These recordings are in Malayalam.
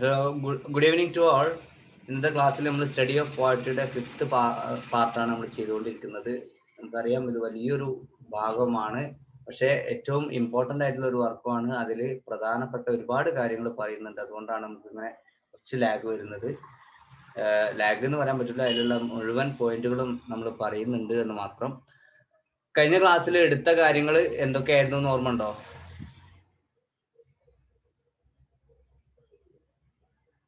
Good evening to all. ഇന്നത്തെ ക്ലാസ്സിൽ നമ്മൾ സ്റ്റഡി ഓഫ് പോയട്രിയുടെ 5th പാർട്ടാണ് നമ്മൾ ചെയ്തുകൊണ്ടിരിക്കുന്നത്. നമുക്കറിയാം ഇത് വലിയൊരു ഭാഗമാണ്, പക്ഷേ ഏറ്റവും ഇമ്പോർട്ടൻ്റ് ആയിട്ടുള്ള ഒരു വർക്കുമാണ്. അതിൽ പ്രധാനപ്പെട്ട ഒരുപാട് കാര്യങ്ങൾ പറയുന്നുണ്ട്. അതുകൊണ്ടാണ് നമുക്കിങ്ങനെ കുറച്ച് ലാഗ് വരുന്നത്. ലാഗ് എന്ന് പറയാൻ പറ്റില്ല, അതിലുള്ള മുഴുവൻ പോയിന്റുകളും നമ്മൾ പറയുന്നുണ്ട് എന്ന് മാത്രം. കഴിഞ്ഞ ക്ലാസ്സിൽ എടുത്ത കാര്യങ്ങൾ എന്തൊക്കെയായിരുന്നു എന്ന് ഓർമ്മ ഉണ്ടോ?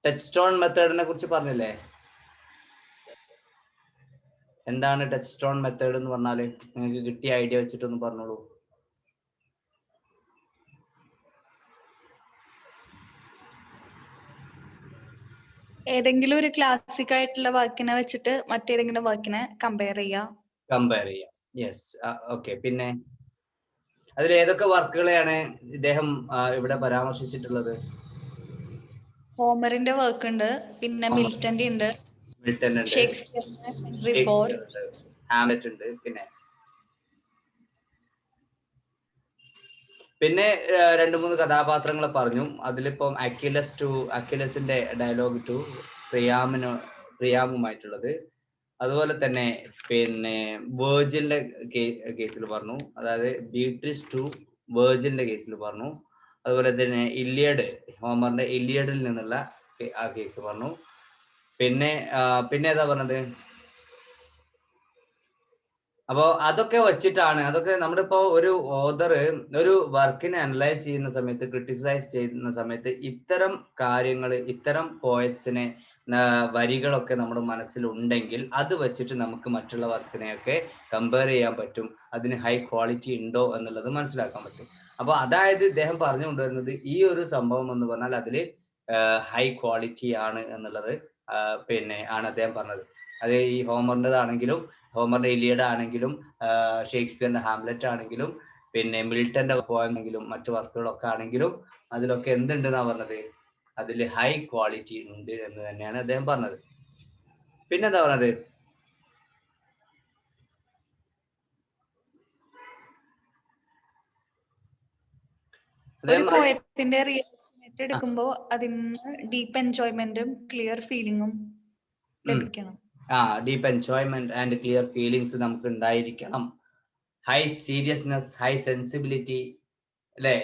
ടച്ച് സ്റ്റോൺ മെത്തേഡിനെ കുറിച്ച് പറഞ്ഞില്ലേ? എന്താണ് ടച്ച് സ്റ്റോൺ മെത്തേഡ് എന്ന് പറഞ്ഞാല്? നിങ്ങൾക്ക് കിട്ടിയ ഐഡിയ വെച്ചിട്ടൊന്ന് പറഞ്ഞോളൂ. ഏതെങ്കിലും ഒരു ക്ലാസിക് ആയിട്ടുള്ള വാക്കിനെ വെച്ചിട്ട് മറ്റേതെങ്കിലും വാക്കിനെ കമ്പയർ ചെയ്യാം. Yes, okay. പിന്നെ അതിൽ ഏതൊക്കെ വർക്കുകളെയാണ് ഇദ്ദേഹം ഇവിടെ പരാമർശിച്ചിട്ടുള്ളത്? ഹോമറിന്റെ വർക്ക് ഉണ്ട്, പിന്നെ മിൽട്ടന്റെ ഉണ്ട്, ഷേക്സ്പിയറിന്റെ ഹെൻറി ഫോർ, ഹാംലെറ്റ് ഉണ്ട്. പിന്നെ 2-3 കഥാപാത്രങ്ങളെ പറഞ്ഞു. അതിലിപ്പം അക്വിലസിന്റെ ഡയലോഗ് ടു പ്രിയാമുമായിട്ടുള്ളത്, അതുപോലെ തന്നെ പിന്നെ വേർജിലിന്റെ കേസിൽ പറഞ്ഞു, അതായത് ബീട്രിസ് ടു വേർജിലിന്റെ കേസിൽ പറഞ്ഞു. അതുപോലെ തന്നെ ഹോമറിന്റെ ഇല്ലിയഡിൽ നിന്നുള്ള ആ കേസ് പറഞ്ഞു. പിന്നെ ഏതാ പറഞ്ഞത്? അപ്പോൾ അതൊക്കെ വെച്ചിട്ടാണ്, അതൊക്കെ നമ്മുടെ ഇപ്പോൾ ഒരു ഓതർ ഒരു വർക്കിനെ അനലൈസ് ചെയ്യുന്ന സമയത്ത്, ക്രിട്ടിസൈസ് ചെയ്യുന്ന സമയത്ത് ഇത്തരം കാര്യങ്ങൾ, ഇത്തരം പോയറ്റ്സിനെ വരികളൊക്കെ നമ്മുടെ മനസ്സിലുണ്ടെങ്കിൽ അത് വെച്ചിട്ട് നമുക്ക് മറ്റുള്ള വർക്കിനെയൊക്കെ കമ്പയർ ചെയ്യാൻ പറ്റും. അതിന് ഹൈ ക്വാളിറ്റി ഉണ്ടോ എന്നുള്ളത് മനസ്സിലാക്കാൻ പറ്റും. അപ്പോൾ അതായത് ഇദ്ദേഹം പറഞ്ഞു കൊണ്ടുവരുന്നത് ഈ ഒരു സംഭവം എന്ന് പറഞ്ഞാൽ അതിൽ ഹൈ ക്വാളിറ്റി ആണ് എന്നുള്ളത് ആണ് അദ്ദേഹം പറഞ്ഞത്. അത് ഈ ഹോമറിൻ്റെതാണെങ്കിലും, ഹോമറിന്റെ ഇലിയഡ് ആണെങ്കിലും, ഷേക്സ്പിയറിന്റെ ഹാംലെറ്റ് ആണെങ്കിലും, പിന്നെ മിൽട്ടന്റെ പോയെങ്കിലും മറ്റു വർക്കുകളൊക്കെ ആണെങ്കിലും അതിലൊക്കെ എന്തുണ്ടെന്നാ പറഞ്ഞത്? അതിൽ ഹൈ ക്വാളിറ്റി ഉണ്ട് എന്ന് തന്നെയാണ് അദ്ദേഹം പറഞ്ഞത്. പിന്നെന്താ പറഞ്ഞത്? ഒരു പോയത്തിന്റെ റിയലിസ്റ്റിക് എടുക്കുമ്പോ അതിന് ഡീപ്പ് എൻജോയ്മെന്റും ക്ലിയർ ഫീലിംഗും ലഭിക്കണം. Deep enjoyment and clear feelings നമുക്ക് ഉണ്ടായിരിക്കണം. ഹൈ സീരിയസ്നെസ്, ഹൈ സെൻസിബിലിറ്റി, അല്ലേ?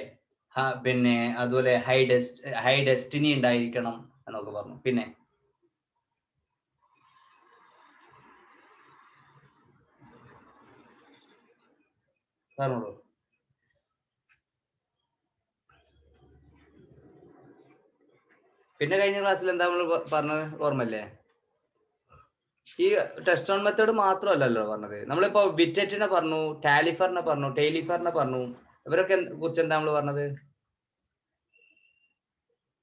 പിന്നെ അതുപോലെ ഹൈ ഡെസ്റ്റിനി ഉണ്ടായിരിക്കണം എന്നൊക്കെ പറഞ്ഞു. പിന്നെ പറഞ്ഞോളൂ. പിന്നെ കഴിഞ്ഞ ക്ലാസ്സിൽ എന്താ നമ്മൾ പറഞ്ഞത് ഓർമ്മല്ലേ? ഈ ടെസ്റ്റ് ഓൺ മെത്തേഡ് മാത്രമല്ലല്ലോ പറഞ്ഞത്. നമ്മളിപ്പോ വിറ്ററ്റിനെ പറഞ്ഞു, ടാലിഫറിനെ പറഞ്ഞു, ടെയ്ലിഫറിനെ പറഞ്ഞു. ഇവരൊക്കെ കുറിച്ച് എന്താ നമ്മൾ പറഞ്ഞത്?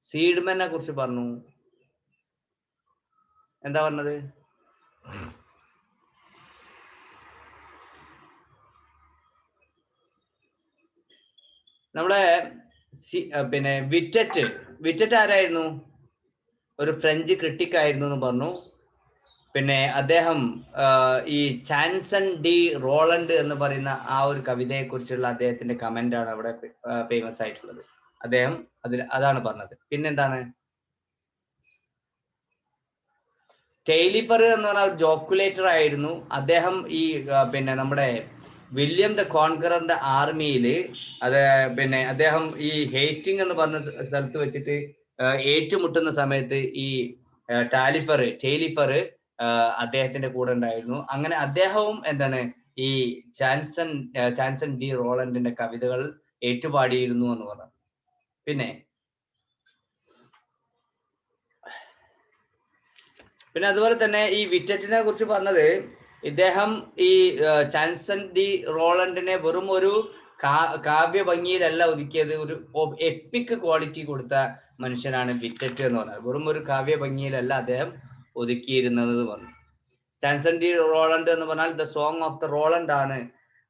സീഡ്മെനെ കുറിച്ച് പറഞ്ഞു. എന്താ പറഞ്ഞത്? നമ്മളെ പിന്നെ വിറ്ററ്റ് ആരായിരുന്നു? ഒരു ഫ്രഞ്ച് ക്രിട്ടിക് ആയിരുന്നു എന്ന് പറഞ്ഞു. പിന്നെ അദ്ദേഹം ഈ ചാൻസൺ ഡി റോളണ്ട് എന്ന് പറയുന്ന ആ ഒരു കവിതയെ കുറിച്ചുള്ള അദ്ദേഹത്തിന്റെ കമന്റ് ആണ് അവിടെ ഫേമസ് ആയിട്ടുള്ളത്. അദ്ദേഹം അതാണ് പറഞ്ഞത്. പിന്നെന്താണ്? ടെയ്ലിഫർ എന്ന് പറഞ്ഞ ഒരു ജോക്കുലേറ്റർ ആയിരുന്നു. അദ്ദേഹം ഈ പിന്നെ നമ്മുടെ വില്യം ദ കോൺകററിന്റെ ആർമിയിൽ പിന്നെ അദ്ദേഹം ഈ ഹേസ്റ്റിംഗ് എന്ന് പറഞ്ഞ സ്ഥലത്ത് വെച്ചിട്ട് ഏറ്റുമുട്ടുന്ന സമയത്ത് ഈ ടെയ്ലിഫർ അദ്ദേഹത്തിന്റെ കൂടെ ഉണ്ടായിരുന്നു. അങ്ങനെ അദ്ദേഹവും എന്താണ് ഈ ചാൻസൺ ഡി റോളണ്ടിന്റെ കവിതകൾ ഏറ്റുപാടിയിരുന്നു എന്ന് പറഞ്ഞു. പിന്നെ അതുപോലെ തന്നെ ഈ വിറ്ററ്റിനെ കുറിച്ച് പറഞ്ഞത്, ഇദ്ദേഹം ഈ ചാൻസൺ ഡി റോളണ്ടിനെ വെറും ഒരു കാവ്യ ഭംഗിയിലല്ല ഒതുക്കിയത്, ഒരു എപ്പിക് ക്വാളിറ്റി കൊടുത്ത മനുഷ്യനാണ് വിറ്ററ്റ് എന്ന് പറഞ്ഞത്. വെറും ഒരു കാവ്യ ഭംഗിയിലല്ല അദ്ദേഹം ഒതുക്കിയിരുന്നത് പറഞ്ഞു. ചാൻസൺ ഡി റോളണ്ട് എന്ന് പറഞ്ഞാൽ the song of the Roland ആണ്.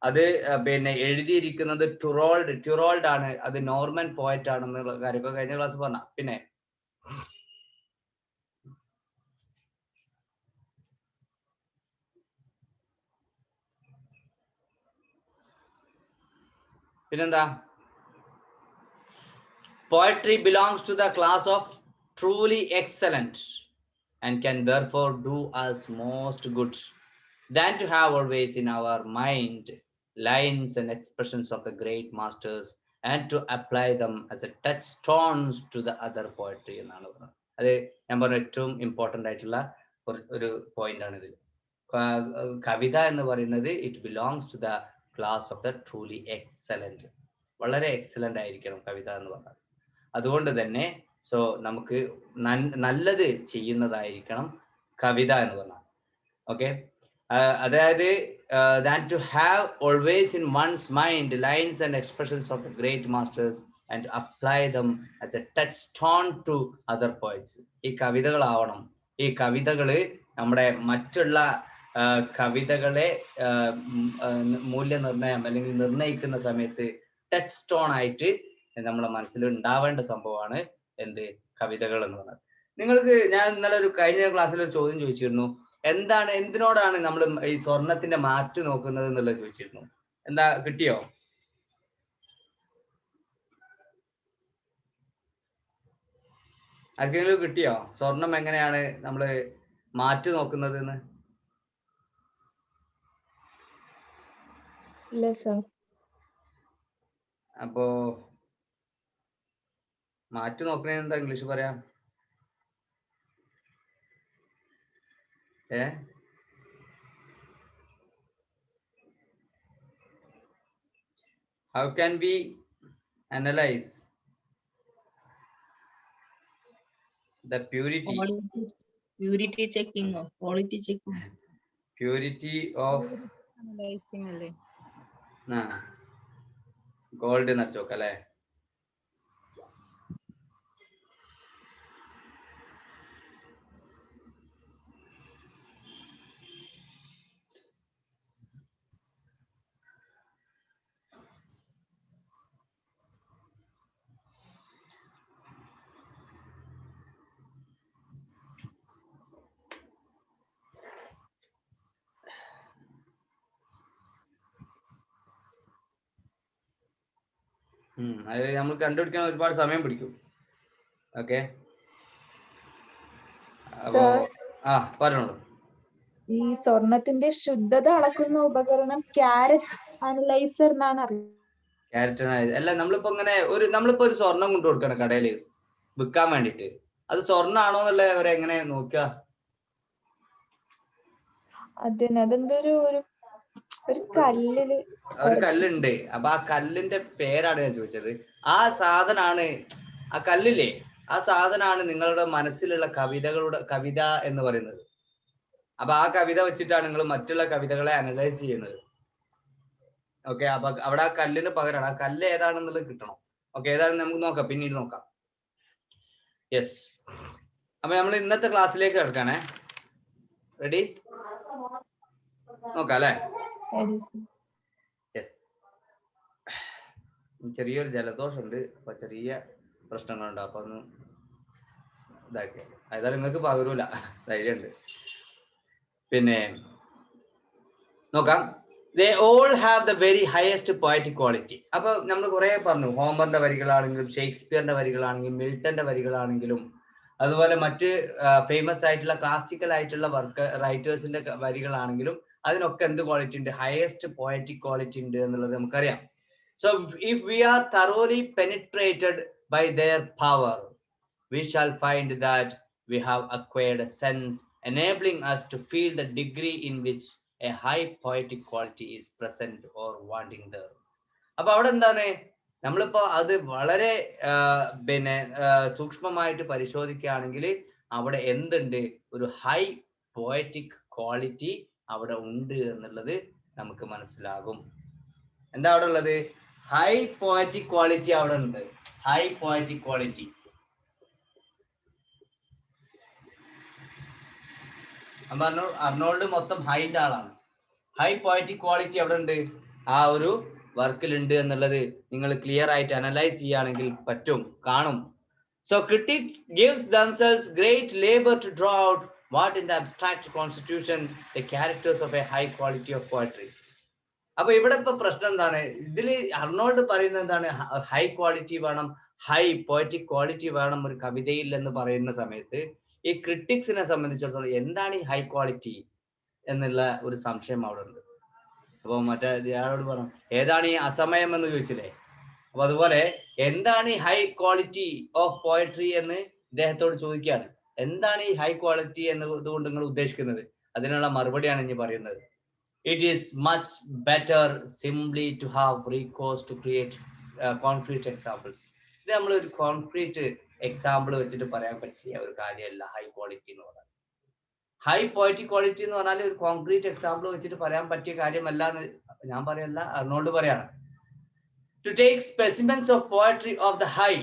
അത് പിന്നെ എഴുതിയിരിക്കുന്നത് ട്യൂറോൾഡ് ആണ്. അത് നോർമൻ പോയറ്റ് ആണെന്നുള്ള കാര്യമൊക്കെ കഴിഞ്ഞ ക്ലാസ് പറഞ്ഞ. പിന്നെന്താ? Poetry belongs to the class of truly excellent and can therefore do us most good than to have always in our mind lines and expressions of the great masters and to apply them as a touchstones to the other poetry എന്നാണ് പറഞ്ഞത്. അത് ഞാൻ പറഞ്ഞ ഏറ്റവും ഇമ്പോർട്ടൻ്റ് ആയിട്ടുള്ള ഒരു പോയിന്റ് ആണ് ഇതിൽ. കവിത എന്ന് പറയുന്നത് it belongs to the class of the truly excellent. വളരെ എക്സലന്റ് ആയിരിക്കണം കവിത എന്ന് പറഞ്ഞാൽ. അതുകൊണ്ട് തന്നെ സോ നമുക്ക് നല്ലത് ചെയ്യുന്നതായിരിക്കണം കവിത എന്ന് പറഞ്ഞാൽ. ഓക്കെ, അതായത് than to have always in one's mind lines and expressions of the great masters and to apply them as a touchstone to other poets. ഈ കവിതകളാവണം, ഈ കവിതകള് നമ്മുടെ മറ്റുള്ള കവിതകളെ മൂല്യനിർണ്ണയം അല്ലെങ്കിൽ നിർണ്ണയിക്കുന്ന സമയത്ത് ടച്ച് സ്റ്റോൺ ആയിട്ട് നമ്മുടെ മനസ്സിൽ ഉണ്ടാവേണ്ട സംഭവമാണ് എന്ത് കവിതകൾ എന്ന് പറയുന്നത്. നിങ്ങൾക്ക് ഞാൻ ഇന്നലെ കഴിഞ്ഞ ക്ലാസ്സിൽ ഒരു ചോദ്യം ചോദിച്ചിരുന്നു, എന്തിനോടാണ് നമ്മൾ ഈ സ്വർണത്തിന്റെ മാറ്റ് നോക്കുന്നത് എന്നുള്ളത് ചോദിച്ചിരുന്നു. എന്താ കിട്ടിയോ? ആർക്കെങ്കിലും കിട്ടിയോ? സ്വർണം എങ്ങനെയാണ് നമ്മള് മാറ്റ് നോക്കുന്നത് എന്ന്? ഇല്ല സർ. അപ്പോ മാറ്റ് നോക്കണേ എന്താ ഇംഗ്ലീഷ് പറയാം? How can we analyze the purity? Purity checking or quality checking? Purity of Analyzing alle. Gold നടിച്ചോക്കല്ലേ? അത് നമ്മൾ കണ്ടുപിടിക്കാൻ ഒരുപാട് സമയം പിടിക്കും. ഓക്കെ, പറഞ്ഞോളൂ. ഈ സ്വർണത്തിന്റെ ശുദ്ധത അളക്കുന്ന ഉപകരണം ക്യാരറ്റ് അനലൈസർ എന്നാണ് അറിയുന്നത്. ക്യാരറ്റ് അനലൈസർ അല്ല, നമ്മളിപ്പോ ഇങ്ങനെ നമ്മളിപ്പോ ഒരു സ്വർണം കൊണ്ടു കൊടുക്കണം കടയിൽ വിൽക്കാൻ വേണ്ടിട്ട്, അത് സ്വർണ്ണാണോ എന്നുള്ള അവരെങ്ങനെ നോക്കുക? അതെന്തോ ഒരു കല്ലുണ്ട്. അപ്പൊ ആ കല്ലിന്റെ പേരാണ് ഞാൻ ചോദിച്ചത്. ആ സാധനാണ്, ആ കല്ലില്ലേ, ആ സാധനാണ് നിങ്ങളുടെ മനസ്സിലുള്ള കവിത എന്ന് പറയുന്നത്. അപ്പൊ ആ കവിത വെച്ചിട്ടാണ് നിങ്ങൾ മറ്റുള്ള കവിതകളെ അനലൈസ് ചെയ്യുന്നത്. ഓക്കെ, അപ്പൊ അവിടെ ആ കല്ലിന് പകരമാണ്, ആ കല്ല് ഏതാണെന്നുള്ളത് കിട്ടണം. ഓക്കെ, ഏതായാലും നമുക്ക് നോക്കാം, പിന്നീട് നോക്കാം. യെസ്, അപ്പൊ നമ്മൾ ഇന്നത്തെ ക്ലാസ്സിലേക്ക് കിടക്കാണേ. റെഡി? നോക്കാം അല്ലേ? യെസ്. ചെറിയൊരു ജലദോഷമുണ്ട്, അപ്പൊ ചെറിയ പ്രശ്നങ്ങളുണ്ട്, അപ്പൊ ഒന്ന് ഇതാക്കി. ഏതായാലും നിങ്ങൾക്ക് പകരൂല, ധൈര്യമുണ്ട്. പിന്നെ നോക്കാം. They all have the very highest poetic quality. അപ്പൊ നമ്മൾ കുറെ പറഞ്ഞു, ഹോമറിന്റെ വരികളാണെങ്കിലും ഷേക്സ്പിയറിന്റെ വരികളാണെങ്കിലും മിൽട്ടന്റെ വരികളാണെങ്കിലും അതുപോലെ മറ്റ് ഫേമസ് ആയിട്ടുള്ള ക്ലാസിക്കൽ ആയിട്ടുള്ള റൈറ്റേഴ്സിന്റെ വരികളാണെങ്കിലും അതിനൊക്കെ എന്ത് ക്വാളിറ്റി ഉണ്ട്? ഹയസ്റ്റ് പോയറ്റിക് ക്വാളിറ്റി ഉണ്ട് എന്നുള്ളത് നമുക്കറിയാം. So if we are thoroughly penetrated by their power, we shall find that we have acquired a sense enabling us to feel the degree in which a high poetic quality is present or wanting there. അപ്പൊ അവിടെ എന്താണ്, നമ്മളിപ്പോ അത് വളരെ സൂക്ഷ്മമായിട്ട് പരിശോധിക്കുകയാണെങ്കിൽ അവിടെ എന്തുണ്ട്? ഒരു ഹൈ പോയറ്റിക് ക്വാളിറ്റി അവിടെ ഉണ്ട് എന്നുള്ളത് നമുക്ക് മനസ്സിലാകും. എന്താ അവിടെ ഉള്ളത്? ഹൈ പോയറ്റിക് ക്വാളിറ്റി അവിടെ ഉണ്ട്. High poetic quality. അർണോൾഡ് മൊത്തം ഹൈന്റെ ആളാണ്. ഹൈ പോയറ്റിക് ക്വാളിറ്റി അവിടെ ഉണ്ട്, ആ ഒരു വർക്കിലുണ്ട് എന്നുള്ളത് നിങ്ങൾ ക്ലിയർ ആയിട്ട് അനലൈസ് ചെയ്യുകയാണെങ്കിൽ കാണും. So critics gives themselves great labor to draw out what in the abstract constitution the characters of a high quality of poetry. അപ്പൊ ഇവിടെ ഇപ്പൊ പ്രശ്നം എന്താണ്? ഇതില് അർണോൾഡ് പറയുന്നത് എന്താണ്? ഹൈ ക്വാളിറ്റി വേണം, ഹൈ പോയറ്റിക് ക്വാളിറ്റി വേണം ഒരു കവിതയിൽ എന്ന് പറയുന്ന സമയത്ത് ഈ ക്രിട്ടിക്സിനെ സംബന്ധിച്ചിടത്തോളം എന്താണ് ഈ ഹൈ ക്വാളിറ്റി എന്നുള്ള ഒരു സംശയം അവിടെ ഉണ്ട്. അപ്പൊ മറ്റേ ഇയാളോട് പറഞ്ഞു ഏതാണ് ഈ അസമയം എന്ന് ചോദിച്ചില്ലേ, അപ്പൊ അതുപോലെ എന്താണ് ഈ ഹൈ ക്വാളിറ്റി ഓഫ് പോയട്രി എന്ന് ഇദ്ദേഹത്തോട് ചോദിക്കുകയാണ്. എന്താണ് ഈ ഹൈ ക്വാളിറ്റി എന്നതുകൊണ്ട് നിങ്ങൾ ഉദ്ദേശിക്കുന്നത്? അതിനുള്ള മറുപടിയാണ് ഇനി പറയുന്നത്. It is much better simply to have recourse to create concrete examples. ഇത് നമ്മൾ ഒരു കോൺക്രീറ്റ് എക്സാമ്പിൾ വെച്ചിട്ട് പറയാൻ പറ്റിയ ഒരു കാര്യമല്ല ഹൈ ക്വാളിറ്റി എന്ന് പറഞ്ഞാൽ. ഹൈ പോയറ്റിക് ക്വാളിറ്റി എന്ന് പറഞ്ഞാൽ ഒരു കോൺക്രീറ്റ് എക്സാമ്പിൾ വെച്ചിട്ട് പറയാൻ പറ്റിയ കാര്യമല്ല എന്ന് ഞാൻ പറയല്ല, അതുകൊണ്ട് പറയാണ്. To take specimens of poetry of the high,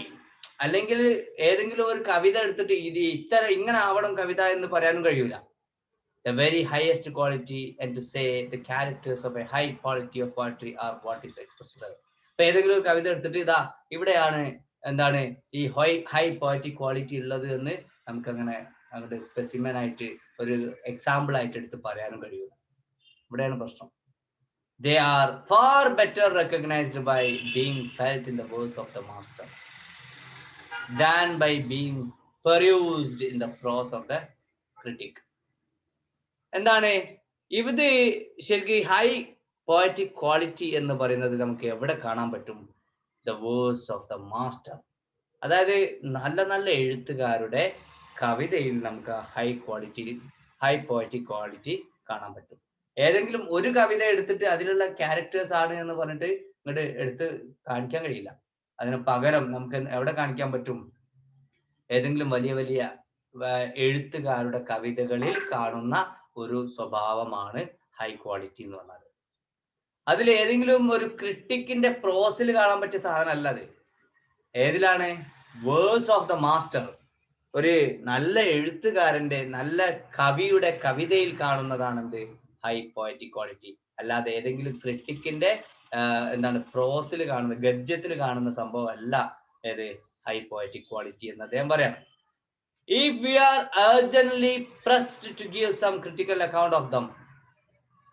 അല്ലെങ്കിൽ ഏതെങ്കിലും ഒരു കവിത എടുത്തിട്ട് ഇത് ഇങ്ങനെ ആവണം കവിത എന്ന് പറയാനും കഴിയൂല. The very highest quality and to say the characters of a high quality of poetry are what is expressed there. അപ്പൊ ഏതെങ്കിലും ഒരു കവിത എടുത്തിട്ട് ഇതാ ഇവിടെയാണ് എന്താണ് ഈ ഹൈ പോയറ്റിക് ക്വാളിറ്റി ഉള്ളത് എന്ന് നമുക്ക് അങ്ങനെ അങ്ങോട്ട് സ്പെസിമെൻ ആയിട്ട് ഒരു എക്സാമ്പിൾ ആയിട്ട് എടുത്ത് പറയാനും കഴിയൂല. ഇവിടെയാണ് പ്രശ്നം. They are far better recognized by being felt in the words of the master than by being perused in the prose of the critic. എന്താണ് ഇത് ശരിക്കും ഹൈ പോയറ്റിക് ക്വാളിറ്റി എന്ന് പറയുന്നത് നമുക്ക് എവിടെ കാണാൻ പറ്റും? The verse of the master. അതായത് നല്ല നല്ല എഴുത്തുകാരുടെ കവിതയിൽ നമുക്ക് ഹൈ പോയറ്റിക് ക്വാളിറ്റി കാണാൻ പറ്റും. ഏതെങ്കിലും ഒരു കവിത എടുത്തിട്ട് അതിലുള്ള ക്യാരക്ടേഴ്സ് ആണ് എന്ന് പറഞ്ഞിട്ട് ഇങ്ങോട്ട് എടുത്ത് കാണിക്കാൻ കഴിയില്ല. അതിന് പകരം നമുക്ക് എവിടെ കാണിക്കാൻ പറ്റും? ഏതെങ്കിലും വലിയ വലിയ എഴുത്തുകാരുടെ കവിതകളിൽ കാണുന്ന ഒരു സ്വഭാവമാണ് ഹൈ ക്വാളിറ്റി എന്ന് പറഞ്ഞാൽ. അതിൽ ഏതെങ്കിലും ഒരു ക്രിട്ടിക്കിന്റെ പ്രോസിൽ കാണാൻ പറ്റിയ സാധനം അല്ല അത്. ഏതിലാണ്? Verse of the master. ഒരു നല്ല എഴുത്തുകാരന്റെ നല്ല കവിയുടെ കവിതയിൽ കാണുന്നതാണ് എന്ത് ഹൈ പോയറ്റിക് ക്വാളിറ്റി. അല്ലാതെ ഏതെങ്കിലും ക്രിട്ടിക്കിന്റെ എന്താണ് പ്രോസിൽ കാണുന്ന ഗദ്യത്തിൽ കാണുന്ന സംഭവം അല്ല ഏത് ഹൈ പോയറ്റിക് ക്വാളിറ്റി എന്ന് അദ്ദേഹം പറയണം. If we are urgently pressed to give some critical account of them,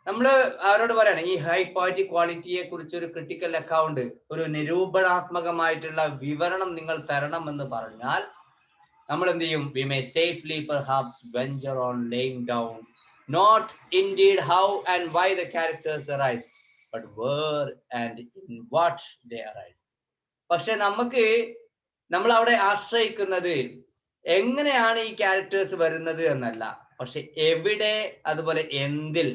നമ്മൾ അവരോട് പറയണം ഈ ഹൈ പോയറ്റിക് ക്വാളിറ്റിയെ കുറിച്ച് ഒരു ക്രിട്ടിക്കൽ അക്കൗണ്ട്, ഒരു നിരൂപണാത്മകമായിട്ടുള്ള വിവരണം നിങ്ങൾ തരണം എന്ന് പറഞ്ഞാൽ നമ്മൾ എന്ത് ചെയ്യും? We may safely perhaps venture on laying down not indeed how and why the characters arise, but where and in what they arise. പക്ഷെ നമ്മൾ അവിടെ ആശ്രയിക്കുന്നത് എങ്ങനെയാണ് ഈ ക്യാരക്ടേഴ്സ് വരുന്നത് എന്നല്ല, പക്ഷെ എവിടെ അതുപോലെ എന്തിൽ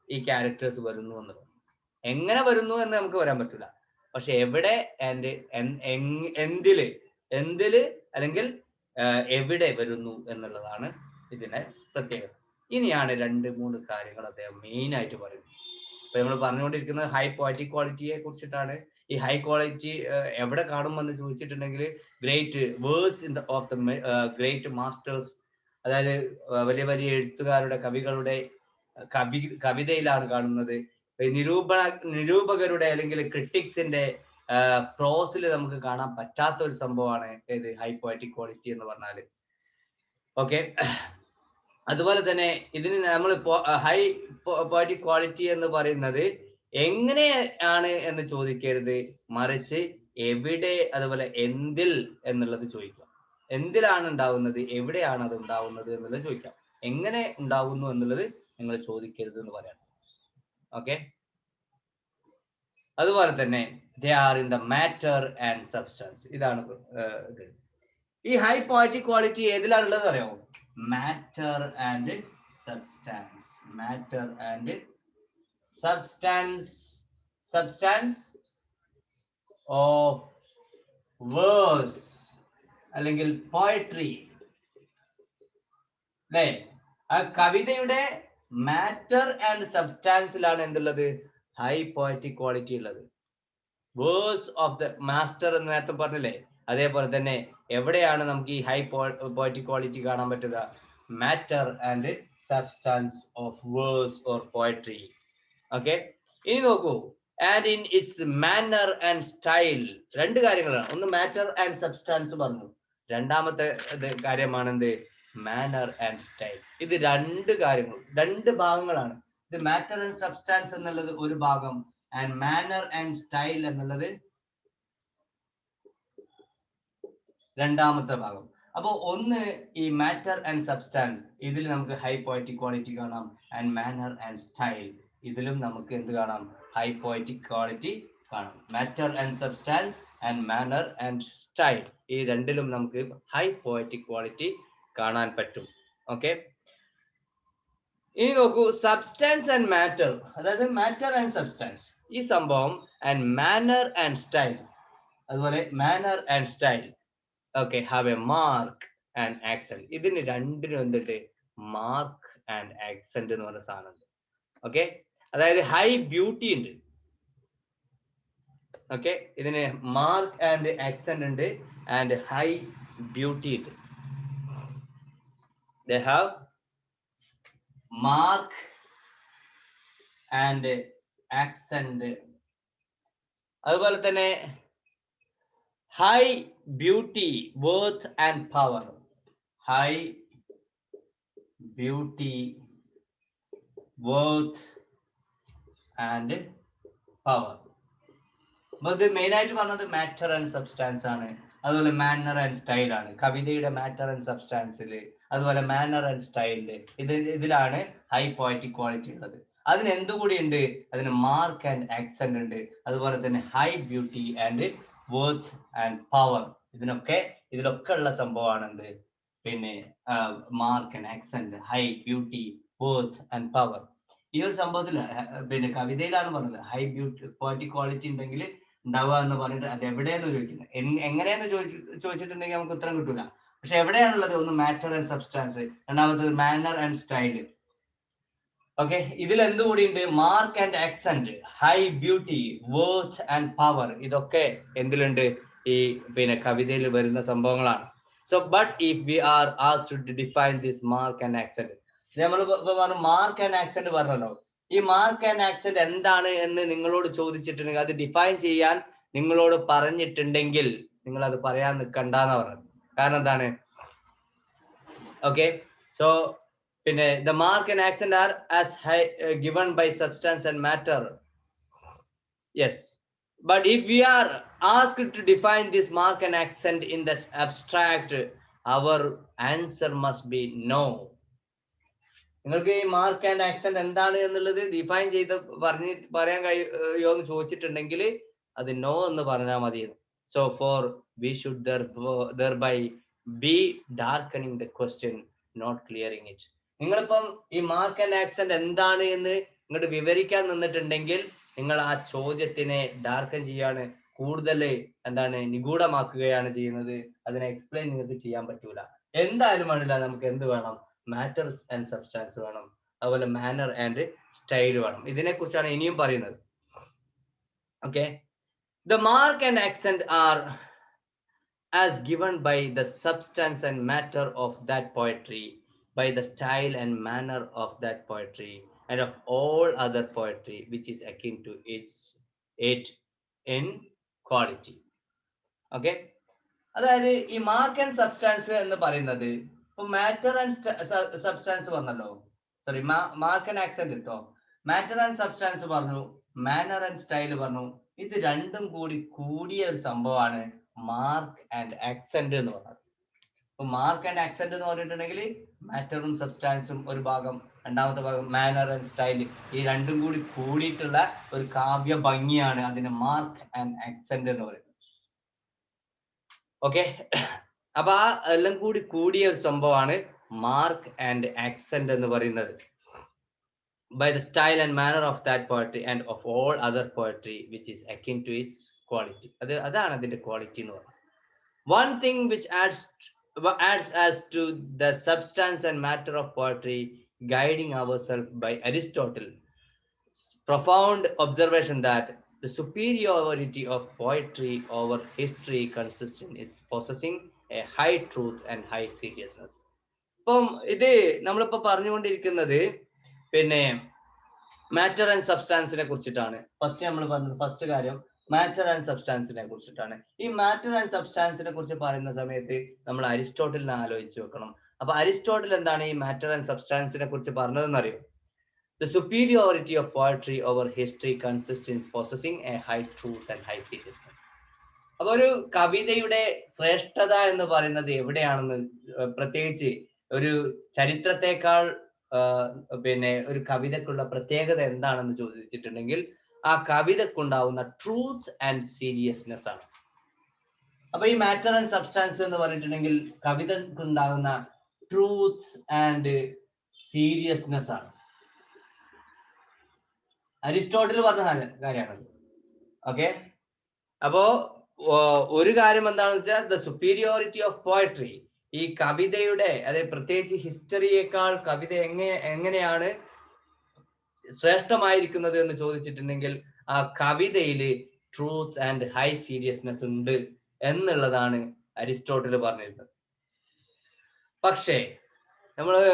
ഈ ക്യാരക്ടേഴ്സ് വരുന്നു എന്നുള്ളത്. എങ്ങനെ വരുന്നു എന്ന് നമുക്ക് പറയാൻ പറ്റില്ല, പക്ഷെ എവിടെ ആൻഡ് എന്തില് അല്ലെങ്കിൽ എവിടെ വരുന്നു എന്നുള്ളതാണ് ഇതിന്റെ പ്രത്യേകത. ഇനിയാണ് 2-3 കാര്യങ്ങൾ അദ്ദേഹം മെയിൻ ആയിട്ട് പറയുന്നത്. ഇപ്പൊ നമ്മൾ പറഞ്ഞുകൊണ്ടിരിക്കുന്നത് ഹൈ പോയറ്റിക് ക്വാളിറ്റിയെ കുറിച്ചിട്ടാണ്. ഈ ഹൈ ക്വാളിറ്റി എവിടെ കാണുമെന്ന് ചോദിച്ചിട്ടുണ്ടെങ്കിൽ great verse in of the great masters, അതായത് വലിയ വലിയ എഴുത്തുകാരുടെ കവികളുടെ കവിതയിലാണ് കാണുന്നത്. നിരൂപകരുടെ അല്ലെങ്കിൽ ക്രിട്ടിക്സിന്റെ പ്രോസിൽ നമുക്ക് കാണാൻ പറ്റാത്ത ഒരു സംഭവമാണ് ഏത് ഹൈ പോയറ്റിക് ക്വാളിറ്റി എന്ന് പറഞ്ഞാൽ. ഓക്കെ, അതുപോലെ തന്നെ ഇതിന് നമ്മൾ ഹൈ പോയറ്റിക് ക്വാളിറ്റി എന്ന് പറയുന്നത് എങ്ങനെയാണ് എന്ന് ചോദിക്കരുത്, മറിച്ച് എവിടെ അതുപോലെ എന്തിൽ എന്നുള്ളത് ചോദിക്കാം. എന്തിലാണ് ഉണ്ടാവുന്നത്, എവിടെയാണ് അത് ഉണ്ടാവുന്നത് എന്നുള്ളത് ചോദിക്കാം. എങ്ങനെ ഉണ്ടാവുന്നു എന്നുള്ളത് നിങ്ങൾ ചോദിക്കരുത് എന്ന് പറയാം. ഓക്കെ, അതുപോലെ തന്നെ they are in the matter and substance. ഇതാണ് ഈ ഹൈ പോയറ്റിക് ക്വാളിറ്റി ഏതിലാണുള്ളത് അറിയാമോ? Matter and substance. Matter and substance of verse അല്ലെങ്കിൽ poetry. അല്ലേ? ആ കവിതയുടെ മാറ്റർ ആൻഡ് സബ്സ്റ്റാൻസിലാണ് എന്തുള്ളത്? ഹൈ പോയറ്റിക് ക്വാളിറ്റി ഉള്ളത്. വേഴ്സ് ഓഫ് ദ മാസ്റ്റർ എന്ന് നേരത്തെ പറഞ്ഞില്ലേ, അതേപോലെ തന്നെ എവിടെയാണ് നമുക്ക് ഈ ഹൈ പോയറ്റിക് ക്വാളിറ്റി കാണാൻ പറ്റുക? Matter and substance of verse or poetry. Okay, ഇനി നോക്കൂ, and in its manner and style. 2 കാര്യങ്ങളാണ്. ഒന്ന് മാറ്റർ ആൻഡ് സബ്സ്റ്റാൻസ് പറഞ്ഞു, രണ്ടാമത്തെ കാര്യമാണ് എന്ത്? Manor and style. ഇത് 2 കാര്യങ്ങൾ, 2 ഭാഗങ്ങളാണ്. ഇത് മാറ്റർ ആൻഡ് സബ്സ്റ്റാൻസ് എന്നുള്ളത് ഒരു ഭാഗം, ആൻഡ് മാനർ ആൻഡ് സ്റ്റൈൽ എന്നുള്ളത് രണ്ടാമത്തെ ഭാഗം. അപ്പൊ ഒന്ന് ഈ മാറ്റർ ആൻഡ് സബ്സ്റ്റാൻസ്, ഇതിൽ നമുക്ക് ഹൈ പോയറ്റിക് ക്വാളിറ്റി കാണാം. ആൻഡ് മാനർ ആൻഡ് സ്റ്റൈൽ, ഇതിലും നമുക്ക് എന്ത് കാണാം? ഹൈ പോയറ്റിക് ക്വാളിറ്റി കാണാം. Matter and substance and manor and style, ഈ രണ്ടിലും നമുക്ക് ഹൈ പോയറ്റിക് ക്വാളിറ്റി കാണാൻ പറ്റും. ഓക്കെ, ഇനി നോക്കൂ, സബ്സ്റ്റാൻസ് ആൻഡ് മാറ്റർ, അതായത് മാറ്റർ ആൻഡ് സബ്സ്റ്റാൻസ് ഈ സംഭവം, ആൻഡ് മാനർ ആൻഡ് സ്റ്റൈൽ, അതുപോലെ manner and style, okay, have A mark and accent. ഇതിന് രണ്ടിനും എന്തുണ്ട്? മാർക്ക് ആൻഡ് ആക്സെന്റ് എന്ന് പറഞ്ഞ സാധനം ഉണ്ട്. ഓക്കെ, അതായത് ഹൈ ബ്യൂട്ടി ഉണ്ട്. ഓക്കെ, ഇതിന് മാർക്ക് ആൻഡ് ആക്സെന്റ് ഉണ്ട്, ആൻഡ് ഹൈ ബ്യൂട്ടി ഉണ്ട്. They have mark and accent. അതുപോലെ തന്നെ high beauty, worth and power. High beauty, worth and power. അപ്പൊ ഇത് മെയിൻ ആയിട്ട് പറഞ്ഞത് മാറ്റർ ആൻഡ് സബ്സ്റ്റാൻസ് ആണ്. അതുപോലെ മാനർ ആൻഡ് സ്റ്റൈൽ ആണ്. കവിതയുടെ മാറ്റർ ആൻഡ് സബ്സ്റ്റാൻസിൽ, അതുപോലെ മാനർ ആൻഡ് സ്റ്റൈലില്, ഇതിലാണ് ഹൈ പോയറ്റിക് ക്വാളിറ്റി ഉള്ളത്. അതിന് എന്തുകൂടി ഉണ്ട്? അതിന് മാർക്ക് ആൻഡ് ആക്സെന്റ് ഉണ്ട്. അതുപോലെ തന്നെ high beauty and worth and power. ഇതിലൊക്കെ ഉള്ള സംഭവമാണ് എന്ത്? പിന്നെ mark and accent, high beauty, worth and power. ഈ ഒരു സംഭവത്തിൽ പിന്നെ കവിതയിലാണ് പറഞ്ഞത് ഹൈ ബ്യൂട്ടി പോയറ്റിക് ക്വാളിറ്റി ഉണ്ടെങ്കിൽ ഉണ്ടാവുക എന്ന് പറഞ്ഞിട്ട് അത് എവിടെയാന്ന് ചോദിക്കുന്നത്. എങ്ങനെയാന്ന് ചോദിച്ചിട്ടുണ്ടെങ്കിൽ നമുക്ക് ഉത്തരം കിട്ടൂല. പക്ഷെ എവിടെയാണുള്ളത്? ഒന്ന് മാറ്റർ ആൻഡ് സബ്സ്റ്റാൻസ്, രണ്ടാമത്തത് മാനർ ആൻഡ് സ്റ്റൈൽ. ഓക്കെ, ഇതിൽ എന്തുകൂടി ഉണ്ട്? Mark and accent, high beauty, worth and power. ഇതൊക്കെ എന്തിലുണ്ട്? ഈ പിന്നെ കവിതയിൽ വരുന്ന സംഭവങ്ങളാണ്. So but if we are asked to define this mark and accent, നമ്മൾ പറഞ്ഞു മാർക്ക് ആൻഡ് ആക്സെന്റ് പറഞ്ഞല്ലോ. ഈ മാർക്ക് ആൻഡ് ആക്സെന്റ് എന്താണ് എന്ന് നിങ്ങളോട് ചോദിച്ചിട്ടുണ്ടെങ്കിൽ, അത് ഡിഫൈൻ ചെയ്യാൻ നിങ്ങളോട് പറഞ്ഞിട്ടുണ്ടെങ്കിൽ നിങ്ങൾ അത് പറയാൻ നിൽക്കണ്ടെന്ന് പറഞ്ഞത്. കാരണം എന്താണ്? ഓക്കെ, സോ പിന്നെ the mark and accent are as high given by substance and matter. Yes, but if we are asked to define this mark and accent in the abstract, our answer must be no. നിങ്ങൾക്ക് ഈ മാർക്ക് ആൻഡ് ആക്സെന്റ് എന്താണ് എന്നുള്ളത് ഡിഫൈൻ ചെയ്ത് പറയാൻ കഴിയുമോ എന്ന് ചോദിച്ചിട്ടുണ്ടെങ്കിൽ അത് നോ എന്ന് പറഞ്ഞാൽ മതി. So for we should thereby be darkening the question, not clearing it. നിങ്ങളിപ്പം ഈ മാർക്ക് ആൻഡ് ആക്സെന്റ് എന്താണ് എന്ന് ഇങ്ങോട്ട് വിവരിക്കാൻ നിന്നിട്ടുണ്ടെങ്കിൽ നിങ്ങൾ ആ ചോദ്യത്തിനെ ഡാർക്കൻ ചെയ്യാണ്, കൂടുതൽ എന്താണ് നിഗൂഢമാക്കുകയാണ് ചെയ്യുന്നത്. അതിനെ എക്സ്പ്ലെയിൻ നിങ്ങൾക്ക് ചെയ്യാൻ പറ്റൂല. എന്തായാലും വേണ്ടില്ല, നമുക്ക് എന്ത് വേണം? മാറ്റേഴ്സ് ആൻഡ് സബ്സ്റ്റാൻസ് വേണം, അതുപോലെ മാനർ ആൻഡ് സ്റ്റൈൽ വേണം. ഇതിനെ കുറിച്ചാണ് ഇനിയും പറയുന്നത്. Okay, the mark and accent are as given by the substance and matter of that poetry, by the style and manner of that poetry, and of all other poetry which is akin to it in quality. Okay, അതായത് ഈ മാർക്ക് ആൻഡ് സബ്സ്റ്റാൻസ് എന്ന് പറയുന്നത്, ഇപ്പൊ മാറ്റർ ആൻഡ് സബ്സ്റ്റാൻസ് പറഞ്ഞല്ലോ, സോറി മാർക്ക് ആൻഡ് ആക്സെന്റ് കിട്ടോ, മാറ്റർ ആൻഡ് സബ്സ്റ്റാൻസ് പറഞ്ഞു, മാനർ ആൻഡ് സ്റ്റൈൽ പറഞ്ഞു. ഇത് രണ്ടും കൂടിയ ഒരു സംഭവമാണ് മാർക്ക് ആൻഡ് ആക്സെന്റ് എന്ന് പറയുന്നത്. ഇപ്പൊ മാർക്ക് ആൻഡ് ആക്സെന്റ് എന്ന് പറഞ്ഞിട്ടുണ്ടെങ്കിൽ മാറ്ററും സബ്സ്റ്റാൻസും ഒരു ഭാഗം, രണ്ടാമത്തെ ഭാഗം മാനർ ആൻഡ് സ്റ്റൈൽ, ഈ രണ്ടും കൂടിയിട്ടുള്ള ഒരു കാവ്യ ഭംഗിയാണ് അതിന് മാർക്ക് ആൻഡ് ആക്സെന്റ് എന്ന് പറയുന്നത്. ഓക്കെ, അപ്പൊ ആ എല്ലാം കൂടിയ ഒരു സംഭവമാണ് മാർക്ക് ആൻഡ് ആക്സെന്റ് എന്ന് പറയുന്നത്. By the style and manner of that poetry and of all other poetry which is akin to its quality. അതാണ് അതിന്റെ ക്വാളിറ്റി എന്ന് പറയുന്നത്. One thing which adds as to the substance and matter of poetry, guiding ourselves by Aristotle's profound observation that the superiority of poetry over history consists in its possessing a high truth and high seriousness. ഇപ്പം ഇത് നമ്മളിപ്പോ പറഞ്ഞുകൊണ്ടിരിക്കുന്നത് പിന്നെ മാറ്റർ ആൻഡ് സബ്സ്റ്റാൻസിനെ കുറിച്ചിട്ടാണ്. ഫസ്റ്റ് കാര്യം മാറ്റർ ആൻഡ് സബ്സ്റ്റാൻസിനെ കുറിച്ചിട്ടാണ്. ഈ മാറ്റർ ആൻഡ് സബ്സ്റ്റാൻസിനെ കുറിച്ച് പറയുന്ന സമയത്ത് നമ്മൾ അരിസ്റ്റോട്ടലിനെ ആലോചിച്ച് വെക്കണം. അപ്പൊ അരിസ്റ്റോട്ടൽ എന്താണ് ഈ മാറ്റർ ആൻഡ് സബ്സ്റ്റാൻസിനെ കുറിച്ച് പറഞ്ഞതെന്ന് അറിയോ? The superiority of poetry over history consists in possessing a high truth and high seriousness. അപ്പൊ ഒരു കവിതയുടെ ശ്രേഷ്ഠത എന്ന് പറയുന്നത് എവിടെയാണെന്ന് പ്രത്യേകിച്ച് ഒരു ചരിത്രത്തെക്കാൾ പിന്നെ ഒരു കവിതക്കുള്ള പ്രത്യേകത എന്താണെന്ന് ചോദിച്ചിട്ടുണ്ടെങ്കിൽ ആ കവിതക്കുണ്ടാവുന്ന ട്രൂത്ത് ആൻഡ് സീരിയസ്നെസ് ആണ്. അപ്പൊ ഈ മാറ്റർ ആൻഡ് സബ്സ്റ്റാൻസ് എന്ന് പറഞ്ഞിട്ടുണ്ടെങ്കിൽ കവിതക്കുണ്ടാകുന്ന ട്രൂത്ത് ആൻഡ് സീരിയസ്നെസ് ആണ്. അരിസ്റ്റോട്ടിൽ പറഞ്ഞ കാര്യമാണത്. ഓക്കെ, അപ്പോ ഒരു കാര്യം എന്താണെന്ന് വെച്ചാൽ ദ സുപ്പീരിയോറിറ്റി ഓഫ് പോയട്രി, ഈ കവിതയുടെ അതായത് പ്രത്യേകിച്ച് ഹിസ്റ്ററിയേക്കാൾ കവിത എങ്ങനെയാണ് ശ്രേഷ്ഠമായിരിക്കുന്നത് എന്ന് ചോദിച്ചിട്ടുണ്ടെങ്കിൽ ആ കവിതയില് ട്രൂത്ത് ആൻഡ് ഹൈ സീരിയസ്നെസ് ഉണ്ട് എന്നുള്ളതാണ് അരിസ്റ്റോട്ടിൽ പറഞ്ഞിരുന്നത്. പക്ഷേ നമ്മള്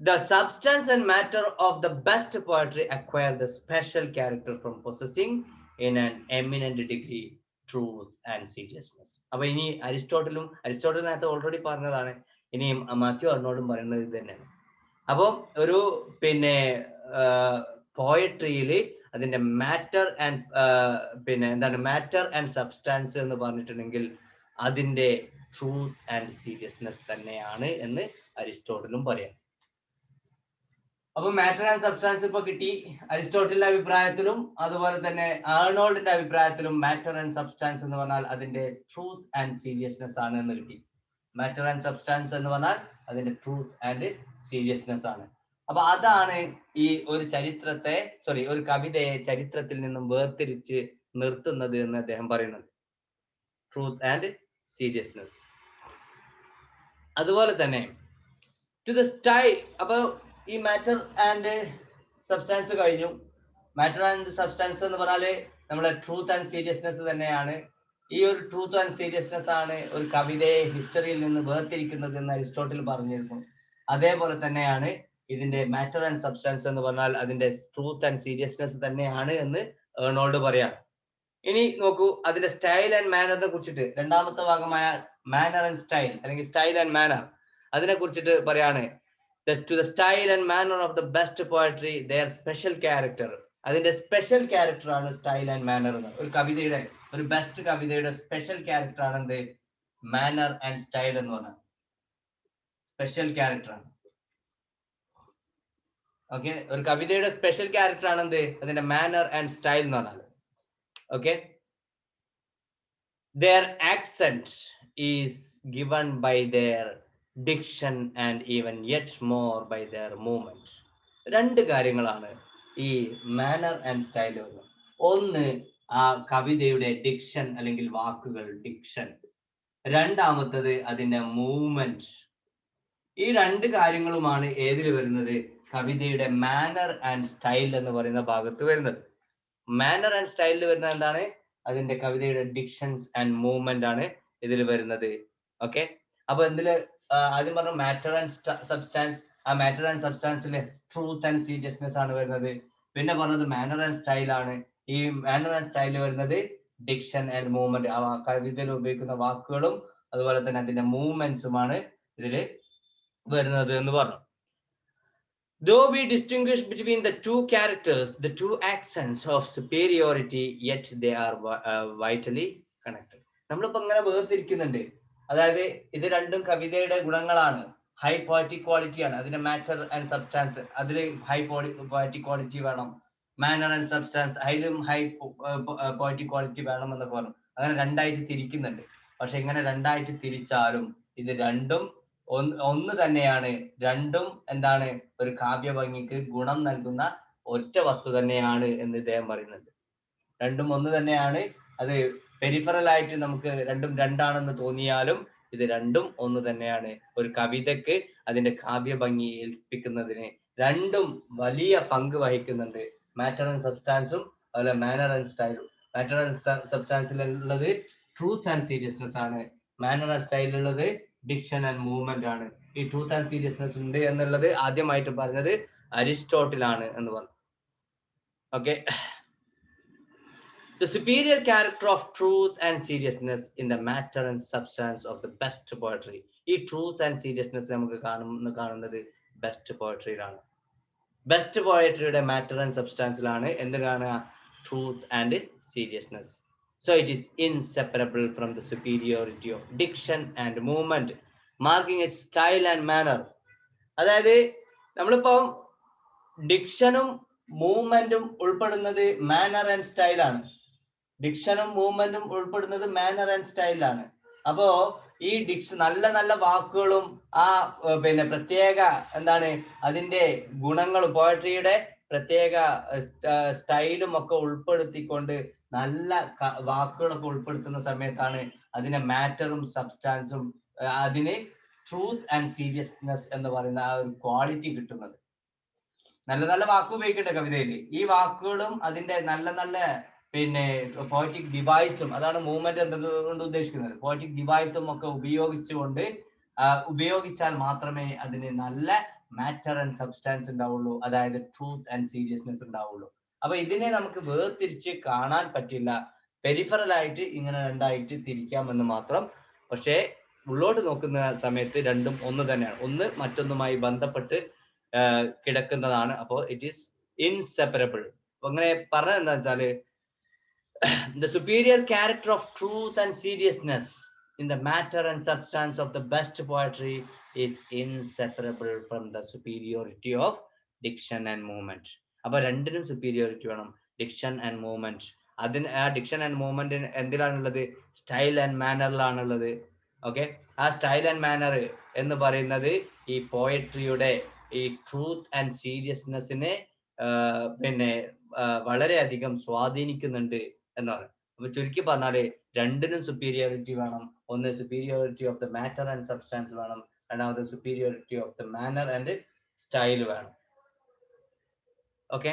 the substance and matter of the best poetry acquire the special character from possessing in an eminent degree truth and seriousness. അപ്പൊ ഇനി അരിസ്റ്റോട്ടിൽ നേരത്തെ ഓൾറെഡി പറഞ്ഞതാണ്, ഇനിയും മാത്യു അർണോൾഡും പറയുന്നത് ഇത് തന്നെയാണ്. അപ്പൊ ഒരു പിന്നെ പോയട്രിയിൽ അതിന്റെ matter and matter and substance എന്ന് പറഞ്ഞിട്ടുണ്ടെങ്കിൽ അതിന്റെ ട്രൂത്ത് ആൻഡ് സീരിയസ്നെസ് തന്നെയാണ് എന്ന് അരിസ്റ്റോട്ടിലും പറയാം. അപ്പൊ മാറ്റർ ആൻഡ് സബ്സ്റ്റാൻസ് ഇപ്പൊ കിട്ടി. അരിസ്റ്റോട്ടലിന്റെ അഭിപ്രായത്തിലും അതുപോലെ തന്നെ ആർണോൾഡിന്റെ അഭിപ്രായത്തിലും മാറ്റർ ആൻഡ് സബ്സ്റ്റാൻസ് എന്ന് പറഞ്ഞാൽ അതിന്റെ ട്രൂത്ത് ആൻഡ് സീരിയസ്നെസ് ആണ് എന്ന് കിട്ടി. മാറ്റർ ആൻഡ് സബ്സ്റ്റാൻസ് എന്ന് പറഞ്ഞാൽ അതിന്റെ ട്രൂത്ത് ആൻഡ് സീരിയസ്നെസ് ആണ്. അപ്പൊ അതാണ് ഈ ഒരു കവിതയെ ചരിത്രത്തിൽ നിന്നും വേർതിരിച്ച് നിർത്തുന്നത് എന്ന് അദ്ദേഹം പറയുന്നത്, ട്രൂത്ത് ആൻഡ് സീരിയസ്നെസ്. അതുപോലെ തന്നെ ടു ദ സ്റ്റൈൽ. അപ്പൊ ഈ മാറ്റർ ആൻഡ് സബ്സ്റ്റാൻസ് കഴിഞ്ഞു. മാറ്റർ ആൻഡ് സബ്സ്റ്റാൻസ് എന്ന് പറഞ്ഞാല് നമ്മുടെ ട്രൂത്ത് ആൻഡ് സീരിയസ്നെസ് തന്നെയാണ്. ഈ ഒരു ട്രൂത്ത് ആൻഡ് സീരിയസ്നെസ് ആണ് ഒരു കവിതയെ ഹിസ്റ്ററിയിൽ നിന്ന് വേർതിരിക്കുന്നത് എന്ന് അരിസ്റ്റോട്ടിൽ പറഞ്ഞിരുന്നു. അതേപോലെ തന്നെയാണ് ഇതിന്റെ മാറ്റർ ആൻഡ് സബ്സ്റ്റാൻസ് എന്ന് പറഞ്ഞാൽ അതിന്റെ ട്രൂത്ത് ആൻഡ് സീരിയസ്നെസ് തന്നെയാണ് എന്ന് ഏർണോൾഡ് പറയാണ്. ഇനി നോക്കൂ, അതിന്റെ സ്റ്റൈൽ ആൻഡ് മാനറിനെ കുറിച്ചിട്ട് രണ്ടാമത്തെ ഭാഗമായ മാനർ ആൻഡ് സ്റ്റൈൽ അല്ലെങ്കിൽ സ്റ്റൈൽ ആൻഡ് മാനർ, അതിനെ കുറിച്ചിട്ട് പറയാണ്. To the style and manner of the best poetry, their special character. അതിന്റെ സ്പെഷ്യൽ ക്യാരക്ടർ ആണ് സ്റ്റൈൽ ആൻഡ് മാനർ എന്ന്. ഒരു ബെസ്റ്റ് കവിതയുടെ സ്പെഷ്യൽ ക്യാരക്ടർ ആണ് എന്ത്? മാനർ ആൻഡ് സ്റ്റൈൽ എന്ന് പറഞ്ഞാൽ സ്പെഷ്യൽ ക്യാരക്ടർ ആണ്. ഓക്കെ, ഒരു കവിതയുടെ സ്പെഷ്യൽ ക്യാരക്ടർ ആണ് എന്ത്? അതിന്റെ മാനർ ആൻഡ് സ്റ്റൈൽ എന്ന് പറഞ്ഞാൽ. Okay, their accent is given by their diction and even yet more by their movement. രണ്ട് കാര്യങ്ങളാണ് ഈ മാനർ ആൻഡ് സ്റ്റൈൽ. ഒന്ന് ആ കവിതയുടെ ഡിക്ഷൻ അല്ലെങ്കിൽ വാക്കുകൾ, ഡിക്ഷൻ. രണ്ടാമത്തത് അതിന്റെ മൂവ്മെന്റ്. ഈ രണ്ട് കാര്യങ്ങളുമാണ് ഏതിൽ വരുന്നത്? കവിതയുടെ മാനർ ആൻഡ് സ്റ്റൈൽ എന്ന് പറയുന്ന ഭാഗത്ത് വരുന്നത്. മാനർ ആൻഡ് സ്റ്റൈലിൽ വരുന്നത് എന്താണ്? അതിന്റെ കവിതയുടെ ഡിക്ഷൻസ് ആൻഡ് മൂവ്മെന്റ് ആണ് ഇതിൽ വരുന്നത്. ഓക്കെ, അപ്പൊ ഇതില് ആദ്യം പറഞ്ഞു മാറ്റർ ആൻഡ് സബ്സ്റ്റാൻസ്. ആ മാറ്റർ ആൻഡ് സബ്സ്റ്റാൻസിലെ ട്രൂത്ത് ആൻഡ് സീരിയസ്നെസ് ആണ് വരുന്നത്. പിന്നെ പറഞ്ഞത് മാനർ ആൻഡ് സ്റ്റൈൽ ആണ്. ഈ മാനർ ആൻഡ് സ്റ്റൈലിൽ വരുന്നത് ഡിക്ഷൻ ആൻഡ് മൂവ്മെന്റ്. ആ കവിതയിൽ ഉപയോഗിക്കുന്ന വാക്കുകളും അതുപോലെ തന്നെ അതിന്റെ മൂവ്മെന്റ്സുമാണ് ഇതില് വരുന്നത് എന്ന് പറഞ്ഞു. Though we distinguish between the two characters, the two accents of superiority, yet they are vitally connected. നമ്മളിപ്പോ ഇങ്ങനെ വേർതിരിക്കുന്നുണ്ട്. അതായത് ഇത് രണ്ടും കവിതയുടെ ഗുണങ്ങളാണ്. ഹൈ പോയറ്റിക് ക്വാളിറ്റി ആണ്. അതിന്റെ മാറ്റർ ആൻഡ് സബ്സ്റ്റാൻസ്, അതിൽ ഹൈ പോയറ്റിക് ക്വാളിറ്റി വേണം. മാനർ ആൻഡ് സബ്സ്റ്റാൻസ്, അതിലും ഹൈ പോയറ്റിക് ക്വാളിറ്റി വേണം എന്നൊക്കെ പറഞ്ഞു. അങ്ങനെ രണ്ടായിട്ട് തിരിക്കുന്നുണ്ട്. പക്ഷെ ഇങ്ങനെ രണ്ടായിട്ട് തിരിച്ചാലും ഇത് രണ്ടും ഒന്ന് തന്നെയാണ്. രണ്ടും എന്താണ്? ഒരു കാവ്യഭംഗിക്ക് ഗുണം നൽകുന്ന ഒറ്റ വസ്തു തന്നെയാണ് എന്ന് ഇദ്ദേഹം പറയുന്നുണ്ട്. രണ്ടും ഒന്ന് തന്നെയാണ്. അത് പെരിഫറൽ ആയിട്ട് നമുക്ക് രണ്ടും രണ്ടാണെന്ന് തോന്നിയാലും ഇത് രണ്ടും ഒന്ന് തന്നെയാണ്. ഒരു കവിതയ്ക്ക് അതിന്റെ കാവ്യഭംഗി ഏൽപ്പിക്കുന്നതിന് രണ്ടും വലിയ പങ്ക് വഹിക്കുന്നുണ്ട്. മാറ്റർ ആൻഡ് സബ്സ്റ്റാൻസും അതുപോലെ മാനർ ആൻഡ് സ്റ്റൈലും. മാറ്റർ ആൻഡ് സബ്സ്റ്റാൻസിലുള്ളത് ട്രൂത്ത് ആൻഡ് സീരിയസ്നെസ് ആണ്. മാനർ ആൻഡ് സ്റ്റൈലുള്ളത് ഡിക്ഷൻ ആൻഡ് മൂവ്മെന്റ് ആണ്. ഈ ട്രൂത്ത് ആൻഡ് സീരിയസ്നെസ് ഉണ്ട് എന്നുള്ളത് ആദ്യമായിട്ട് പറഞ്ഞത് അരിസ്റ്റോട്ടിലാണ് എന്ന് പറഞ്ഞു. Okay, the superior character of truth and seriousness in the matter and substance of the best poetry. ഈ ട്രൂത്ത് ആൻഡ് സീരിയസ്നെസ് നമുക്ക് കാണുന്നത് ബെസ്റ്റ് പോയട്രിയിലാണ്. ബെസ്റ്റ് പോയട്രിയുടെ മാറ്റർ ആൻഡ് സബ്സ്റ്റാൻസിലാണ് എന്ത് കാണുക? Truth and seriousness. So it is inseparable from the superiority of diction and movement, marking its style and manner. അതായത് നമ്മളിപ്പം ഡിക്ഷനും മൂവ്മെന്റും ഉൾപ്പെടുന്നത് മാനർ ആൻഡ് സ്റ്റൈലാണ്. ഡിക്ഷനും മൂവ്മെന്റും ഉൾപ്പെടുന്നത് മാനർ ആൻഡ് സ്റ്റൈലാണ്. അപ്പോ ഈ നല്ല നല്ല വാക്കുകളും ആ പിന്നെ പ്രത്യേക എന്താണ് അതിന്റെ ഗുണങ്ങളും പോയട്രിയുടെ പ്രത്യേക സ്റ്റൈലും ഒക്കെ ഉൾപ്പെടുത്തിക്കൊണ്ട് നല്ല വാക്കുകളൊക്കെ ഉൾപ്പെടുത്തുന്ന സമയത്താണ് അതിനെ മാറ്ററും സബ്സ്റ്റാൻസും അതിന് ട്രൂത്ത് ആൻഡ് സീരിയസ്നെസ് എന്ന് പറയുന്ന ആ ഒരു ക്വാളിറ്റി കിട്ടുന്നത്. നല്ല നല്ല വാക്ക് ഉപയോഗിക്കട്ടെ കവിതയിൽ. ഈ വാക്കുകളും അതിന്റെ നല്ല നല്ല പിന്നെ പോയറ്റിക് ഡിവൈസും, അതാണ് മൂവ്മെന്റ് എന്നതുകൊണ്ട് ഉദ്ദേശിക്കുന്നത്. പോയറ്റിക് ഡിവൈസും ഒക്കെ ഉപയോഗിച്ചാൽ മാത്രമേ അതിന് നല്ല മാറ്റർ ആൻഡ് സബ്സ്റ്റാൻസ് ഉണ്ടാവുള്ളൂ, അതായത് ട്രൂത്ത് ആൻഡ് സീരിയസ്നെസ് ഉണ്ടാവുള്ളൂ. അപ്പൊ ഇതിനെ നമുക്ക് വേർതിരിച്ച് കാണാൻ പറ്റില്ല. പെരിഫറൽ ആയിട്ട് ഇങ്ങനെ രണ്ടായിട്ട് തിരിക്കാമെന്ന് മാത്രം. പക്ഷേ ഉള്ളോട്ട് നോക്കുന്ന സമയത്ത് രണ്ടും ഒന്ന് തന്നെയാണ്, ഒന്ന് മറ്റൊന്നുമായി ബന്ധപ്പെട്ട് കിടക്കുന്നതാണ്. അപ്പോ ഇറ്റ് ഈസ് ഇൻസെപ്പറബിൾ. അങ്ങനെ പറഞ്ഞത് എന്താ വെച്ചാല് the superior character of truth and seriousness in the matter and substance of the best poetry is inseparable from the superiority of diction and movement. അപ്പൊ രണ്ടിനും superiority വേണം, diction and movement. അതിന് ആ diction and movement എന്തിലാണുള്ളത്? സ്റ്റൈൽ ആൻഡ് മാനറിലാണുള്ളത്. ഓക്കെ, ആ സ്റ്റൈൽ ആൻഡ് മാനർ എന്ന് പറയുന്നത് ഈ പോയട്രിയുടെ ഈ ട്രൂത്ത് ആൻഡ് സീരിയസ്നെസ്സിനെ പിന്നെ വളരെയധികം സ്വാധീനിക്കുന്നുണ്ട് എന്നാണ്. അപ്പൊ ചുരുക്കി പറഞ്ഞാല് രണ്ടിനും സുപ്പീരിയോറിറ്റി വേണം. ഒന്ന് superiority of the matter and substance വേണം, രണ്ടാമത് superiority of the manner and style വേണം. ഓക്കെ,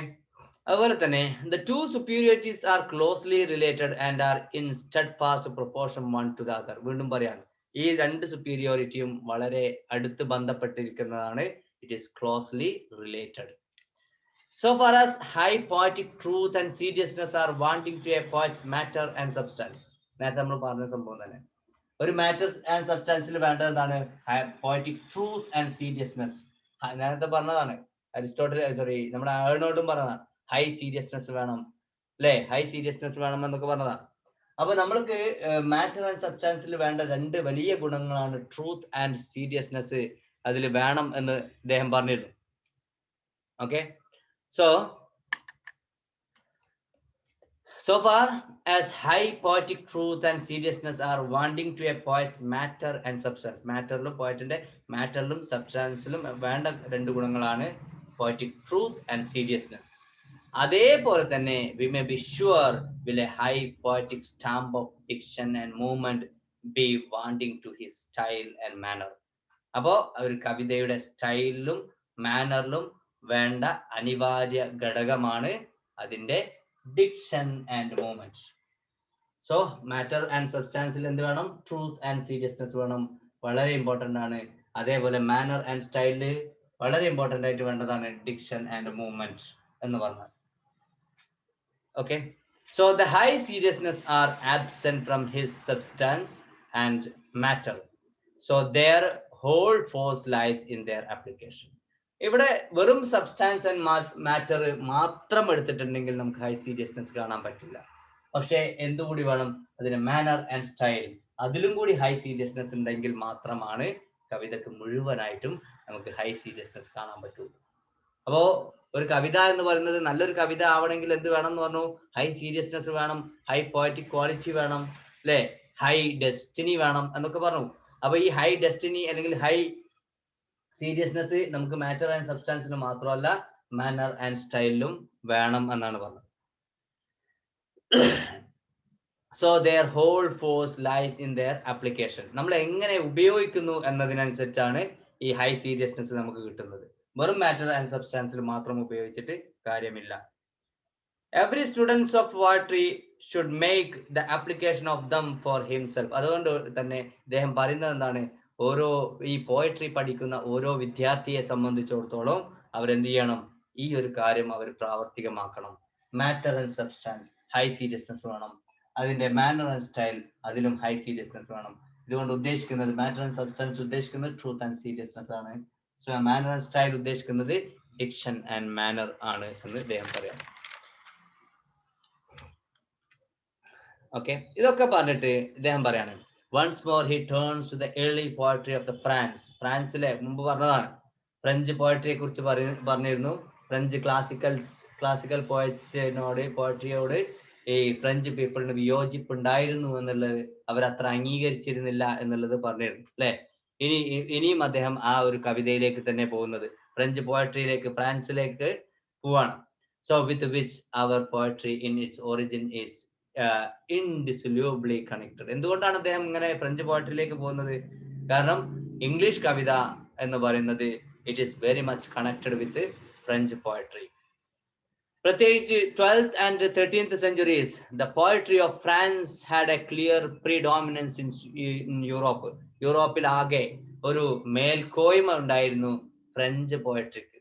അതുപോലെ തന്നെ the two superiorities are closely related and are in steadfast proportion one to the other. വീണ്ടും പറയാണ്, ഈ രണ്ട് സുപ്പീരിയോറിറ്റിയും വളരെ അടുത്ത് ബന്ധപ്പെട്ടിരിക്കുന്നതാണ്. It is closely related. So far as high poetic truth and seriousness are wanting to a poet's matter and substance. നേരത്തെ നമ്മൾ പറഞ്ഞ സംഭവം തന്നെ. ഒരു മാറ്റർ ആൻഡ് സബ്സ്റ്റാൻസിൽ വേണ്ടത് എന്താണ്? Poetic truth and seriousness. നേരത്തെ പറഞ്ഞതാണ്, അരിസ്റ്റോട്ടിൽ നമ്മുടെ ആഴ്ണോട്ടും പറഞ്ഞതാണ്, ഹൈ സീരിയസ്നെസ് വേണം അല്ലെ, ഹൈ സീരിയസ്നെസ് വേണം എന്നൊക്കെ പറഞ്ഞതാണ്. അപ്പൊ നമ്മൾക്ക് മാറ്റർ ആൻഡ് സബ്സ്റ്റാൻസിൽ വേണ്ട രണ്ട് വലിയ ഗുണങ്ങളാണ് ട്രൂത്ത് ആൻഡ് സീരിയസ്നെസ് അതിൽ വേണം എന്ന് അദ്ദേഹം പറഞ്ഞിരുന്നു. Okay, so far as high poetic truth and seriousness are wanting to a poet's matter and substance. മാറ്ററിലും പോയറ്റിന്റെ മാറ്ററിലും സബ്സ്റ്റാൻസിലും വേണ്ട രണ്ട് ഗുണങ്ങളാണ് poetic truth and seriousness. അതേപോലെ തന്നെ we may be sure will a high poetic stamp of diction and movement be wanting to his style and manner. അപ്പോ ഒരു കവിതയുടെ സ്റ്റൈലിലും മാനറിലും വേണ്ട അനിവാര്യ ഘടകമാണ് അതിന്റെ diction and movement. So matter and substance എന്ത് വേണം? ട്രൂത്ത് ആൻഡ് സീരിയസ്നെസ് വേണം, വളരെ ഇമ്പോർട്ടന്റ് ആണ്. അതേപോലെ മാനർ ആൻഡ് സ്റ്റൈലില് വളരെ ഇമ്പോർട്ടന്റ് ആയിട്ട് വേണ്ടതാണ് diction and movement എന്ന് പറഞ്ഞാൽ. Okay, so the high seriousness are absent from his substance and matter, so their whole force lies in their application. ഇവിടെ വെറും സബ്സ്റ്റാൻസ് ആൻഡ് മാറ്റർ മാത്രം എടുത്തിട്ടുണ്ടെങ്കിൽ നമുക്ക് ഹൈ സീരിയസ്നെസ് കാണാൻ പറ്റില്ല. പക്ഷെ എന്തുകൂടി വേണം? അതിന് മാനർ ആൻഡ് സ്റ്റൈൽ, അതിലും കൂടി ഹൈ സീരിയസ്നെസ് ഉണ്ടെങ്കിൽ മാത്രമാണ് കവിതക്ക് മുഴുവനായിട്ടും നമുക്ക് ഹൈ സീരിയസ്നെസ് കാണാൻ പറ്റുള്ളൂ. അപ്പോ ഒരു കവിത എന്ന് പറയുന്നത് നല്ലൊരു കവിത ആവണമെങ്കിൽ എന്ത് വേണം എന്ന് പറഞ്ഞു? ഹൈ സീരിയസ്നെസ് വേണം, ഹൈ പോയറ്റിക് ക്വാളിറ്റി വേണം അല്ലെ, ഹൈ ഡെസ്റ്റിനി വേണം എന്നൊക്കെ പറഞ്ഞു. അപ്പൊ ഈ ഹൈ ഡെസ്റ്റിനി അല്ലെങ്കിൽ ഹൈ സീരിയസ്നെസ് നമുക്ക് മാറ്റർ ആൻഡ് സബ്സ്റ്റാൻസിന് മാത്രമല്ല മാനർ ആൻഡ് സ്റ്റൈലിലും വേണം എന്നാണ് പറഞ്ഞത്. So their whole force lies in their application. നമ്മൾ എങ്ങനെ ഉപയോഗിക്കുന്നു എന്നതിനനുസരിച്ചാണ് ഈ ഹൈ സീരിയസ്നെസ് നമുക്ക് കിട്ടുന്നത്. വെറും മാറ്റർ ആൻഡ് സബ്സ്റ്റാൻസിൽ മാത്രം ഉപയോഗിച്ചിട്ട് കാര്യമില്ല. Every student of poetry should make the application of them for himself. അതുകൊണ്ട് തന്നെ അദ്ദേഹം പറയുന്നത് എന്താണ്? ഓരോ ഈ പോയട്രി പഠിക്കുന്ന ഓരോ വിദ്യാർത്ഥിയെ സംബന്ധിച്ചിടത്തോളം അവരെന്ത് ചെയ്യണം? ഈ ഒരു കാര്യം അവർ പ്രാവർത്തികമാക്കണം. Matter and substance, high seriousness വേണം. അതിന്റെ മാനർ ആൻഡ് സ്റ്റൈൽ, അതിലും ഹൈ സീരിയസ്നെസ് വേണം. ഇതുകൊണ്ട് ഉദ്ദേശിക്കുന്നത് മാറ്റർ ആൻഡ് സബ്സ്റ്റാൻസ് ഉദ്ദേശിക്കുന്നത് ട്രൂത്ത് ആൻഡ് സീരിയസ്നെസ് ആണ്. സോ മാനർ ആൻഡ് സ്റ്റൈൽ ഉദ്ദേശിക്കുന്നത് ഡിക്ഷൻ ആൻഡ് മാനർ ആണ് എന്ന് അദ്ദേഹം പറയാം. ഓക്കെ, ഇതൊക്കെ പറഞ്ഞിട്ട് ഇദ്ദേഹം പറയാണ് once more he turns to the early poetry of the ഫ്രാൻസിലെ മുമ്പ് പറഞ്ഞതാണ് ഫ്രഞ്ച് പോയട്രിയെ കുറിച്ച് പറഞ്ഞിരുന്നു. ഫ്രഞ്ച് ക്ലാസിക്കൽ പോയട്രിയോട് ഈ ഫ്രഞ്ച് പീപ്പിളിന് വിയോജിപ്പുണ്ടായിരുന്നു എന്നുള്ളത് അവരത്ര അംഗീകരിച്ചിരുന്നില്ല എന്നുള്ളത് പറഞ്ഞിരുന്നു അല്ലെ. ഇനിയും അദ്ദേഹം ആ ഒരു കവിതയിലേക്ക് തന്നെ പോകുന്നത്, ഫ്രഞ്ച് പോയട്രിയിലേക്ക്, ഫ്രാൻസിലേക്ക് പോവാണ്. So with which our poetry in its origin is indissolubly connected. എന്തുകൊണ്ടാണ് അദ്ദേഹം ഇങ്ങനെ ഫ്രഞ്ച് പോയട്രിയിലേക്ക് പോകുന്നത്? കാരണം ഇംഗ്ലീഷ് കവിത എന്ന് പറയുന്നത് it is very much connected with French poetry. പ്രത്യേകിച്ച് 12th and 13th centuries, the poetry of France had a clear predominance in Europe. യൂറോപ്പിൽ ആകെ ഒരു മേൽക്കോയ്മ ഉണ്ടായിരുന്നു ഫ്രഞ്ച് പോയട്രിക്ക്,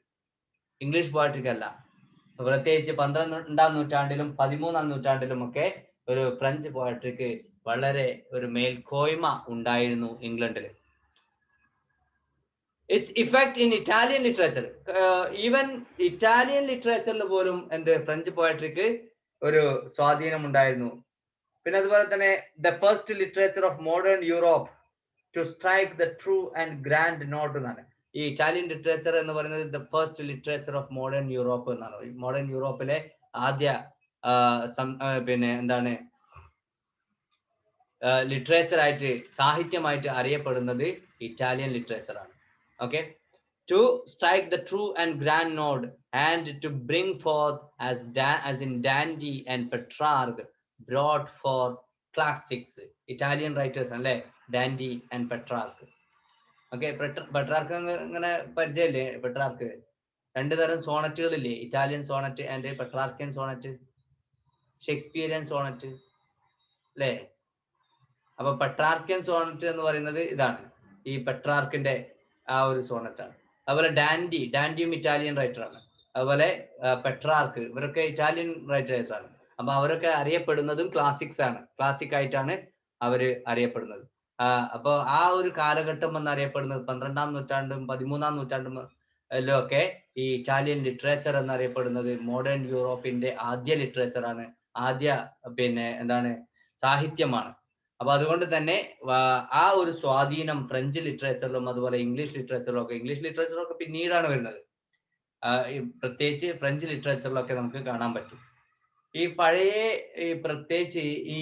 ഇംഗ്ലീഷ് പോയട്രിക്ക് അല്ല. പ്രത്യേകിച്ച് 12ാം നൂറ്റാണ്ടിലും 13ാം നൂറ്റാണ്ടിലും ഒക്കെ ഒരു ഫ്രഞ്ച് പോയട്രിക്ക് വളരെ ഒരു മേൽക്കോയ്മ ഉണ്ടായിരുന്നു ഇംഗ്ലണ്ടിൽ. Its effect in Italian literature, even Italian ലിറ്ററേച്ചറിൽ പോലും എന്ത് ഫ്രഞ്ച് പോയട്രിക്ക് ഒരു സ്വാധീനം ഉണ്ടായിരുന്നു. പിന്നെ അതുപോലെ തന്നെ the first literature of modern Europe to strike the true and grand note എന്നാണ്. ഈ ഇറ്റാലിയൻ ലിറ്ററേച്ചർ എന്ന് പറയുന്നത് the first literature of modern Europe എന്നാണ്. മോഡേൺ യൂറോപ്പിലെ ആദ്യ പിന്നെ എന്താണ് ലിറ്ററേച്ചർ ആയിട്ട്, സാഹിത്യമായിട്ട് അറിയപ്പെടുന്നത് ഇറ്റാലിയൻ ലിറ്ററേച്ചർ ആണ്. Okay, to strike the true and grand note and to bring forth as in Dandy and Petrarch brought forth classics. Italian writers അല്ലേ Dante and Petrarch. Okay, Petrarch ഇങ്ങനെ പരിചയമില്ലേ? പെട്രാർക്ക് രണ്ടു തരം സോണറ്റുകളില്ലേ, Italian sonnet and Petrarchan sonnet, Shakespearean sonnet അല്ലേ. അപ്പൊ പെട്രാർക്കിയൻ സോണറ്റ് എന്ന് പറയുന്നത് ഇതാണ്, ഈ പെട്രാർക്കിന്റെ ആ ഒരു സോണറ്റാണ്. അതുപോലെ ഡാൻഡിയും ഇറ്റാലിയൻ റൈറ്ററാണ്. അതുപോലെ പെട്രാർക്ക്, ഇവരൊക്കെ ഇറ്റാലിയൻ റൈറ്റേഴ്സ് ആണ്. അപ്പൊ അവരൊക്കെ അറിയപ്പെടുന്നതും ക്ലാസിക് ആയിട്ടാണ് അവര് അറിയപ്പെടുന്നത്. അപ്പൊ ആ ഒരു കാലഘട്ടം എന്നറിയപ്പെടുന്നത് 12ാം നൂറ്റാണ്ടും 13ാം നൂറ്റാണ്ടും ഒക്കെ ഈ ഇറ്റാലിയൻ ലിറ്ററേച്ചർ എന്നറിയപ്പെടുന്നത് മോഡേൺ യൂറോപ്പിന്റെ ആദ്യ ലിറ്ററേച്ചർ ആണ്, ആദ്യ പിന്നെ എന്താണ് സാഹിത്യമാണ്. അപ്പൊ അതുകൊണ്ട് തന്നെ ആ ഒരു സ്വാധീനം ഫ്രഞ്ച് ലിറ്ററേച്ചറിലും അതുപോലെ ഇംഗ്ലീഷ് ലിറ്ററേച്ചറിലൊക്കെ പിന്നീടാണ് വരുന്നത്. പ്രത്യേകിച്ച് ഫ്രഞ്ച് ലിറ്ററേച്ചറിലൊക്കെ നമുക്ക് കാണാൻ പറ്റും. ഈ പഴയ പ്രത്യേകിച്ച് ഈ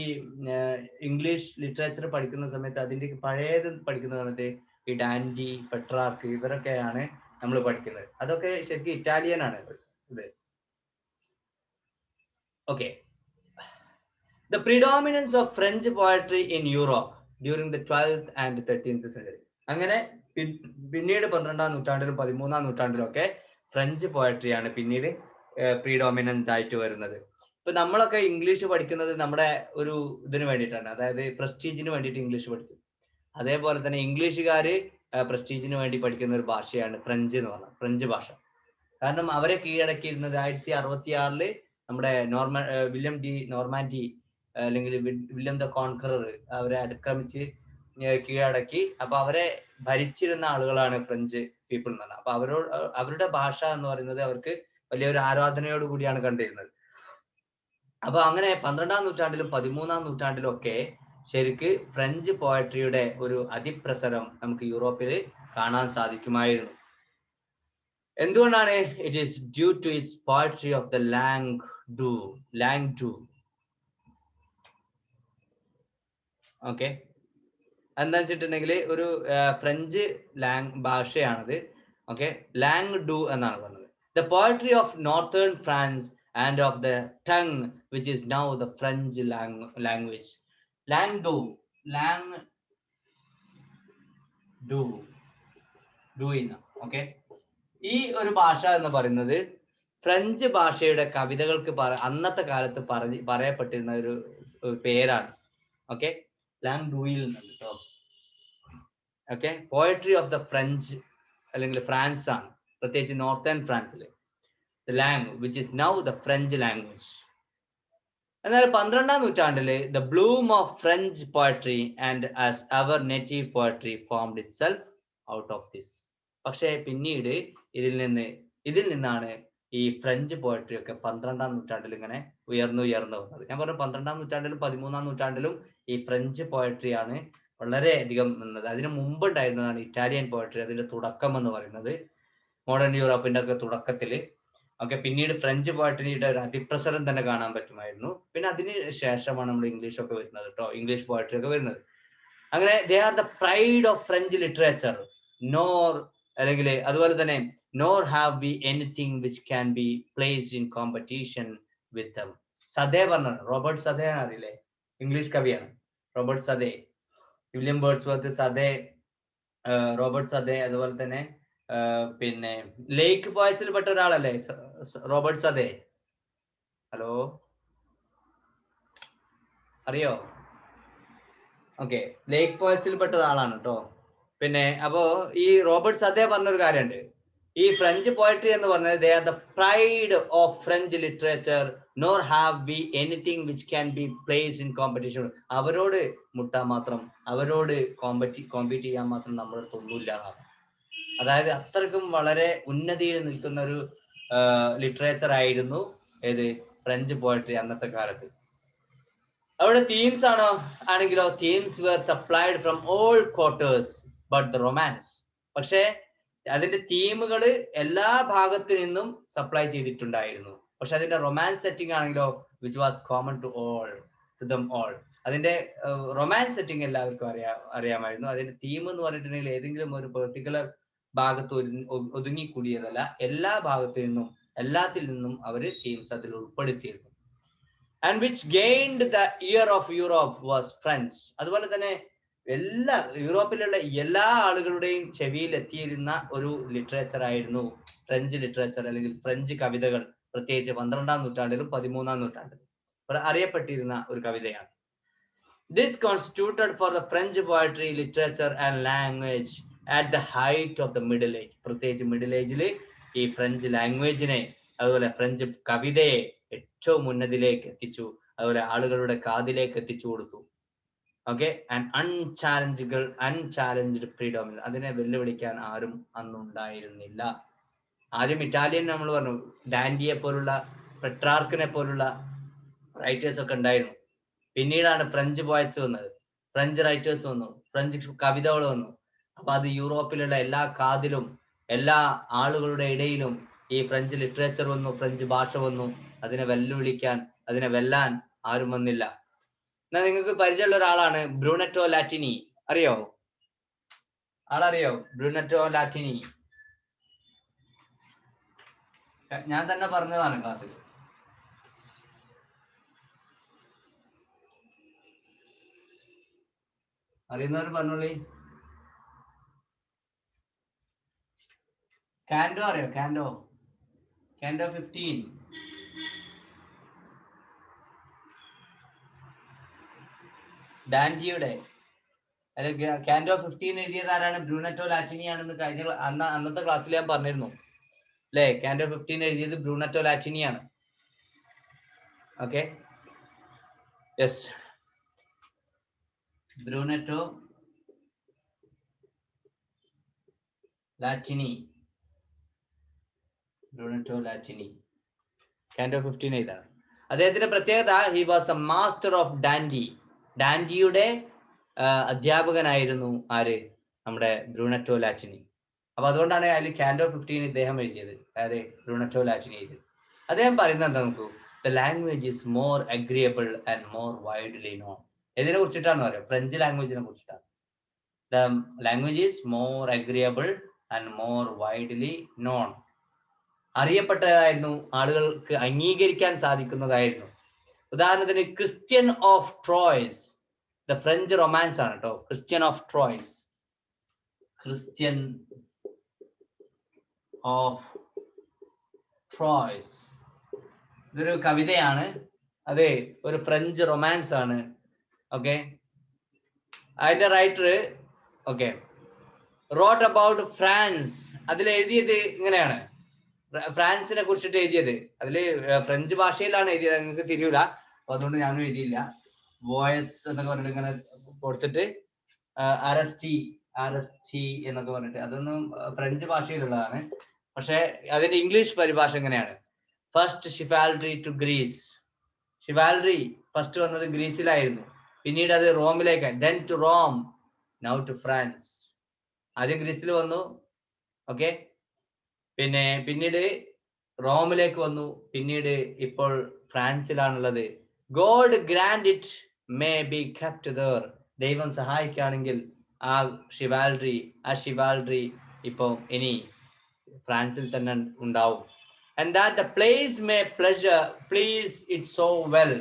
ഇംഗ്ലീഷ് ലിറ്ററേച്ചർ പഠിക്കുന്ന സമയത്ത്, അതിന്റെ പഴയത് പഠിക്കുന്ന സമയത്ത് ഈ ഡാൻഡി, പെട്രാർക്ക് ഇവരൊക്കെയാണ് നമ്മൾ പഠിക്കുന്നത്. അതൊക്കെ ശരിക്കും ഇറ്റാലിയൻ ആണ് ഇത്. Okay, the predominance of French poetry in Europe during the 12th and 13th century. അങ്ങനെ പിന്നീട് 12ാം നൂറ്റാണ്ടിലും 13ാം നൂറ്റാണ്ടിലും ഒക്കെ ഫ്രഞ്ച് പോയട്രിയാണ് പിന്നീട് പ്രീഡോമിനന്റ് ആയിട്ട് വരുന്നത്. ഇപ്പൊ നമ്മളൊക്കെ ഇംഗ്ലീഷ് പഠിക്കുന്നത് നമ്മുടെ ഒരു ഇതിന് വേണ്ടിയിട്ടാണ്, അതായത് പ്രസ്റ്റീജിന് വേണ്ടിയിട്ട് ഇംഗ്ലീഷ് പഠിക്കും. അതേപോലെ തന്നെ ഇംഗ്ലീഷുകാര് പ്രസ്റ്റീജിന് വേണ്ടി പഠിക്കുന്ന ഒരു ഭാഷയാണ് ഫ്രഞ്ച് എന്ന് പറഞ്ഞാൽ, ഫ്രഞ്ച് ഭാഷ. കാരണം അവരെ കീഴടക്കിയിരുന്നത് 1066 നമ്മുടെ വില്യം ഡി നോർമാൻഡി അല്ലെങ്കിൽ വില്യം ദ കോൺകറർ അവരെ അതിക്രമിച്ച് കീഴടക്കി. അപ്പൊ അവരെ ഭരിച്ചിരുന്ന ആളുകളാണ് ഫ്രഞ്ച് പീപ്പിൾ എന്ന് പറഞ്ഞാൽ. അപ്പൊ അവരുടെ ഭാഷ എന്ന് പറയുന്നത് അവർക്ക് വലിയൊരു ആരാധനയോട് കൂടിയാണ് കണ്ടിരുന്നത്. അപ്പൊ അങ്ങനെ 12ാം നൂറ്റാണ്ടിലും 13ാം നൂറ്റാണ്ടിലും ഒക്കെ ശരിക്ക് ഫ്രഞ്ച് പോയട്രിയുടെ ഒരു അതിപ്രസരം നമുക്ക് യൂറോപ്പിൽ കാണാൻ സാധിക്കുമായിരുന്നു. എന്തുകൊണ്ടാണ്? It is due to its poetry of the langue d'oil. Okay, എന്താ വെച്ചിട്ടുണ്ടെങ്കിൽ ഒരു ഫ്രഞ്ച് ഭാഷയാണത്. ഓക്കെ, ലാംഗ് ഡു എന്നാണ് പറഞ്ഞത്. The poetry of northern France and of the tongue which is now the French language. Langue d'oil okay, ഈ ഒരു ഭാഷ എന്ന് പറയുന്നത് ഫ്രഞ്ച് ഭാഷയുടെ കവിതകൾക്ക് അന്നത്തെ കാലത്ത് പറയപ്പെട്ടിരുന്ന ഒരു പേരാണ്. ഓക്കെ, ലാംഗ് ഡൂയിൽ നിന്നുണ്ടോ. Okay, poetry of the French അല്ലെങ്കിൽ ഫ്രാൻസ് ആണ്, പ്രത്യേകിച്ച് നോർത്തേൺ ഫ്രാൻസിലെ langue which is now the French language. എന്നാൽ 12ാം നൂറ്റാണ്ടില് the bloom of French poetry and as our native poetry formed itself out of this. പക്ഷേ പിന്നീട് ഇതിൽ നിന്നാണ് ഈ ഫ്രഞ്ച് പോയട്രി ഒക്കെ 12ാം നൂറ്റാണ്ടിൽ ഇങ്ങനെ ഉയർന്നു വന്നത്. ഞാൻ പറഞ്ഞു 12ാം നൂറ്റാണ്ടിലും 13ാം നൂറ്റാണ്ടിലും ഈ ഫ്രഞ്ച് പോയട്രിയാണ് വളരെയധികം നിന്നത്. അതിന് മുമ്പ് ഉണ്ടായിരുന്നതാണ് ഇറ്റാലിയൻ പോയട്രി, അതിന്റെ തുടക്കം എന്ന് പറയുന്നത് മോഡേൺ യൂറോപ്പിന്റെ ഒക്കെ തുടക്കത്തില്. ഓക്കെ, പിന്നീട് ഫ്രഞ്ച് പോയട്രിയുടെ ഒരു അതിപ്രസരം തന്നെ കാണാൻ പറ്റുമായിരുന്നു. പിന്നെ അതിന് ശേഷമാണ് നമ്മൾ ഇംഗ്ലീഷ് ഒക്കെ വരുന്നത് കേട്ടോ, ഇംഗ്ലീഷ് പോയട്രി ഒക്കെ വരുന്നത്. അങ്ങനെ they are the pride of French literature, nor അല്ലെങ്കിൽ അതുപോലെ തന്നെ nor have be anything which can be placed in competition with them. Southey പറഞ്ഞത് റോബർട്ട് സദേ അറിയില്ലേ, ഇംഗ്ലീഷ് കവിയാണ് Robert Southey. William Wordsworth, Southey, Robert Southey, അതുപോലെ തന്നെ പിന്നെ ലേക്ക് പോയറ്റ്സിൽ പെട്ട ഒരാളല്ലേ റോബർട്ട് സദേ? ഹലോ, അറിയോ? ഓക്കെ, ലേക്ക് പോയറ്റ്സിൽ പെട്ട ആളാണ് കേട്ടോ. പിന്നെ അപ്പോ ഈ റോബർട്ട് സദേ പറഞ്ഞൊരു കാര്യമുണ്ട്, ഈ ഫ്രഞ്ച് പോയട്രി എന്ന് പറഞ്ഞത് ദേ are the pride of French literature nor have be anything which can be placed in competition. അവരോട് മുട്ടാൻ മാത്രം, അവരോട് കോമ്പീറ്റ് ചെയ്യാൻ മാത്രം നമ്മുടെ അടുത്ത് ഒന്നുമില്ല. അതായത് അത്രക്കും വളരെ ഉന്നതിയിൽ നിൽക്കുന്ന ഒരു ലിറ്ററേച്ചർ ആയിരുന്നു ഏത് ഫ്രഞ്ച് പോയട്രി അന്നത്തെ കാലത്ത്. അവിടെ തീംസ് ആണെങ്കിലോ themes were supplied from all quarters but the romance. പക്ഷേ അതിന്റെ തീമുകൾ എല്ലാ ഭാഗത്തു നിന്നും സപ്ലൈ ചെയ്തിട്ടുണ്ടായിരുന്നു. പക്ഷെ അതിന്റെ റൊമാൻസ് സെറ്റിംഗ് ആണെങ്കിലോ which was common to them all. അതിന്റെ റൊമാൻസ് സെറ്റിംഗ് എല്ലാവർക്കും അറിയാമായിരുന്നു. അതിന്റെ തീം എന്ന് പറഞ്ഞിട്ടുണ്ടെങ്കിൽ ഏതെങ്കിലും ഒരു പെർട്ടിക്കുലർ ഭാഗത്ത് ഒതുങ്ങിക്കൂടിയതല്ല, എല്ലാ ഭാഗത്തു നിന്നും എല്ലാത്തിൽ നിന്നും അവര് തീംസ് അതിൽ ഉൾപ്പെടുത്തിയിരുന്നു. And which gained the year of Europe was French. അതുപോലെ തന്നെ എല്ലാ യൂറോപ്പിലുള്ള എല്ലാ ആളുകളുടെയും ചെവിയിൽ എത്തിയിരുന്ന ഒരു ലിറ്ററേച്ചർ ആയിരുന്നു ഫ്രഞ്ച് ലിറ്ററേച്ചർ, അല്ലെങ്കിൽ ഫ്രഞ്ച് കവിതകൾ. പ്രത്യേകിച്ച് 12ാം നൂറ്റാണ്ടിലും 13ാം നൂറ്റാണ്ടിലും അറിയപ്പെട്ടിരുന്ന ഒരു കവിതയാണ്. This constituted for the French poetry, literature and language at the height of the middle age. പ്രത്യേകിച്ച് മിഡിൽ ഏജിൽ ഈ ഫ്രഞ്ച് ലാംഗ്വേജിനെ, അതുപോലെ ഫ്രഞ്ച് കവിതയെ ഏറ്റവും ഉന്നതിയിലേക്ക് എത്തിച്ചു, അതുപോലെ ആളുകളുടെ കാതിലേക്ക് എത്തിച്ചു കൊടുത്തു. Okay, and unchallenged freedom. അതിനെ വെല്ലുവിളിക്കാൻ ആരും അന്നുണ്ടായിരുന്നില്ല. ആദ്യം ഇറ്റാലിയൻ നമ്മൾ പറഞ്ഞു, ഡാൻഡിയെ പോലുള്ള, പെട്രാർക്കിനെ പോലുള്ള റൈറ്റേഴ്സ് ഒക്കെ ഉണ്ടായിരുന്നു. പിന്നീടാണ് ഫ്രഞ്ച് പോയറ്റ്സ് വന്നത്, ഫ്രഞ്ച് റൈറ്റേഴ്സ് വന്നു, ഫ്രഞ്ച് കവിതകൾ വന്നു. അപ്പൊ അത് യൂറോപ്പിലുള്ള എല്ലാ കാതിലും എല്ലാ ആളുകളുടെ ഇടയിലും ഈ ഫ്രഞ്ച് ലിറ്ററേച്ചർ വന്നു, ഫ്രഞ്ച് ഭാഷ വന്നു. അതിനെ വെല്ലുവിളിക്കാൻ, അതിനെ വെല്ലാൻ ആരും വന്നില്ല. എന്നാ നിങ്ങൾക്ക് പരിചയമുള്ള ഒരാളാണ് ബ്രൂണറ്റോ ലാറ്റിനി. അറിയോ? ആളറിയോ ബ്രൂണറ്റോ ലാറ്റിനി? ഞാൻ തന്നെ പറഞ്ഞതാണ് ക്ലാസ്സിൽ. അറിയുന്നവർ പറഞ്ഞോളി. കാൻഡോ അറിയോ? കാൻഡോ 15. ഡാൻഡിയുടെ കാൻഡോ 15 എഴുതിയത് ആരാണ്? ബ്രൂണറ്റോ ലാറ്റിനി ആണെന്ന് അന്നത്തെ ക്ലാസ്സിൽ ഞാൻ പറഞ്ഞിരുന്നു അല്ലെ. കാൻഡോ 15 എഴുതിയത് ബ്രൂണറ്റോ ലാറ്റിനിയാണ്. Okay, yes, ബ്രൂണറ്റോ ലാറ്റിനി. കാൻഡോ 15 എഴുതാണ്. അദ്ദേഹത്തിന്റെ പ്രത്യേകത, he was a master of Dante. ഡാൻഡിയുടെ അധ്യാപകനായിരുന്നു ആര്? നമ്മുടെ ബ്രൂണറ്റോ ലാറ്റിനി. അപ്പൊ അതുകൊണ്ടാണ് അതിൽ കാൻഡോ 15 ഇദ്ദേഹം എഴുതിയത്, ആര്? ബ്രൂണറ്റോ ലാറ്റിനി എഴുതിയത്. അദ്ദേഹം പറയുന്നത് എന്താ നോക്കൂ, the language is more agreeable and more widely known. ഇതിനെ കുറിച്ചിട്ടാണ് പറയുക, ഫ്രഞ്ച് ലാംഗ്വേജിനെ കുറിച്ചിട്ടാണ്. The language is more agreeable and more widely known. അറിയപ്പെട്ടതായിരുന്നു, ആളുകൾക്ക് അംഗീകരിക്കാൻ സാധിക്കുന്നതായിരുന്നു. ഉദാഹരണത്തിന് Christian of Troyes, the French romance ആണ് കേട്ടോ. Christian of Troyes, Christian of Troyes ഇതൊരു കവിതയാണ്. അതെ, ഒരു ഫ്രഞ്ച് റൊമാൻസ് ആണ്. ഓക്കെ, അതിന്റെ writer okay wrote about France. അതിൽ എഴുതിയത് ഇങ്ങനെയാണ്, ഫ്രാൻസിനെ കുറിച്ചിട്ട് എഴുതിയത്. അതില് ഫ്രഞ്ച് ഭാഷയിലാണ് എഴുതിയത്, നിങ്ങൾക്ക് തിരിയൂല, അപ്പൊ അതുകൊണ്ട് ഞാനും എഴുതിയില്ല. വോയസ് എന്നൊക്കെ പറഞ്ഞിട്ട് ഇങ്ങനെ കൊടുത്തിട്ട് അറസ്റ്റി എന്നൊക്കെ പറഞ്ഞിട്ട്, അതൊന്നും ഫ്രഞ്ച് ഭാഷയിലുള്ളതാണ്. പക്ഷെ അതിന്റെ ഇംഗ്ലീഷ് പരിഭാഷ എങ്ങനെയാണ്? First chivalry to Greece. Chivalry first വന്നത് ഗ്രീസിലായിരുന്നു, പിന്നീട് അത് റോമിലേക്ക്, then to Rome, now to France. ആദ്യം ഗ്രീസിൽ വന്നു, ഓക്കെ, പിന്നീട് റോമിലേക്ക് വന്നു, പിന്നീട് ഇപ്പോൾ ഫ്രാൻസിലാണുള്ളത്. God grant it may be kept there. ദൈവം സഹായിക്കുകയാണെങ്കിൽ ആ ഷിവാൽറി ഇപ്പൊ ഇനി ഫ്രാൻസിൽ തന്നെ ഉണ്ടാവും. And that the place may please it so well.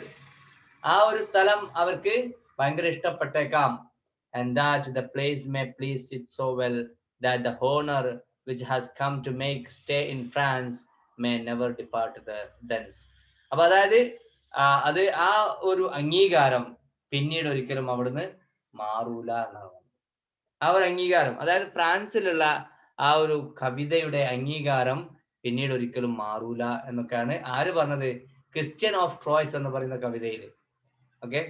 ആ ഒരു സ്ഥലം അവർക്ക് ഭയങ്കര ഇഷ്ടപ്പെട്ടേക്കാം. And that the place may please it so well that the honor which has come to make stay in France may never depart thence. അപ്പൊ അതായത് അത് ആ ഒരു അംഗീകാരം പിന്നീട് ഒരിക്കലും അവിടുന്ന് മാറൂല എന്നാണ്. ആ ഒരു അംഗീകാരം, അതായത് ഫ്രാൻസിലുള്ള ആ ഒരു കവിതയുടെ അംഗീകാരം പിന്നീട് ഒരിക്കലും മാറൂല എന്നൊക്കെയാണ് ആര് പറഞ്ഞത്? ക്രിസ്ത്യൻ ഓഫ് ട്രോയ്സ് എന്ന് പറയുന്ന കവിതയിൽ. ഓക്കെ,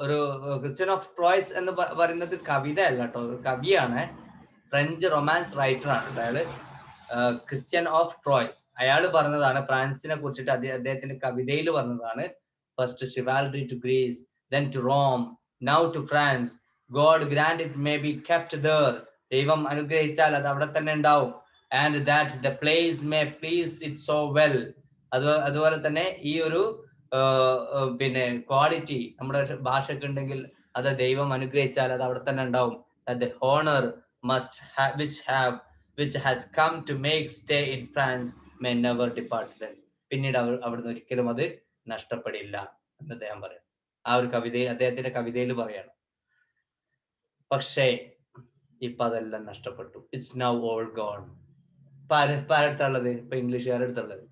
ഒരു ക്രിസ്ത്യൻ ഓഫ് ട്രോയ്സ് എന്ന് പറയുന്നത് കവിത അല്ല കേട്ടോ, ഒരു കവിയാണ്, ഫ്രഞ്ച് റൊമാൻസ് റൈറ്റർ ആണ് അയാള്. ക്രിസ്ത്യൻ ഓഫ് ട്രോയ്സ് അയാൾ പറഞ്ഞതാണ് ഫ്രാൻസിനെ കുറിച്ചിട്ട്, അദ്ദേഹത്തിന്റെ കവിതയിൽ പറഞ്ഞതാണ്. First chivalry to Greece, then to Rome, now to France. God grant it may be kept there. ദൈവം അനുഗ്രഹിച്ചാൽ അത് അവിടെ തന്നെ ഉണ്ടാവും. And that the place may please it so well. അതുപോലെ തന്നെ ഈ ഒരു ക്വാളിറ്റി നമ്മുടെ ഭാഷയ്ക്ക് ഉണ്ടെങ്കിൽ അത് ദൈവം അനുഗ്രഹിച്ചാൽ അത് അവിടെ തന്നെ ഉണ്ടാവും. That the honor must have which has come to make stay in France may never depart thence. പിന്നീട് അവിടുന്ന് ഒരിക്കലും അത് നഷ്ടപ്പെടില്ല എന്ന് അദ്ദേഹം പറയാം. ആ ഒരു കവിതയിൽ, അദ്ദേഹത്തിന്റെ കവിതയിൽ പറയാണ്. പക്ഷേ ഇപ്പൊ അതെല്ലാം നഷ്ടപ്പെട്ടു. It's now all gone. ആരടുത്തുള്ളത്? ഇപ്പൊ ഇംഗ്ലീഷുകാരടുത്തുള്ളത്,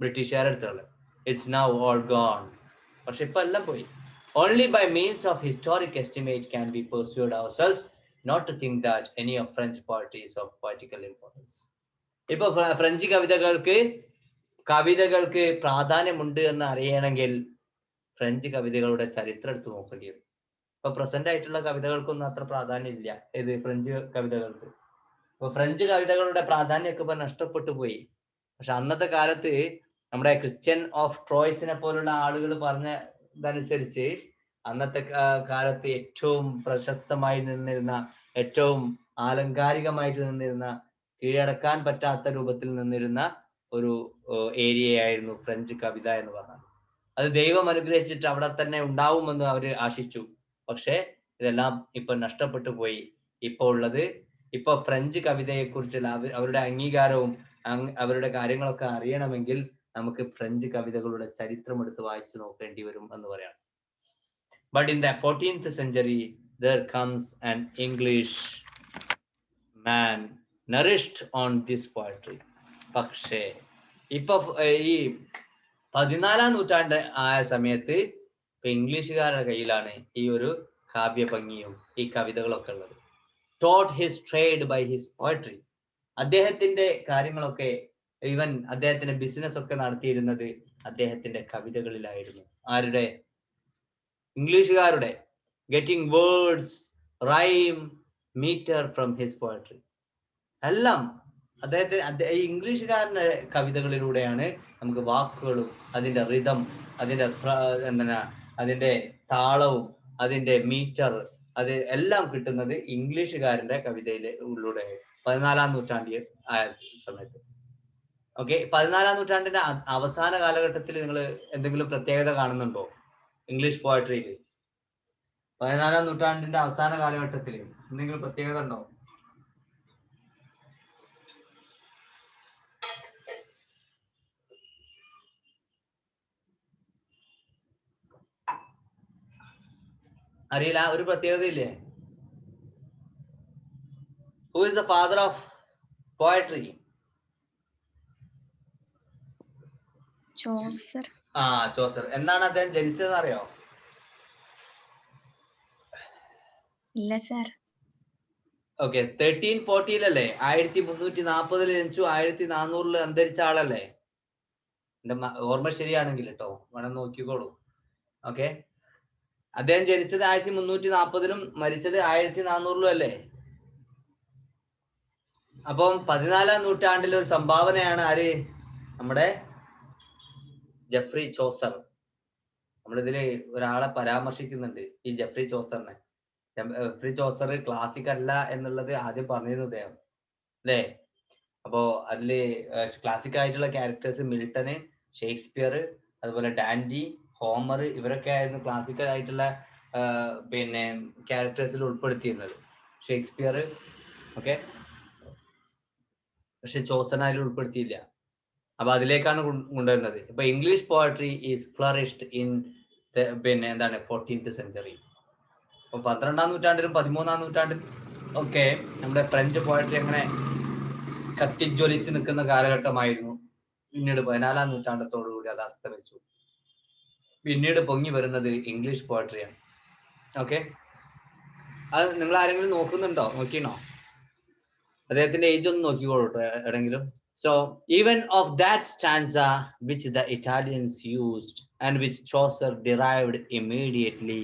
ബ്രിട്ടീഷുകാരടുത്തുള്ളത്. It's now all gone. പക്ഷെ ഇപ്പൊ എല്ലാം പോയി. Only by means of historic estimate can we persuade ourselves not to think that any of French poetry is of poetical importance. ഇപ്പൊ ഫ്രഞ്ച് കവിതകൾക്ക് പ്രാധാന്യമുണ്ട് എന്ന് അറിയണമെങ്കിൽ ഫ്രഞ്ച് കവിതകളുടെ ചരിത്രം എടുത്ത് നോക്കേണ്ടി വരും. ഇപ്പൊ പ്രസന്റ് ആയിട്ടുള്ള കവിതകൾക്കൊന്നും അത്ര പ്രാധാന്യം ഇല്ല. ഏത് ഫ്രഞ്ച് കവിതകൾക്ക്? ഇപ്പൊ ഫ്രഞ്ച് കവിതകളുടെ പ്രാധാന്യമൊക്കെ ഇപ്പൊ നഷ്ടപ്പെട്ടു പോയി. പക്ഷെ അന്നത്തെ കാലത്ത് നമ്മുടെ ക്രിസ്ത്യൻ ഓഫ് ട്രോയ്സിനെ പോലുള്ള ആളുകൾ പറഞ്ഞതനുസരിച്ച് അന്നത്തെ കാലത്ത് ഏറ്റവും പ്രശസ്തമായി നിന്നിരുന്ന, ഏറ്റവും ആലങ്കാരികമായിട്ട് നിന്നിരുന്ന, കീഴടക്കാൻ പറ്റാത്ത രൂപത്തിൽ നിന്നിരുന്ന ഒരു ഏരിയയായിരുന്നു ഫ്രഞ്ച് കവിത എന്ന് പറഞ്ഞത്. അത് ദൈവം അനുഗ്രഹിച്ചിട്ട് അവിടെ തന്നെ ഉണ്ടാവുമെന്ന് അവര് ആശിച്ചു. പക്ഷെ ഇതെല്ലാം ഇപ്പൊ നഷ്ടപ്പെട്ടു പോയി. ഇപ്പൊ ഫ്രഞ്ച് കവിതയെ കുറിച്ചുള്ള അവരുടെ അംഗീകാരവും അവരുടെ കാര്യങ്ങളൊക്കെ അറിയണമെങ്കിൽ നമുക്ക് ഫ്രഞ്ച് കവിതകളുടെ ചരിത്രം എടുത്ത് വായിച്ചു നോക്കേണ്ടി വരും എന്ന് പറയാം. But in the 14th century there comes an English man nourished on this poetry. പക്ഷേ ഇപ്പൊ ഈ 14ാം നൂറ്റാണ്ട് ആയ സമയത്ത് ഇപ്പൊ ഇംഗ്ലീഷുകാരുടെ കയ്യിലാണ് ഈ ഒരു കാവ്യഭംഗിയും ഈ കവിതകളൊക്കെ ഉള്ളത്. Taught his trade by his poetry. അദ്ദേഹത്തിന്റെ കാര്യങ്ങളൊക്കെ, ഈവൻ അദ്ദേഹത്തിന്റെ ബിസിനസ് ഒക്കെ നടത്തിയിരുന്നത് അദ്ദേഹത്തിന്റെ കവിതകളിലായിരുന്നു. ആരുടെ? ഇംഗ്ലീഷുകാരുടെ. Getting words, rhyme, metre from his poetry. എല്ലാം ഈ ഇംഗ്ലീഷുകാരുടെ കവിതകളിലൂടെയാണ് നമുക്ക് വാക്കുകളും അതിന്റെ റിതം, അതിന്റെ താളവും അതിന്റെ മീറ്റർ, അത് എല്ലാം കിട്ടുന്നത് ഇംഗ്ലീഷുകാരുടെ കവിതയിലൂടെ 14ാം നൂറ്റാണ്ടിൽ ആയ സമയത്ത്. ഓക്കെ, 14ാം നൂറ്റാണ്ടിന്റെ അവസാന കാലഘട്ടത്തിൽ നിങ്ങൾ എന്തെങ്കിലും പ്രത്യേകത കാണുന്നുണ്ടോ ഇംഗ്ലീഷ് പോയട്രിയിൽ? 14ാം നൂറ്റാണ്ടിന്റെ അവസാന കാലഘട്ടത്തിൽ എന്തെങ്കിലും പ്രത്യേകത ഉണ്ടോ? അറിയില്ല, ഒരു പ്രത്യേകത ഇല്ലേ? Who is the father of poetry? Chaucer. Chaucer. എന്നാണ് അദ്ദേഹം ജനിച്ചത് അറിയോ? ഇല്ല സാർ. ഓക്കെ, 1340 1340 ജനിച്ചു, 1400 അന്തരിച്ച ആളല്ലേ? എന്റെ ഓർമ്മ ശരിയാണെങ്കിൽ കേട്ടോ, വേണം നോക്കിക്കോളൂ. ഓക്കെ, അദ്ദേഹം ജനിച്ചത് 1340 മരിച്ചത് 1400 അല്ലേ? അപ്പം 14ാം നൂറ്റാണ്ടിൽ ഒരു സംഭാവനയാണ് ആര്? നമ്മുടെ ജെഫ്രി ചോസർ. നമ്മളിതില് ഒരാളെ പരാമർശിക്കുന്നുണ്ട്, ഈ ജെഫ്രി ചോസറിനെ. ജെഫ്രി ചോസർ ക്ലാസിക് അല്ല എന്നുള്ളത് ആദ്യം പറഞ്ഞിരുന്നു അദ്ദേഹം, അല്ലേ? അപ്പോ അതില് ക്ലാസിക് ആയിട്ടുള്ള ക്യാരക്ടേഴ്സ് മിൽട്ടന്, ഷേക്സ്പിയർ, അതുപോലെ ഡാൻഡി, ഹോമർ, ഇവരൊക്കെ ആയിരുന്നു ക്ലാസിക്കൽ ആയിട്ടുള്ള പിന്നെ ക്യാരക്ടേഴ്സിൽ ഉൾപ്പെടുത്തിയിരുന്നത്. ഷേക്സ്പിയർ ഓക്കെ, പക്ഷെ ചോസറിനെ അതിൽ ഉൾപ്പെടുത്തിയില്ല. അപ്പൊ അതിലേക്കാണ് കൊണ്ടുവരുന്നത്. ഇപ്പൊ English poetry is flourished in പിന്നെ എന്താണ് 14th century. അപ്പൊ 12ാം നൂറ്റാണ്ടിലും 13ാം നൂറ്റാണ്ടിലും ഒക്കെ നമ്മുടെ ഫ്രഞ്ച് പോയട്രി അങ്ങനെ കത്തിജ്വലിച്ച് നിൽക്കുന്ന കാലഘട്ടമായിരുന്നു. പിന്നീട് 14ാം നൂറ്റാണ്ടത്തോടുകൂടി അത് അസ്തമിച്ചു. പിന്നീട് പൊങ്ങി വരുന്നത് ഇംഗ്ലീഷ് പോയട്രിയാണ്. ഓക്കെ, അത് നിങ്ങൾ ആരെങ്കിലും നോക്കുന്നുണ്ടോ? നോക്കിണോ? അദ്ദേഹത്തിന്റെ ഏജ് ഒന്ന് നോക്കിക്കോളൂ എവിടെങ്കിലും. So even of that stanza which the Italians used and which Chaucer derived immediately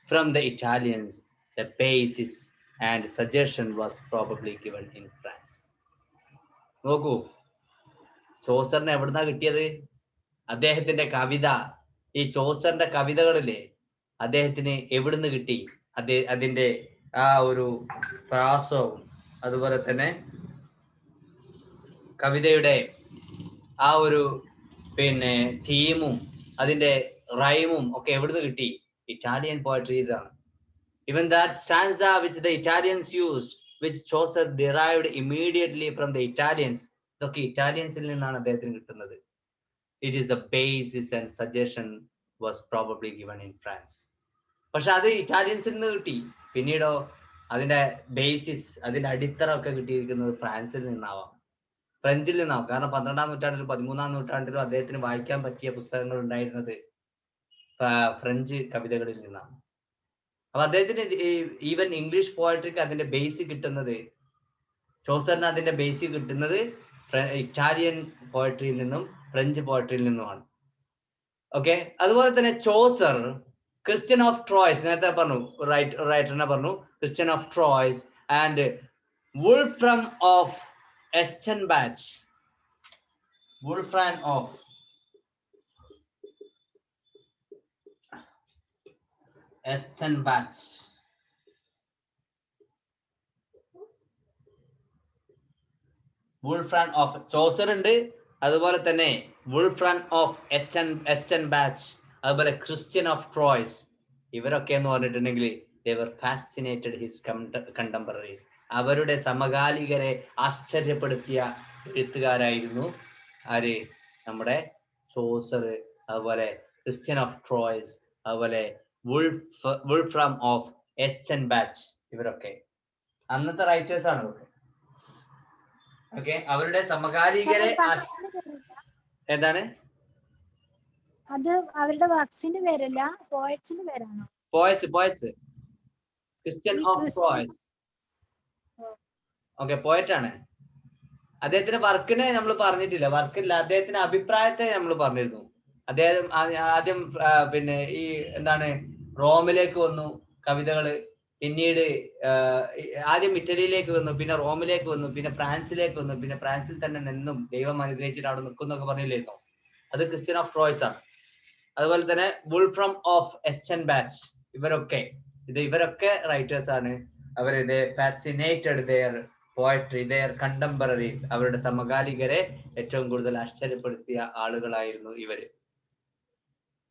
from the Italians, the basis and suggestion was probably given in France. നോക്കൂ, ചോസറിന് എവിടുന്നാ കിട്ടിയത്? അദ്ദേഹത്തിന്റെ കവിത, ഈ ചോസറിന്റെ കവിതകളില്ലേ, അദ്ദേഹത്തിന് എവിടുന്ന് കിട്ടി? അതിന്റെ ആ ഒരു പ്രാസവും അതുപോലെ തന്നെ കവിതയുടെ ആ ഒരു പിന്നെ തീമും അതിന്റെ റൈമും ഒക്കെ എവിടുന്ന് കിട്ടി? ഇറ്റാലിയൻ പോയട്രി ഇതാണ്. Even that stanza which the Italians used, which Chaucer derived immediately from the Italians, ഇതൊക്കെ ഇറ്റാലിയൻസിൽ നിന്നാണ് അദ്ദേഹത്തിന് കിട്ടുന്നത്. It is the basis and suggestion was probably given in France. പക്ഷെ അത് ഇറ്റാലിയൻസിൽ നിന്ന് കിട്ടി. പിന്നീടോ അതിന്റെ ബേസിസ്, അതിന്റെ അടിത്തറ ഒക്കെ കിട്ടിയിരിക്കുന്നത് ഫ്രാൻസിൽ നിന്നാവാം, ഫ്രഞ്ചിൽ നിന്നാവും. കാരണം 12ാം നൂറ്റാണ്ടിലും 13ാം നൂറ്റാണ്ടിലും അദ്ദേഹത്തിന് വായിക്കാൻ പറ്റിയ പുസ്തകങ്ങൾ ഉണ്ടായിരുന്നത് ഫ്രഞ്ച് കവിതകളിൽ നിന്നാണ്. അപ്പൊ അദ്ദേഹത്തിന് ഈവൻ ഇംഗ്ലീഷ് പോയട്രിക്ക് അതിന്റെ ബേസ് കിട്ടുന്നത്, ചോസറിന് അതിന്റെ ബേസ് കിട്ടുന്നത് ഇറ്റാലിയൻ പോയട്രിയിൽ നിന്നും ഫ്രഞ്ച് പോയട്രിയിൽ നിന്നുമാണ്. ഓക്കെ, അതുപോലെ തന്നെ ചോസർ ക്രിസ്ത്യൻ ഓഫ് ട്രോയ്സ്, നേരത്തെ പറഞ്ഞു, റൈറ്ററിനെ പറഞ്ഞു, Christian of Troyes and Wolfram of Eschenbach, Wolfram of Eschenbach, Wolfram of Chaucer ഉണ്ട്, അതുപോലെ തന്നെ വുൾഫ്രാൻ ഓഫ് എസ്റ്റൻബാച്ച്, അതുപോലെ ക്രിസ്ത്യൻ ഓഫ് ട്രോയ്സ്. ഇവരൊക്കെ എന്ന് പറഞ്ഞിട്ടുണ്ടെങ്കിൽ they were fascinated his contemporaries. അവരുടെ സമകാലികരെ ആശ്ചര്യപ്പെടുത്തിയ എഴുത്തുകാരായിരുന്നു ആര്? നമ്മുടെ ചോസർ, അതുപോലെ ക്രിസ്ത്യൻ ഓഫ് ട്രോയ്സ്, അതുപോലെ വുൾഫ്രാം ഓഫ് എസ്റ്റൻബാച്ച്. ഇവരൊക്കെ അന്നത്തെ റൈറ്റേഴ്സ് ആണ് ഇവരൊക്കെ. ഓക്കെ, അവരുടെ സമകാലികരെ എന്താണ്? അത് അവരുടെ വർക്സിന്റെ പേരല്ല, പോയറ്റ്സിന്റെ പേരാണോ? Poets Christian of Troyes. Okay, poet ആണ്. അദ്ദേഹത്തിന്റെ വർക്കിനെ നമ്മൾ പറഞ്ഞിട്ടില്ല, വർക്കില്ല, അദ്ദേഹത്തിന്റെ അഭിപ്രായത്തെ നമ്മൾ പറഞ്ഞിരുന്നു. അദ്ദേഹം ആദ്യം പിന്നെ ഈ എന്താണ് റോമിലേക്ക് വന്നു കവിതകള്, പിന്നീട് ആദ്യം ഇറ്റലിയിലേക്ക് വന്നു, പിന്നെ റോമിലേക്ക് വന്നു, പിന്നെ ഫ്രാൻസിലേക്ക് വന്നു, പിന്നെ ഫ്രാൻസിൽ തന്നെ നിന്നും ദൈവം അനുഗ്രഹിച്ചിട്ട് അവിടെ നിൽക്കുന്നൊക്കെ പറഞ്ഞില്ലായിരുന്നോ? അത് ക്രിസ്ത്യൻ ഓഫ് ട്രോയ്സ് ആണ്. അതുപോലെ തന്നെ വുൾഫ്രം ഓഫ് എസ്റ്റൻബാച്ച്, ഇവരൊക്കെ റൈറ്റേഴ്സ് ആണ്. അവർ fascinated their poetry, their contemporaries, അവരുടെ സമകാലികരെ ഏറ്റവും കൂടുതൽ ആശ്ചര്യപ്പെടുത്തിയ ആളുകളായിരുന്നു ഇവര്.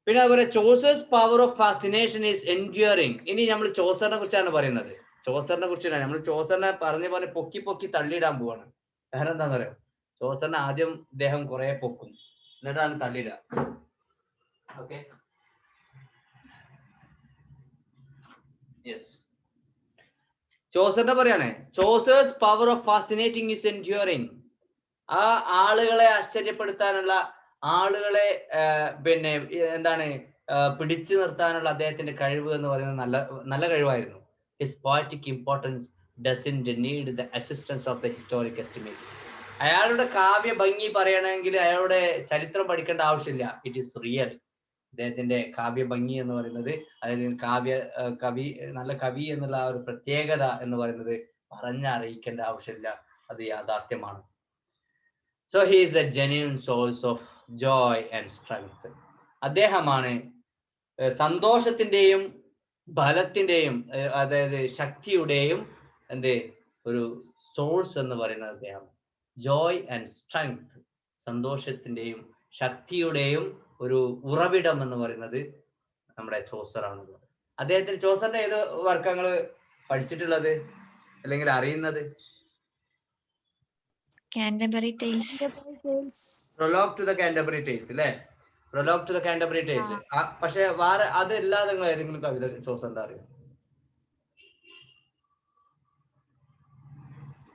പിന്നെ അതുപോലെ Chaucer's power of fascination is enduring. ഇനി നമ്മൾ ചോസറിനെ കുറിച്ചാണ് പറയുന്നത്. ചോസറിനെ കുറിച്ചാണ് നമ്മൾ ചോസറിനെ പറഞ്ഞ് പൊക്കി തള്ളിയിടാൻ പോവാണ്. കാരണം എന്താന്ന് പറയാം, ചോസറിനെ ആദ്യം ഇദ്ദേഹം കുറെ പൊക്കും, എന്നിട്ടാണ് തള്ളിയിടുക. ഓക്കെ, യെസ്, ചോസറിന്റെ പറയാണ് Chaucer's power of fascinating is enduring. ആ ആളുകളെ ആശ്ചര്യപ്പെടുത്താനുള്ള, ആളുകളെ പിന്നെ എന്താണ് പിടിച്ചു നിർത്താനുള്ള അദ്ദേഹത്തിന്റെ കഴിവ് എന്ന് പറയുന്നത് നല്ല കഴിവായിരുന്നു. His poetic importance doesn't need the assistance of the historic estimate. അയാളുടെ കാവ്യ ഭംഗി പറയണമെങ്കിൽ അയാളുടെ ചരിത്രം പഠിക്കേണ്ട ആവശ്യമില്ല. It is real. അദ്ദേഹത്തിന്റെ കാവ്യ ഭംഗി എന്ന് പറയുന്നത്, അതായത് നല്ല കവി എന്നുള്ള ആ ഒരു പ്രത്യേകത എന്ന് പറയുന്നത് പറഞ്ഞറിയിക്കേണ്ട ആവശ്യമില്ല, അത് യാഥാർത്ഥ്യമാണ്. So he is a genuine source of joy and strength. അദ്ദേഹമാണ് സന്തോഷത്തിന്റെയും ബലത്തിന്റെയും അതായത് ശക്തിയുടെയും എന്ത് ഒരു സോഴ്സ് എന്ന് പറയുന്നത് അദ്ദേഹം. ജോയ് ആൻഡ് സ്ട്രെങ്ത്, സന്തോഷത്തിന്റെയും ശക്തിയുടെയും ഒരു ഉറവിടം എന്ന് പറയുന്നത് നമ്മുടെ ചോസർ ആണല്ലോ. അദ്ദേഹത്തിന് ചോസറിന്റെ ഏത് വർക്കങ്ങൾ പഠിച്ചിട്ടുള്ളത് അല്ലെങ്കിൽ അറിയുന്നത്? Canterbury Tales. Prologue to the Canterbury Tales അല്ലേ? Prologue to the Canterbury Tales. പക്ഷെ വേറെ അതല്ലാതെ നിങ്ങൾ ഏതെങ്കിലും കവിത ചോസറിന്റെ അറിയാം?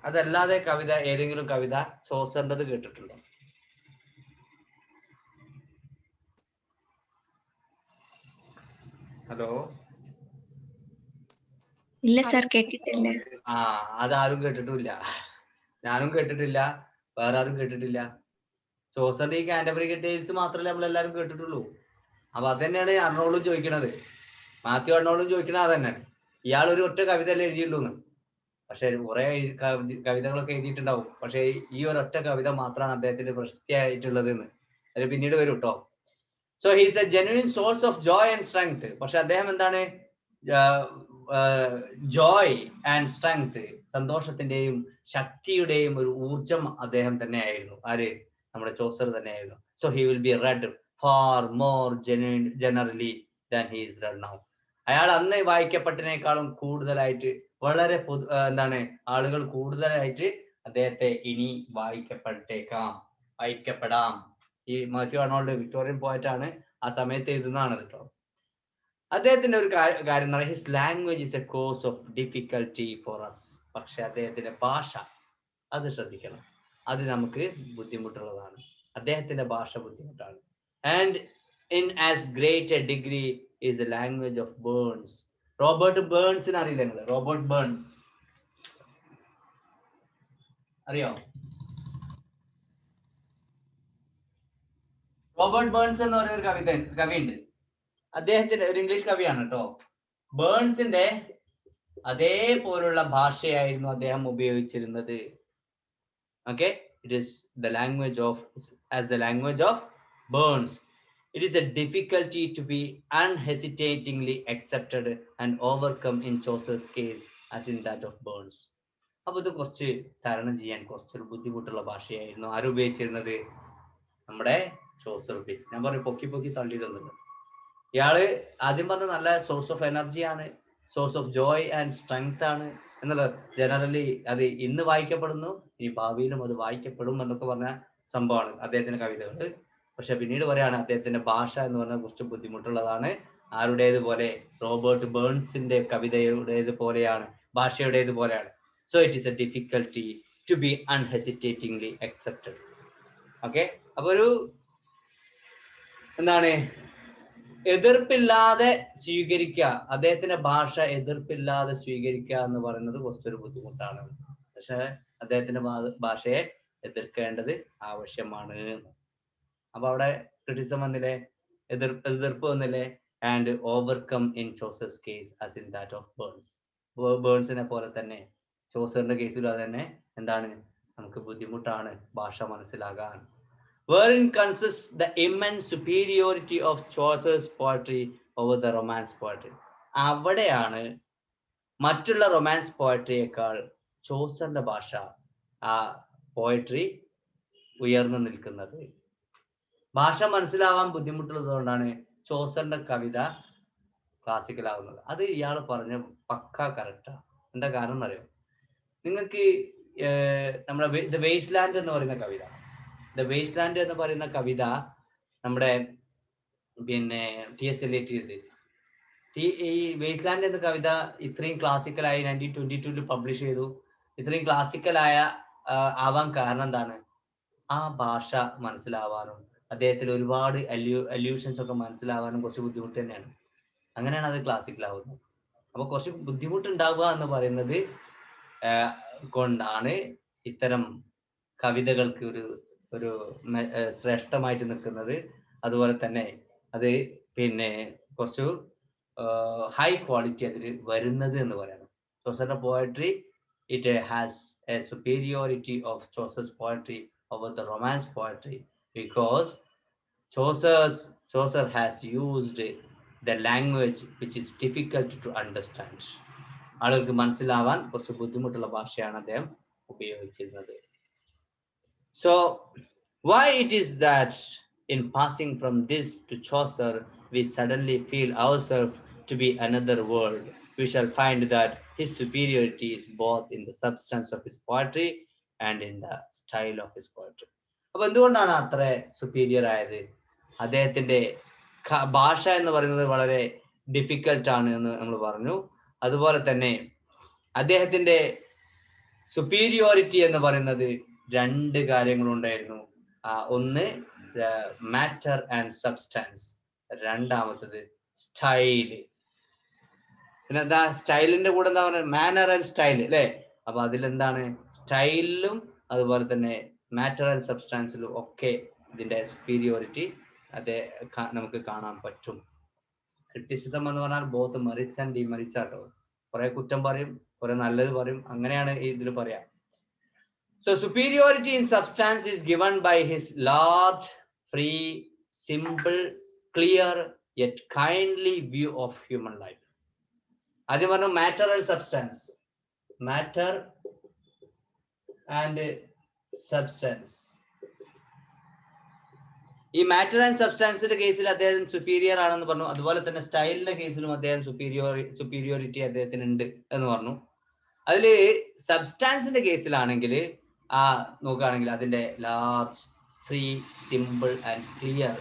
അതല്ലാതെ കവിത ഏതെങ്കിലും കവിത ചോസറിൻ്റെത് കേട്ടിട്ടുണ്ടോ? ഹലോ, ഇല്ല സർ, കേട്ടിട്ടില്ല. അതാരും കേട്ടിട്ടില്ല, ഞാനും കേട്ടിട്ടില്ല, വേറെ ആരും കേട്ടിട്ടില്ല. ചോസറിന്റെ ഈ കാൻറ്റർബറി ടേൽസ് മാത്രമല്ലേ നമ്മളെല്ലാരും കേട്ടിട്ടുള്ളൂ. അപ്പൊ അത് തന്നെയാണ് അർണോൾഡും ചോദിക്കണത്, മാത്യു അർണോൾഡും ചോദിക്കണത് അത് തന്നെയാണ്. ഇയാൾ ഒരു ഒറ്റ കവിത അല്ലേ എഴുതിയുള്ളൂന്ന്. പക്ഷെ കുറെ കവിതകളൊക്കെ എഴുതിയിട്ടുണ്ടാവും, പക്ഷെ ഈ ഒരൊറ്റ കവിത മാത്രമാണ് അദ്ദേഹത്തിന് പ്രശസ്തിയായിട്ടുള്ളത് എന്ന് അത് പിന്നീട് വരും കേട്ടോ. So he's a genuine source of joy and strength. പക്ഷെ അദ്ദേഹം എന്താണ്? ജോയ് ആൻഡ് സ്ട്രെങ്ത്, സന്തോഷത്തിന്റെയും ശക്തിയുടെയും ഒരു ഊർജം അദ്ദേഹം തന്നെയായിരുന്നു. ആര്? നമ്മുടെ ചോസർ തന്നെയായിരുന്നു. So he will be red far more generally than he is red now. അയാൾ അന്ന് വായിക്കപ്പെട്ടതിനേക്കാളും കൂടുതലായിട്ട് വളരെ എന്താണ് ആളുകൾ കൂടുതലായിട്ട് അദ്ദേഹത്തെ ഇനി വായിക്കപ്പെടാം. ഈ മാത്യു അർണോൾഡ് വിക്ടോറിയൻ പോയറ്റ് ആണ്, ആ സമയത്ത് എഴുതുന്നതാണ് കേട്ടോ. അദ്ദേഹത്തിന്റെ ഒരു കാര്യം എന്ന് പറയുന്നത് his language is a cause of difficulty for us. പക്ഷെ അദ്ദേഹത്തിന്റെ ഭാഷ, അത് ശ്രദ്ധിക്കണം, അത് നമുക്ക് ബുദ്ധിമുട്ടുള്ളതാണ്. അദ്ദേഹത്തിന്റെ ഭാഷ ബുദ്ധിമുട്ടാണ്. And in as great a degree is a language of Burns. Robert ബേൺസിന് അറിയില്ല നിങ്ങൾ? റോബർട്ട് ബേൺസ് അറിയോ? റോബർട്ട് ബേൺസ് എന്ന് പറയുന്ന ഒരു കവിയുണ്ട്. അദ്ദേഹത്തിന്റെ ഒരു ഇംഗ്ലീഷ് കവിയാണ് കേട്ടോ. ബേൺസിന്റെ അതേപോലുള്ള ഭാഷയായിരുന്നു അദ്ദേഹം ഉപയോഗിച്ചിരുന്നത്. Okay, it is the language of the language of Burns. It is a difficulty to be unhesitatingly accepted and overcome in Chaucer's case as in that of Burns. അപ്പൊ ഇത് കുറച്ച് തരണം ചെയ്യാൻ കുറച്ചൊരു ബുദ്ധിമുട്ടുള്ള ഭാഷയായിരുന്നു ആരും ഉപയോഗിച്ചിരുന്നത്? നമ്മുടെ ചോസർ ഉപയോഗിച്ചു. ഞാൻ പറഞ്ഞു പൊക്കി തള്ളി തന്നത്. ഇയാള് ആദ്യം പറഞ്ഞ നല്ല സോഴ്സ് ഓഫ് എനർജി ആണ്, source of joy and strength ആണ് എന്നുള്ളത്. ജനറലി അത് ഇന്ന് വായിക്കപ്പെടുന്നു, ഈ ഭാവിയിലും അത് വായിക്കപ്പെടും എന്നൊക്കെ പറഞ്ഞ സംഭവമാണ് അദ്ദേഹത്തിന്റെ കവിതകൾ. പക്ഷെ പിന്നീട് പറയാണ് അദ്ദേഹത്തിന്റെ ഭാഷ എന്ന് പറഞ്ഞാൽ കുറച്ച് ബുദ്ധിമുട്ടുള്ളതാണ്. ആരുടേതുപോലെ? റോബർട്ട് ബേൺസിന്റെ കവിതയുടേത് പോലെയാണ്, ഭാഷയുടേത് പോലെയാണ്. So it is a difficulty to be unhesitatingly accepted. Okay, അപ്പൊ ഒരു എന്താണ് എതിർപ്പില്ലാതെ സ്വീകരിക്കുക, അദ്ദേഹത്തിന്റെ ഭാഷ എതിർപ്പില്ലാതെ സ്വീകരിക്കുക എന്ന് പറയുന്നത് കുറച്ചൊരു ബുദ്ധിമുട്ടാണ്. പക്ഷെ അദ്ദേഹത്തിന്റെ ഭാഷയെ എതിർക്കേണ്ടത് ആവശ്യമാണ്. അപ്പൊ അവിടെ ക്രിറ്റിസം വന്നില്ലേ, എതിർപ്പ് വന്നില്ലേ? And overcome in Chaucer's case as in that of Burns. ബേൺസിനെ പോലെ തന്നെ ചോസറിന്റെ കേസിലും അത് തന്നെ എന്താണ്, നമുക്ക് ബുദ്ധിമുട്ടാണ് ഭാഷ മനസ്സിലാകാൻ. Wherein consists the immense superiority of Chaucer's poetry over the Romance poetry. അവിടെയാണ് മറ്റുള്ള റൊമാൻസ് പോയട്രിയേക്കാൾ ചോസറിന്റെ ഭാഷ, ആ പോയട്രി ഉയർന്നു നിൽക്കുന്നത്. ഭാഷ മനസ്സിലാവാൻ ബുദ്ധിമുട്ടുള്ളത് കൊണ്ടാണ് ചോസറിന്റെ കവിത ക്ലാസിക്കൽ ആവുന്നത്. അത് ഇയാൾ പറഞ്ഞ പക്ക കറക്റ്റാ. എന്താ കാരണം എന്നറിയോ? നിങ്ങൾക്ക് നമ്മുടെ ദ വേസ്റ്റ് ലാൻഡ് എന്ന് പറയുന്ന കവിത, ദ വേസ്റ്റ് ലാൻഡ് എന്ന് പറയുന്ന കവിത നമ്മുടെ പിന്നെ TS Eliot എഴുതി. ഈ വേസ്റ്റ് ലാൻഡ് എന്ന കവിത ഇത്രയും ക്ലാസിക്കലായി 1922 പബ്ലിഷ് ചെയ്തു. ഇത്രയും ക്ലാസിക്കലായ ആവാൻ കാരണം എന്താണ്? ആ ഭാഷ മനസ്സിലാവാനും അദ്ദേഹത്തിൽ ഒരുപാട് അല്യൂഷൻസ് ഒക്കെ മനസ്സിലാവാനും കുറച്ച് ബുദ്ധിമുട്ട് തന്നെയാണ്. അങ്ങനെയാണ് അത് ക്ലാസിക്കലാവുന്നത്. അപ്പൊ കുറച്ച് ബുദ്ധിമുട്ടുണ്ടാവുക എന്ന് പറയുന്നത് കൊണ്ടാണ് ഇത്തരം കവിതകൾക്ക് ഒരു ശ്രേഷ്ഠമായിട്ട് നിൽക്കുന്നത്. അതുപോലെ തന്നെ അത് പിന്നെ കുറച്ചു ഹൈ ക്വാളിറ്റി അതിൽ വരുന്നത് എന്ന് പറയണം. ചോസറിന്റെ poetry, it has a superiority of Chaucer's poetry over the Romance poetry because Chaucer has used the language which is difficult to understand. ആളുകൾക്ക് മനസ്സിലാവാൻ കുറച്ച് ബുദ്ധിമുട്ടുള്ള ഭാഷയാണ് അദ്ദേഹം ഉപയോഗിച്ചിരുന്നത്. So why it is that in passing from this to Chaucer we suddenly feel ourselves to be another world? We shall find that his superiority is both in the substance of his poetry and in the style of his poetry. അപ്പൊ എന്തുകൊണ്ടാണ് അത്ര സുപ്പീരിയർ ആയത്? അദ്ദേഹത്തിന്റെ ഭാഷ എന്ന് പറയുന്നത് വളരെ ഡിഫിക്കൽട്ട് ആണ് എന്ന് നമ്മൾ പറഞ്ഞു. അതുപോലെ തന്നെ അദ്ദേഹത്തിന്റെ സുപ്പീരിയോറിറ്റി എന്ന് പറയുന്നത് രണ്ട് കാര്യങ്ങളുണ്ടായിരുന്നു. ഒന്ന് മാറ്റർ ആൻഡ് സബ്സ്റ്റൻസ്, രണ്ടാമത്തത് സ്റ്റൈല്. പിന്നെ എന്താ സ്റ്റൈലിന്റെ കൂടെ എന്താ പറയുക, മാനർ ആൻഡ് സ്റ്റൈൽ അല്ലെ? അപ്പൊ അതിലെന്താണ് സ്റ്റൈലിലും അതുപോലെ തന്നെ മാറ്റർ ആൻഡ് സബ്സ്റ്റൻസിലും ഒക്കെ ഇതിന്റെ സുപ്പീരിയോറിറ്റി അതേ നമുക്ക് കാണാൻ പറ്റും. ക്രിറ്റിസിസം എന്ന് പറഞ്ഞാൽ ബോത്ത് മെറിറ്റ്സ് ആൻഡ് ഡിമെറിറ്റ്സ് ആട്ടോ. കുറെ കുറ്റം പറയും, കുറെ നല്ലത് പറയും, അങ്ങനെയാണ് ഇതിൽ പറയാം. So superiority in substance is given by his large, free, simple, clear yet kindly view of human life. ആദ്യം പറഞ്ഞു matter and substance. Matter and substance. ഈ മാറ്റർ ആൻഡ് സബ്സ്റ്റാൻസിന്റെ കേസിൽ അദ്ദേഹം സുപ്പീരിയർ ആണെന്ന് പറഞ്ഞു. അതുപോലെ തന്നെ സ്റ്റൈലിന്റെ കേസിലും അദ്ദേഹം സുപ്പീരിയോറിറ്റി അദ്ദേഹത്തിന് ഉണ്ട് എന്ന് പറഞ്ഞു. അതില് സബ്സ്റ്റാൻസിന്റെ കേസിലാണെങ്കിൽ നോക്കുകയാണെങ്കിൽ അതിന്റെ large, free, simple and clear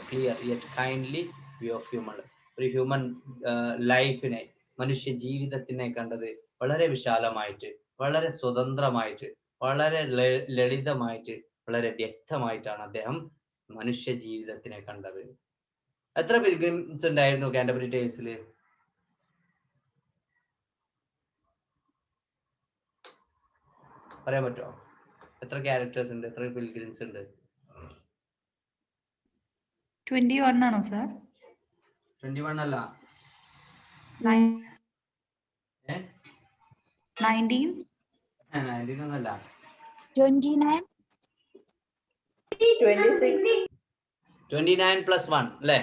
yet kindly view of human. ഒരു ഹ്യൂമൻ ലൈഫിനെ, മനുഷ്യ ജീവിതത്തിനെ കണ്ടത് വളരെ വിശാലമായിട്ട്, വളരെ സ്വതന്ത്രമായിട്ട്, വളരെ ലളിതമായിട്ട്, വളരെ വ്യക്തമായിട്ടാണ് അദ്ദേഹം മനുഷ്യ ജീവിതത്തിനെ കണ്ടത്. എത്ര പിൽഗ്രിംസ് ഉണ്ടായിരുന്നു കാന്റർബറി ടെയിൽസിൽ? പറയാൻ പറ്റുമോ? എത്ര ക്യാരക്ടേഴ്സ് ഉണ്ട്, എത്ര പിൽഗ്രിംസ് ഉണ്ട്? 21 ആണോ സർ? 21 അല്ല, 19 ഒന്നല്ല, 29 29 പ്ലസ് 1 അല്ലേ,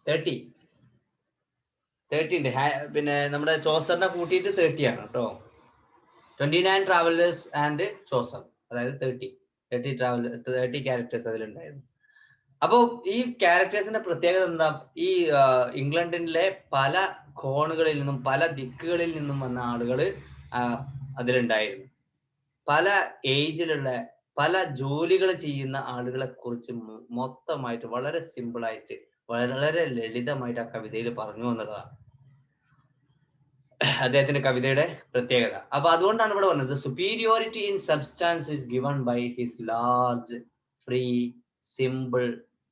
30 ഉണ്ട്. പിന്നെ നമ്മുടെ ചോസറിനെ കൂട്ടിയിട്ട് 30 ആണ് കേട്ടോ. 29 ട്രാവലേഴ്സ് ആൻഡ് ചോസർ, അതായത് 30 ക്യാരക്ടേഴ്സ് അതിലുണ്ടായിരുന്നു. അപ്പോ ഈ ക്യാരക്ടേഴ്സിന്റെ പ്രത്യേകത എന്താ? ഈ ഇംഗ്ലണ്ടിലെ പല കോണുകളിൽ നിന്നും പല ദിക്കുകളിൽ നിന്നും വന്ന ആളുകൾ അതിലുണ്ടായിരുന്നു. പല ഏജിലുള്ള, പല ജോലികൾ ചെയ്യുന്ന ആളുകളെ കുറിച്ച് മൊത്തമായിട്ട് വളരെ സിമ്പിൾ ആയിട്ട്, വളരെ ലളിതമായിട്ട് ആ കവിതയിൽ പറഞ്ഞു എന്നുള്ളതാണ് അദ്ദേഹത്തിന്റെ കവിതയുടെ പ്രത്യേകത. അപ്പൊ അതുകൊണ്ടാണ് ഇവിടെ പറഞ്ഞത് superiority in substance is given by his large, free, simple,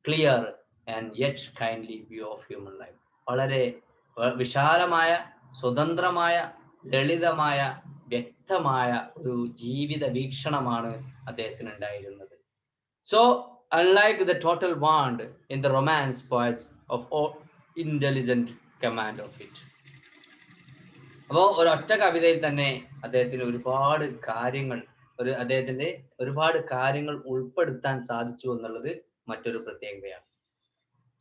clear and yet kindly view of human life. വളരെ വിശാലമായ, സ്വതന്ത്രമായ, ലളിതമായ, വ്യക്തമായ ഒരു ജീവിത വീക്ഷണമാണ് അദ്ദേഹത്തിന് ഉണ്ടായിരുന്നത്. So unlike the total want in the romance poets of all intelligent command of it. അപ്പോ ഒരൊറ്റ കവിതയിൽ തന്നെ അദ്ദേഹത്തിന് ഒരുപാട് കാര്യങ്ങൾ ഉൾപ്പെടുത്താൻ സാധിച്ചു എന്നുള്ളത് മറ്റൊരു പ്രത്യേകതയാണ്.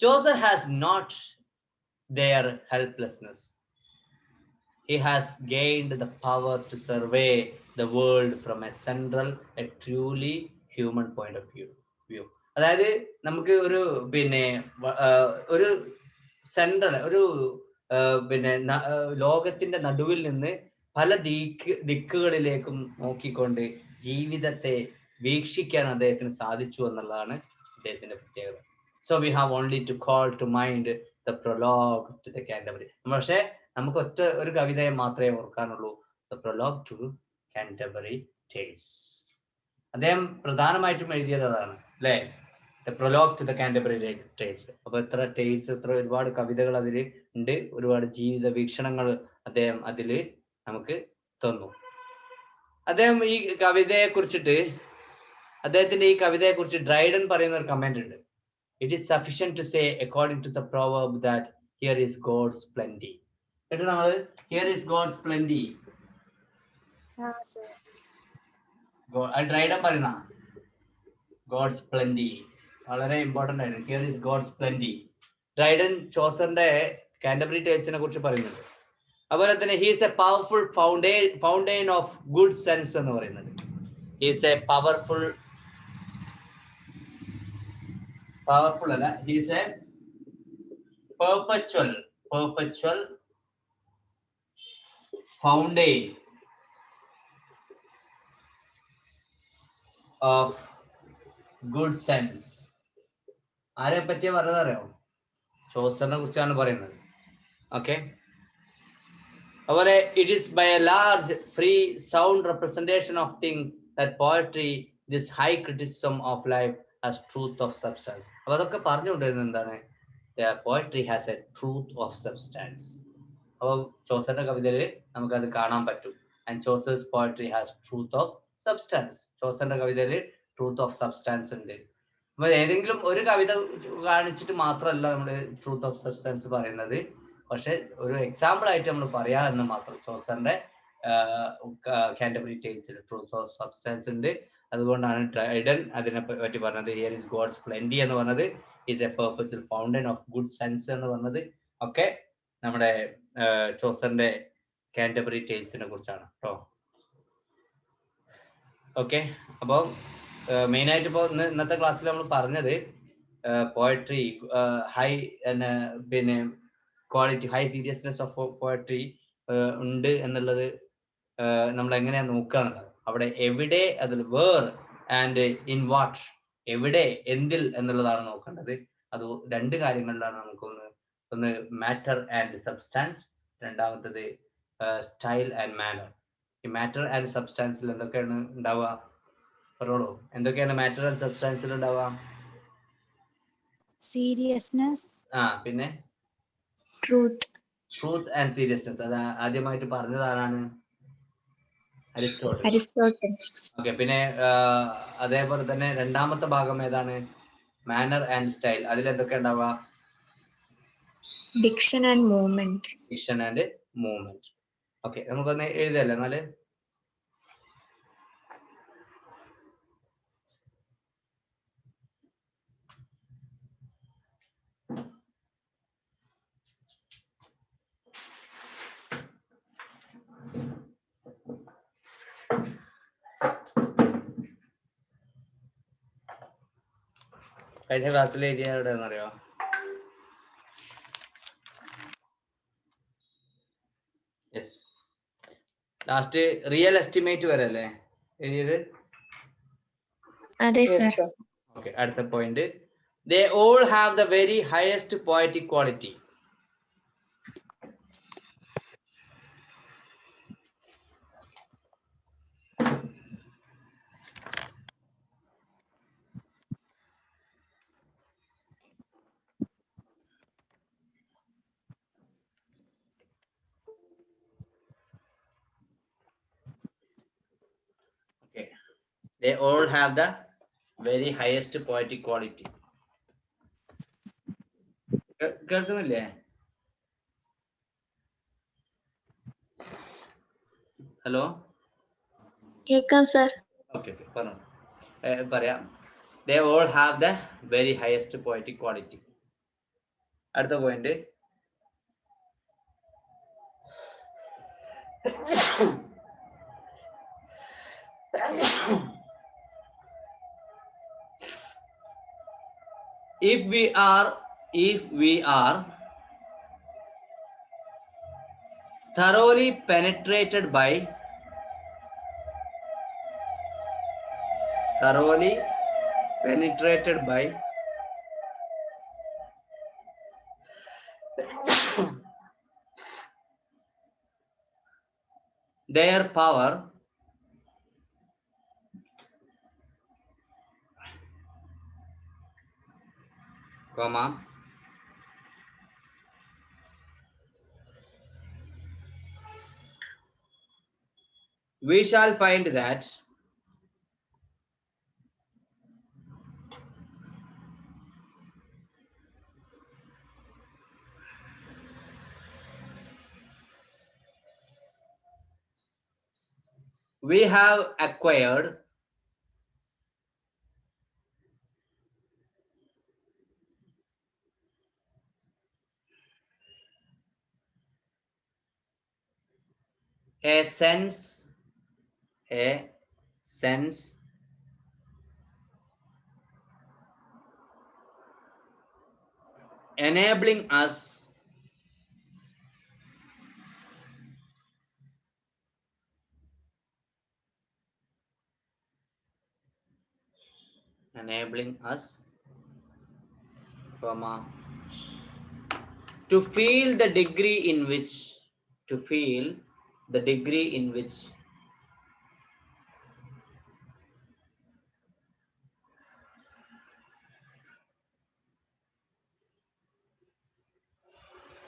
Chaucer has not their helplessness. He has gained the power to survey the world from a central, a truly human point of view. അതായത് നമുക്ക് ഒരു ഒരു സെൻട്രൽ, ഒരു ലോകത്തിന്റെ നടുവിൽ നിന്ന് പല ദിക്കുകളിലേക്കും നോക്കിക്കൊണ്ട് ജീവിതത്തെ വീക്ഷിക്കാൻ അദ്ദേഹത്തിന് സാധിച്ചു എന്നുള്ളതാണ് അദ്ദേഹത്തിന്റെ പ്രത്യേകത. So we have only to call to mind the prologue to the Canterbury. പക്ഷേ നമുക്ക് ഒറ്റ ഒരു കവിതയെ മാത്രമേ ഓർക്കാനുള്ളൂ, the prologue to Canterbury Tales. അദ്ദേഹം പ്രധാനമായിട്ടും എഴുതിയത് അതാണ് അല്ലേ, the prologue to the Canterbury Tales. അപ്പൊ എത്ര ടെയിൽസ്, എത്ര ഒരുപാട് കവിതകൾ അതിൽ ഉണ്ട്, ഒരുപാട് ജീവിത വീക്ഷണങ്ങൾ അദ്ദേഹം അതില് നമുക്ക് തന്നു. അദ്ദേഹം ഈ കവിതയെ കുറിച്ചിട്ട്, അദ്ദേഹത്തിന്റെ ഈ കവിതയെ കുറിച്ച് ഡ്രൈഡൻ പറയുന്ന ഒരു കമന്റ് ഉണ്ട്. It is sufficient to say according to the proverb that here is God's plenty. കേട്ടോ നമ്മള്, here is God's plenty. Dryden പറയുന്ന ഗോഡ്സ് പ്ലെന്റി. വളരെ ഇമ്പോർട്ടന്റ് ആണ്. Here is God's plenty. Dryden ചോസറിന്റെ കാൻറ്റർബറി ടേൽസിനെ കുറിച്ച് പറയുന്നുണ്ട്. അതുപോലെ തന്നെ he's a powerful fountain of good sense എന്ന് പറയുന്നത്. ഹീസ് എ പവർഫുൾ അല്ല, he's a perpetual fountain of good sense. ആരെ പറ്റിയ പറഞ്ഞത് അറിയോ? ചോസറിനെ കുറിച്ചാണ് പറയുന്നത്. ഓക്കെ, അതുപോലെ it is by a large free sound representation of things that poetry this high criticism of life as truth of substance. അപ്പൊ അതൊക്കെ പറഞ്ഞുകൊണ്ടിരുന്നത് എന്താണ്? Poetry has a truth of substance. അപ്പോൾ ചോസറിന്റെ കവിതയിൽ നമുക്കത് കാണാൻ പറ്റും. And Chaucer's poetry has truth of substance. ചോസറിന്റെ കവിതയിൽ ട്രൂത്ത് ഓഫ് സബ്സ്റ്റൻസ് ഉണ്ട്. അപ്പൊ ഏതെങ്കിലും ഒരു കവിത കാണിച്ചിട്ട് മാത്രമല്ല നമ്മൾ ട്രൂത്ത് ഓഫ് സബ്സ്റ്റൻസ് പറയുന്നത്, പക്ഷെ ഒരു എക്സാമ്പിൾ ആയിട്ട് നമ്മൾ പറയാ എന്ന് മാത്രം. ചോസറിന്റെ കാൻറ്റർബറി ടേൽസിൽ ട്രൂത്ത് ഓഫ് സബ്സ്റ്റൻസ് ഉണ്ട്. അതുകൊണ്ടാണ് ഡ്രൈഡൻ അതിനെ പറ്റി പറഞ്ഞത് ഹിയർ ഈസ് ഗോഡ്സ് പ്ലെന്റി എന്ന് പറഞ്ഞത്, is A perpetual fountain of good sense എന്ന് പറഞ്ഞത് ഒക്കെ നമ്മുടെ ചോസറിന്റെ കാൻറ്റർബറി ടേൽസിനെ കുറിച്ചാണ് കേട്ടോ. ഓക്കെ, അപ്പോൾ മെയിൻ ആയിട്ട് ഇപ്പോൾ ഇന്നത്തെ ക്ലാസ്സിൽ നമ്മൾ പറഞ്ഞത് പോയട്രി ഹൈ പിന്നെ quality, high seriousness of poetry ഉണ്ട് എന്നുള്ളത് നമ്മൾ എങ്ങനെയാണ് നോക്കുക എന്നുള്ളത്. അവിടെ എവിടെ, അതിൽ വേർ ആൻഡ് ഇൻ വാട്ട്, എവിടെ എന്തിൽ എന്നുള്ളതാണ് നോക്കേണ്ടത്. അത് രണ്ട് കാര്യങ്ങളിലാണ് നമുക്കൊന്ന്. ഒന്ന് മാറ്റർ ആൻഡ് സബ്സ്റ്റാൻസ്, രണ്ടാമത്തത് സ്റ്റൈൽ ആൻഡ് മാനർ. ഈ മാറ്റർ ആൻഡ് സബ്സ്റ്റാൻസിൽ എന്തൊക്കെയാണ് ഉണ്ടാവുക? പറഞ്ഞോളൂ, എന്തൊക്കെയാണ് മാറ്റർ ആൻഡ് സബ്സ്റ്റാൻസിൽ ഉണ്ടാവുക? സീരിയസ്നെസ്, പിന്നെ ട്രൂത്ത് ആൻഡ് സീരിയസ്നെസ്. അത് ആദ്യമായിട്ട് പറഞ്ഞത് ആരാണ്? അരിസ്റ്റോട്ടിൽ. ഓക്കെ, പിന്നെ അതേപോലെ തന്നെ രണ്ടാമത്തെ ഭാഗം ഏതാണ്? Manor and style. അതിൽ എന്തൊക്കെ ഉണ്ടാവുക? Diction and movement. ഓക്കെ, നമുക്കൊന്ന് എഴുതല്ലേ എന്നാല്? കഴിഞ്ഞ ക്ലാസ്സിൽ എഴുതിയ എവിടെയെന്നറിയോ? യെസ്, ലാസ്റ്റ് റിയൽ എസ്റ്റിമേറ്റ് വരെ അല്ലേ എഴുതിയത്? അതെ സർ. ഓക്കെ, അടുത്ത point, they all have the very highest poetic quality. Okay, they all have the very highest poetic quality. കേൾക്കുന്നില്ലേ? ഹലോ, കേൾക്കാം സർ. ഓക്കെ, പറയാം. They all have the very highest poetic quality. അടുത്ത point, if we are thoroughly penetrated by their power, we shall find that we have acquired a sense enabling us comma, to feel the degree in which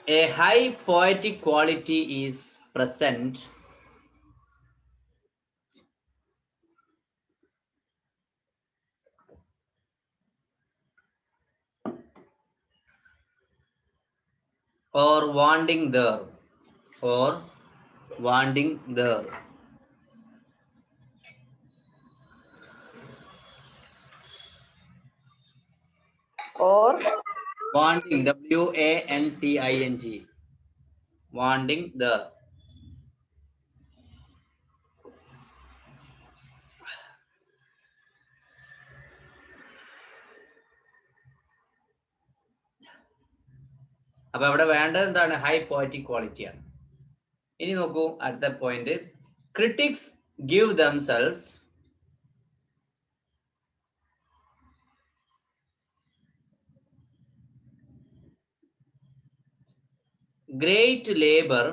a high poetic quality is present or wanting there. Or wanting there. Wanting, WANTING. Wanting there. അപ്പൊ ഇവിടെ വേണ്ടത് എന്താണ്? ഹൈ പോയറ്റിക് ക്വാളിറ്റിയാണ്. ഇനി നോക്കൂ അടുത്ത point. Critics give themselves great labor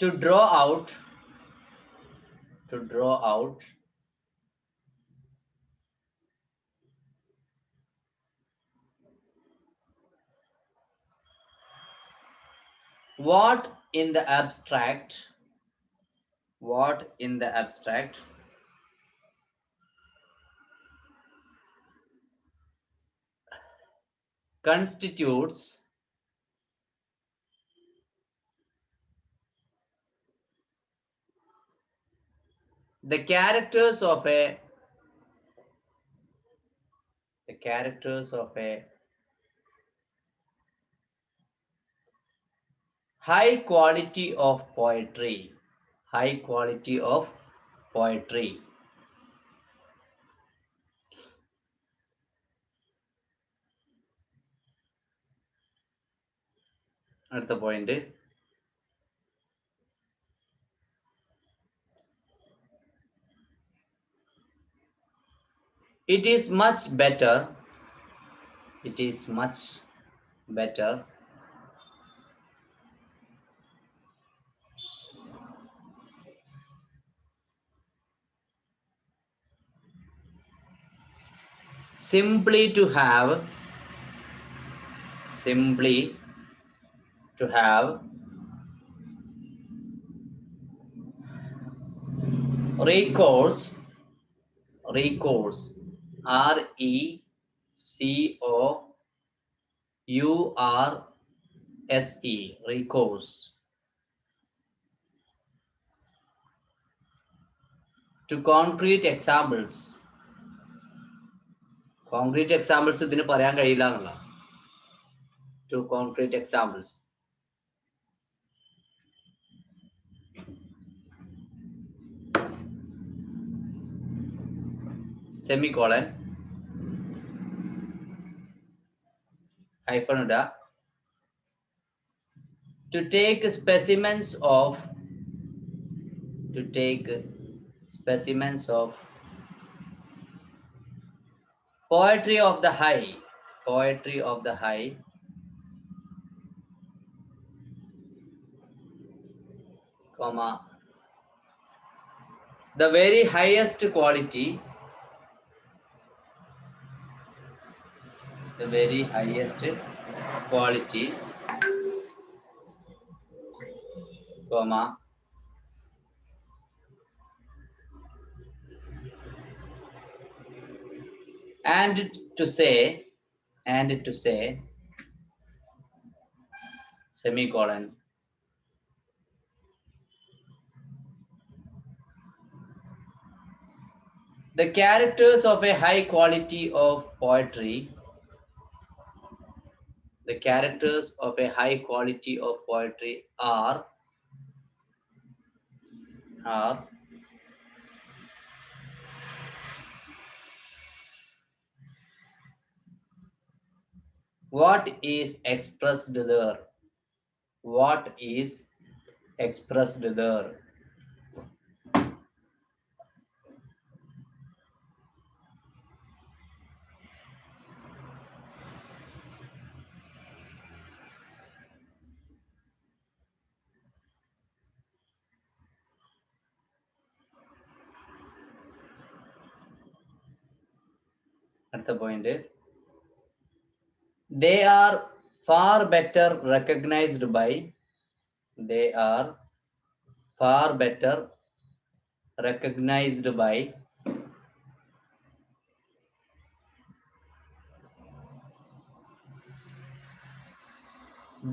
to draw out what in the abstract constitutes the characters of a high quality of poetry. അടുത്ത point. It is much better simply to have recourse RECOURSE recourse to concrete examples. ഇതിന് പറയാൻ കഴിയില്ല എന്നുള്ള. To concrete examples. Semicolon hyphen ഇടുക. To take specimens of poetry of the high comma, the very highest quality comma, and to say semicolon The characters of a high quality of poetry. The characters of a high quality of poetry are what is expressed there? What is expressed there? At the point, they are far better recognized by. They are far better recognized by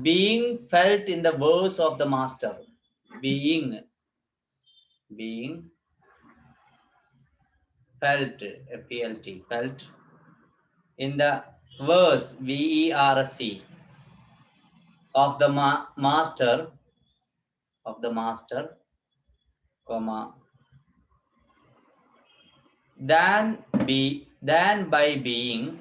being felt in the verse of the master. Being felt, F-E-L-T, felt in the verse, V-E-R-S-E, of the master, comma, than by being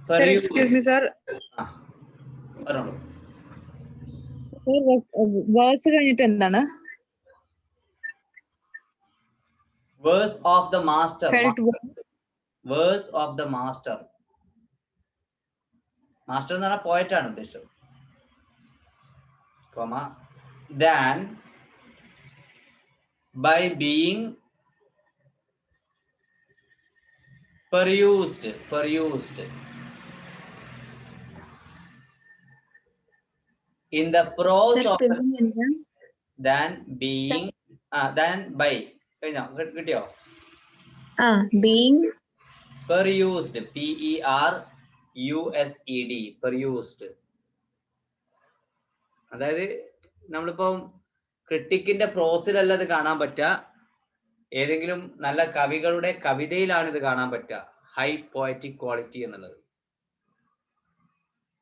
Sir, excuse me, sir. പറഞ്ഞോളൂ. വേഴ്സ് കഴിഞ്ഞിട്ട് എന്താണ്? Verse of the master. Felt Verse of the master. Master എന്ന് പറഞ്ഞാൽ പോയറ്റ് ആണ് ഉദ്ദേശം. Comma, than by being perused in the prose Sir, of the, spelling എന്താ? than being than by കഴിഞ്ഞോ കിട്ടിയോ? Being Perused, P-E-R-U-S-E-D, perused. അതായത് നമ്മളിപ്പം ക്രിട്ടിക്കിന്റെ പ്രോസിലല്ല ഇത് കാണാൻ പറ്റുക, ഏതെങ്കിലും നല്ല കവികളുടെ കവിതയിലാണ് ഇത് കാണാൻ പറ്റുക. ഹൈ പോയറ്റിക് ക്വാളിറ്റി എന്നുള്ളത്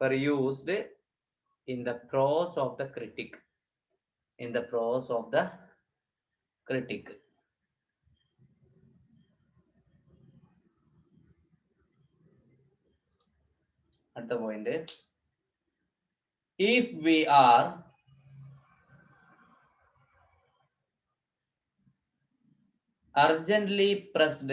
perused in the prose of the critic. In the prose of the critic. At the point, if we are urgently pressed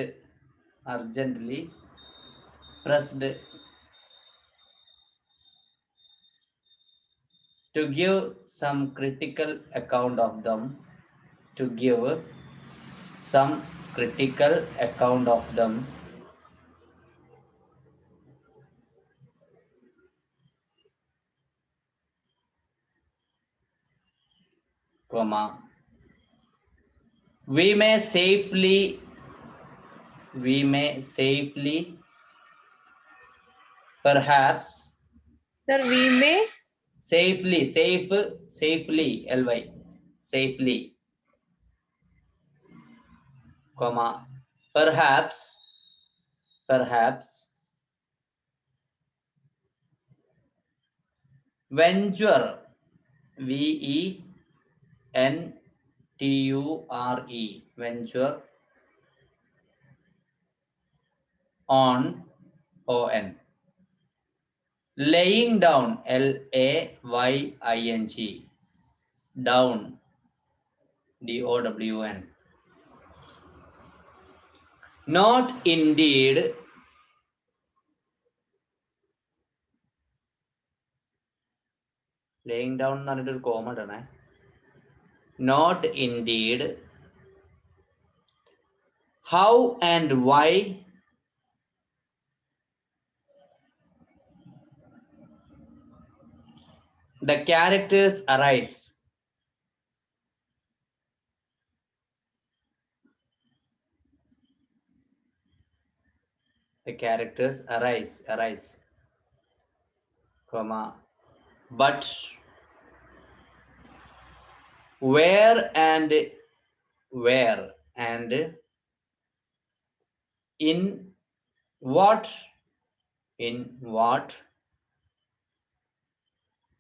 to give some critical account of them, comma, we may safely perhaps sir, we may safely ly safely, comma, perhaps venture, V-E-N-T-U-R-E, venture on, O-N, laying down, L-A-Y-I-N-G, down, D-O-W-N, not indeed laying down എന്ന് പറഞ്ഞിട്ടൊരു കോമ ഇടണേ. Not indeed how and why the characters arise. The characters arise, comma, but where and in what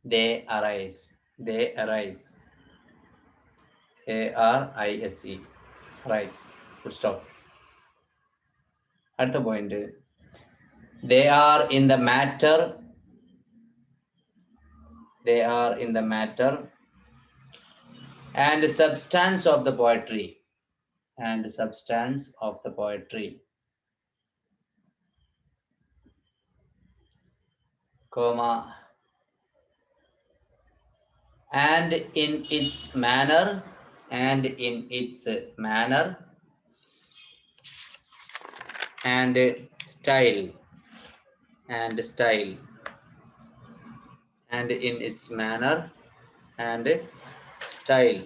they arise. Arise. Rise. Full stop. At the point, they are in the matter. And substance of the poetry. Comma. And in its manner. And style. And in its manner and style.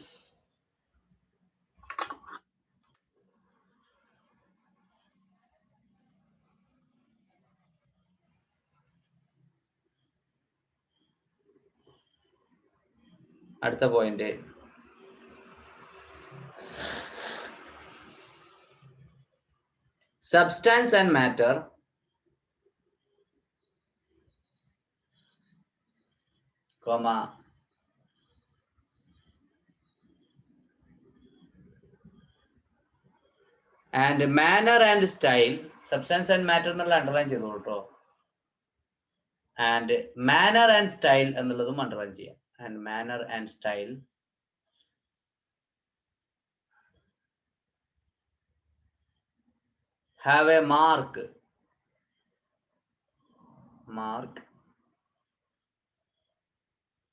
അടുത്ത point, substance and matter, comma, and manner and style. Substance and matter എന്നുള്ള അണ്ടർലൈൻ ചെയ്തോളൂ കേട്ടോ. And manner and style എന്നുള്ളതും അണ്ടർലൈൻ ചെയ്യാം. And manner and style have a mark,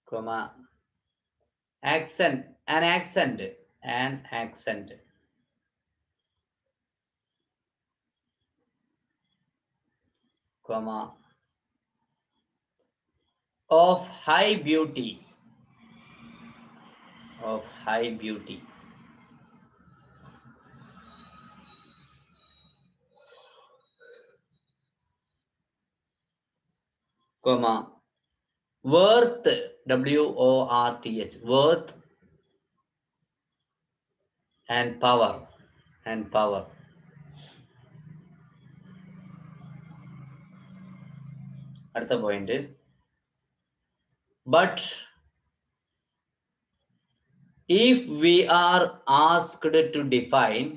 comma, accent, an accent, comma, of high beauty, comma, worth, worth, worth, and power, അടുത്ത point, but if we are asked to define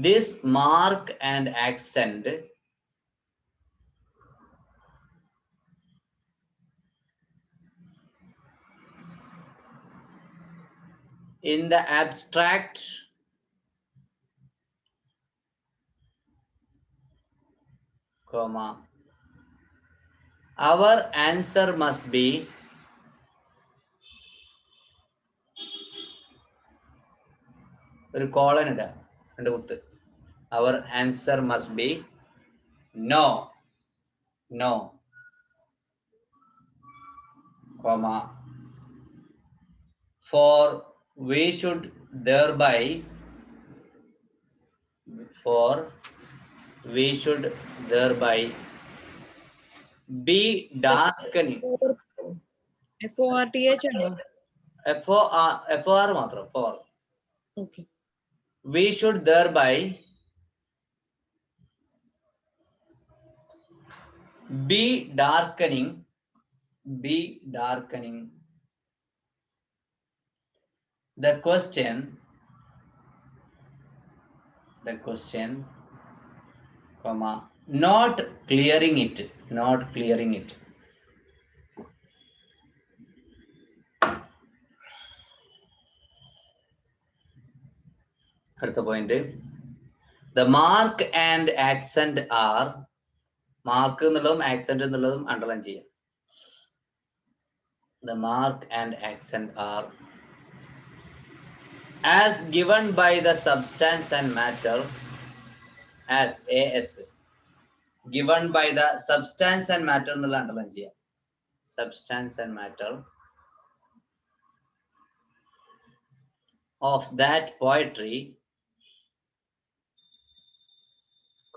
this mark and accent in the abstract, comma, our answer must be ഒരു കോളൻ ഇടാം രണ്ട് കുത്ത്. Our answer must be no, comma, for we should thereby be darkening. FORTH ആണോ? FOR മാത്രം, for. Okay. We should thereby be darkening the question, comma, not clearing it. അടുത്ത point, the mark and accent are, mark എന്നുള്ളതും ആക്സെന്റ് എന്നുള്ളതും അണ്ടർലൈൻ ചെയ്യാം. The mark and accent are as given by the substance and matter, as given by the substance and matter എന്നുള്ള അണ്ടർലൈൻ ചെയ്യാം. Substance and matter of that poetry,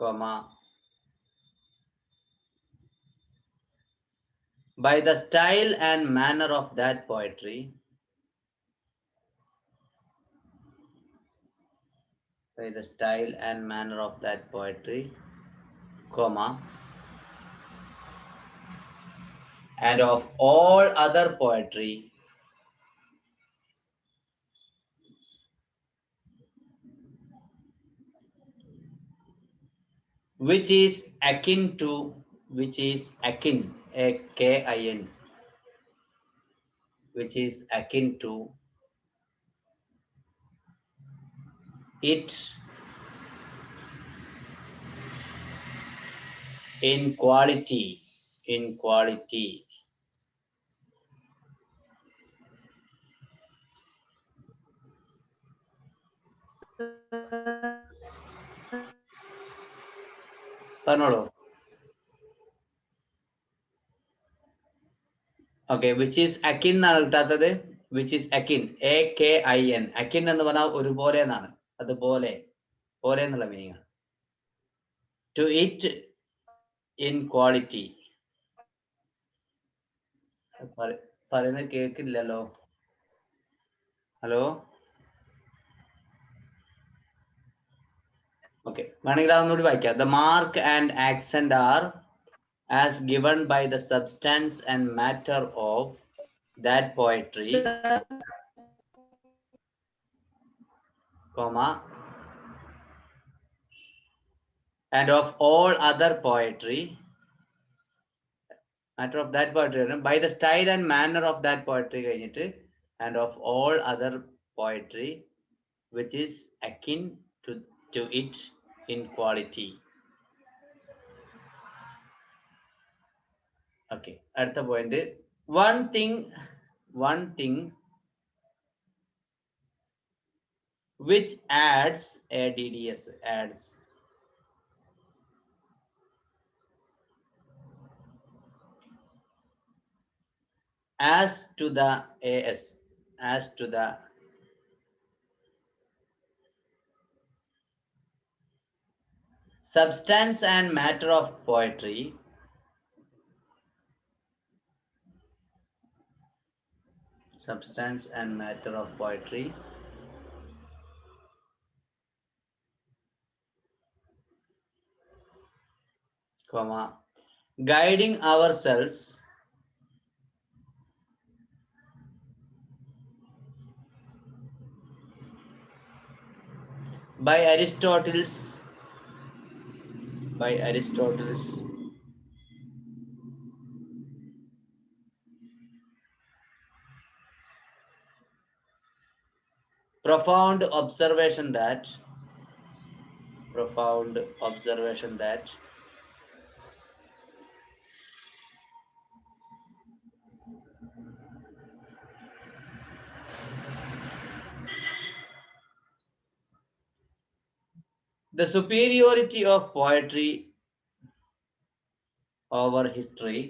comma, by the style and manner of that poetry, by the style and manner of that poetry, comma, and of all other poetry which is akin to, which is akin, A-K-I-N, which is akin to it in quality, in quality. പറഞ്ഞോളൂ. Okay, which is akin എന്നാണ് കിട്ടാത്തത്. Which is akin, A-K-I-N. akin എന്ന് പറഞ്ഞാൽ ഒരുപോലെ എന്നാണ്. അതുപോലെ, പോലെ എന്നുള്ള മീനിങ് ആണ്. To it in quality. പറയുന്നത് കേൾക്കില്ലല്ലോ. ഹലോ. Okay, വേണമെങ്കിൽ അതൊന്നുകൂടി വായിക്കാം. The mark and accent are as given by the substance and matter of that poetry, comma, and of all other poetry, matter of that poetry, by the style and manner of that poetry, and of all other poetry which is akin to it in quality. Okay, അടുത്ത point. One thing which adds, ADDS, adds, as to the AS, as to the substance and matter of poetry, substance and matter of poetry, comma, guiding ourselves by Aristotle's profound observation that the superiority of poetry over history,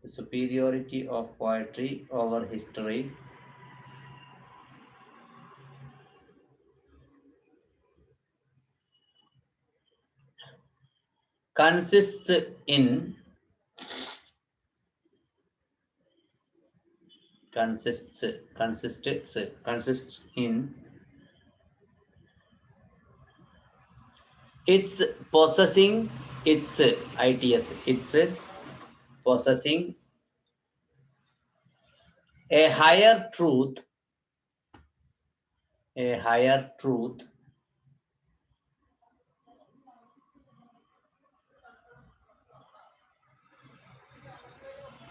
the superiority of poetry over history consists in its possessing, its possessing a higher truth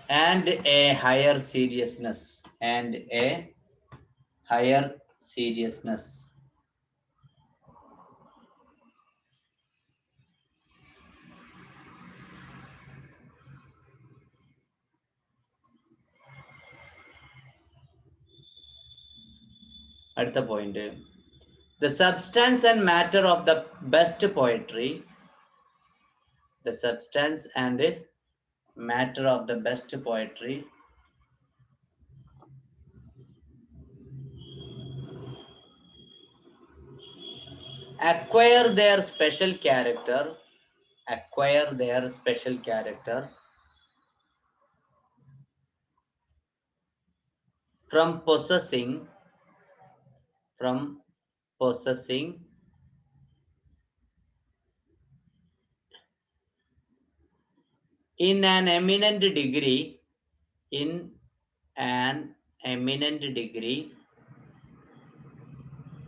and a higher seriousness, അടുത്ത point. The substance and matter of the best poetry, the substance and matter of the best poetry acquire their special character from possessing in an eminent degree,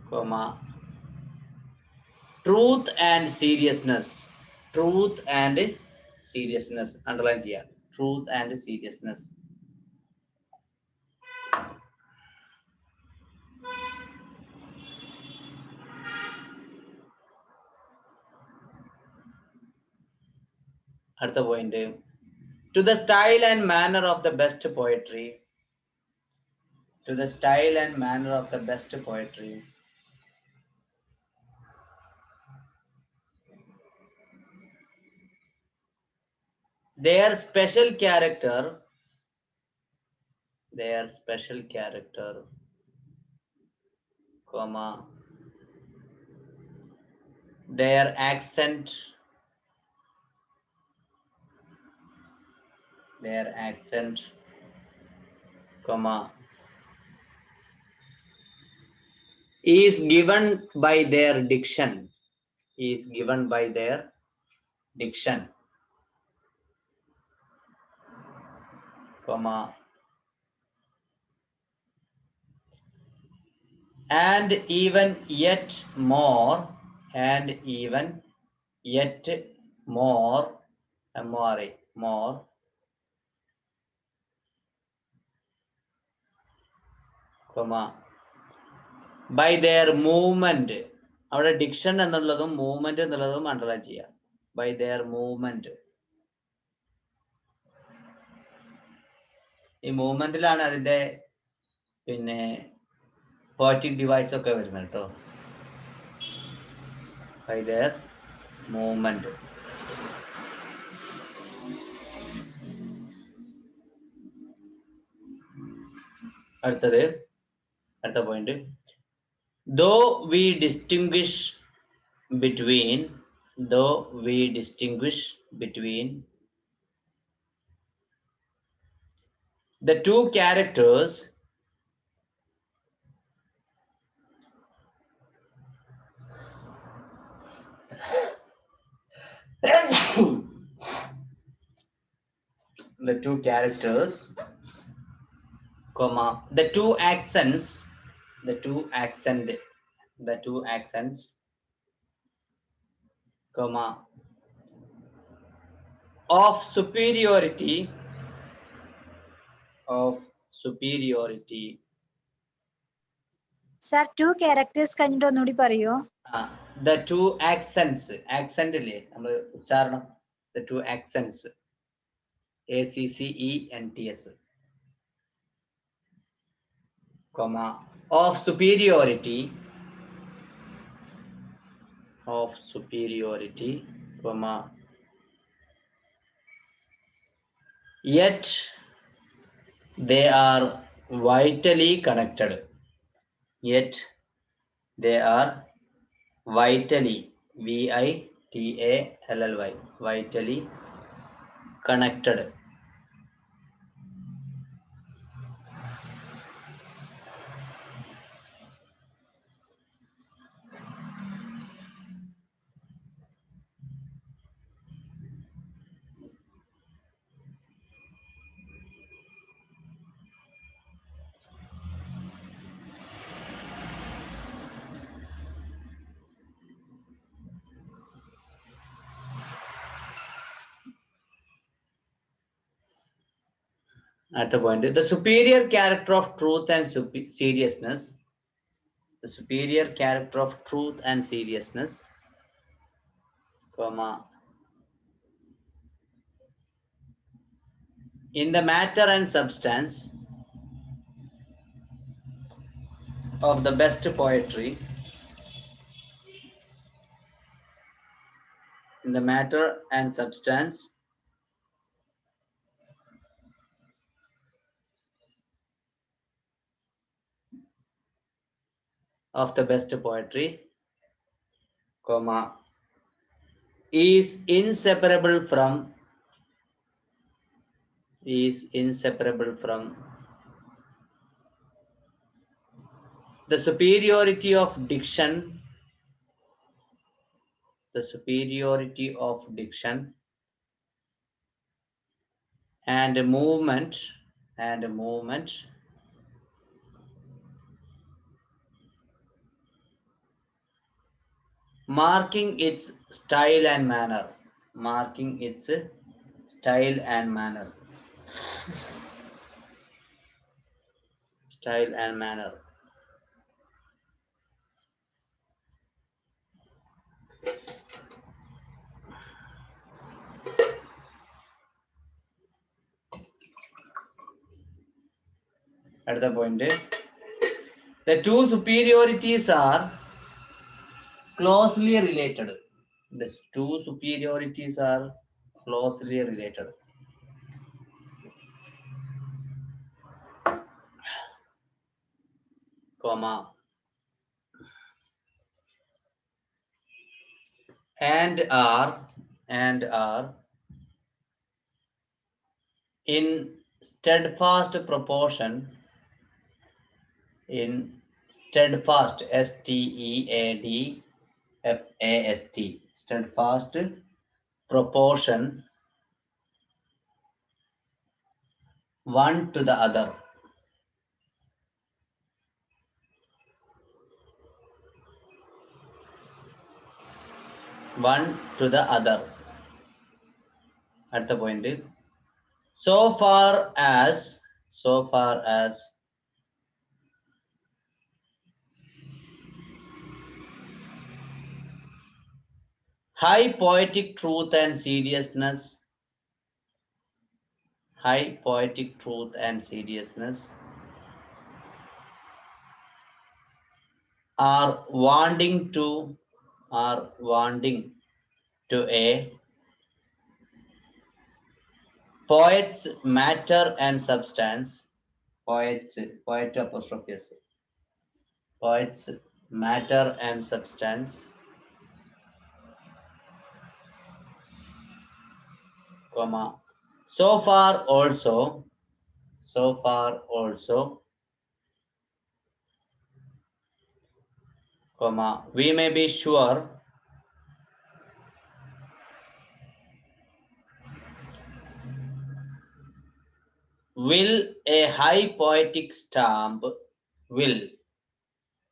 comma, truth and seriousness. Underline here. Truth and seriousness. At the point, to the style and manner of the best poetry. Their special character, comma, their accent, comma, is given by their diction, comma, and even yet more, more, comma, by their movement. അവിടെ ഡിക്ഷൻ എന്നുള്ളതും മൂവ്മെന്റ് എന്നുള്ളതും അണ്ടർലൈൻ ചെയ്യാം. By their movement. ഈ മൂവ്മെന്റിലാണ് അതിന്റെ പിന്നെ പോയറ്റിക് ഡിവൈസ് ഒക്കെ വരുന്നത് കേട്ടോ. By their movement. അടുത്ത point. Though we distinguish between the two characters comma, the two accents, comma, of superiority, Sir, two characters കഴിഞ്ഞിട്ട് ഒന്നുകൂടി പറയോ? The two accents, accent ഇല്ലേ നമ്മൾ ഉച്ചാരണം, the two accents, ACCENTS, comma, of superiority, comma, yet they are vitally connected, vitally, VITALLY, vitally connected. At the point, the superior character of truth and seriousness, comma, in the matter and substance of the best poetry, comma, is inseparable from the superiority of diction, the superiority of diction and movement, marking its style and manner, marking its style and manner, style and manner. At the point, the two superiorities are closely related. The two superiorities are closely related. Comma. And are in steadfast proportion, in steadfast, steadfast, steadfast proportion one to the other. One to the other. At the point, so far as high poetic truth and seriousness, high poetic truth and seriousness are wanting to a poet's matter and substance, poet apostrophe s, poet's matter and substance, comma, so far also, comma, we may be sure will a high poetic stamp, will,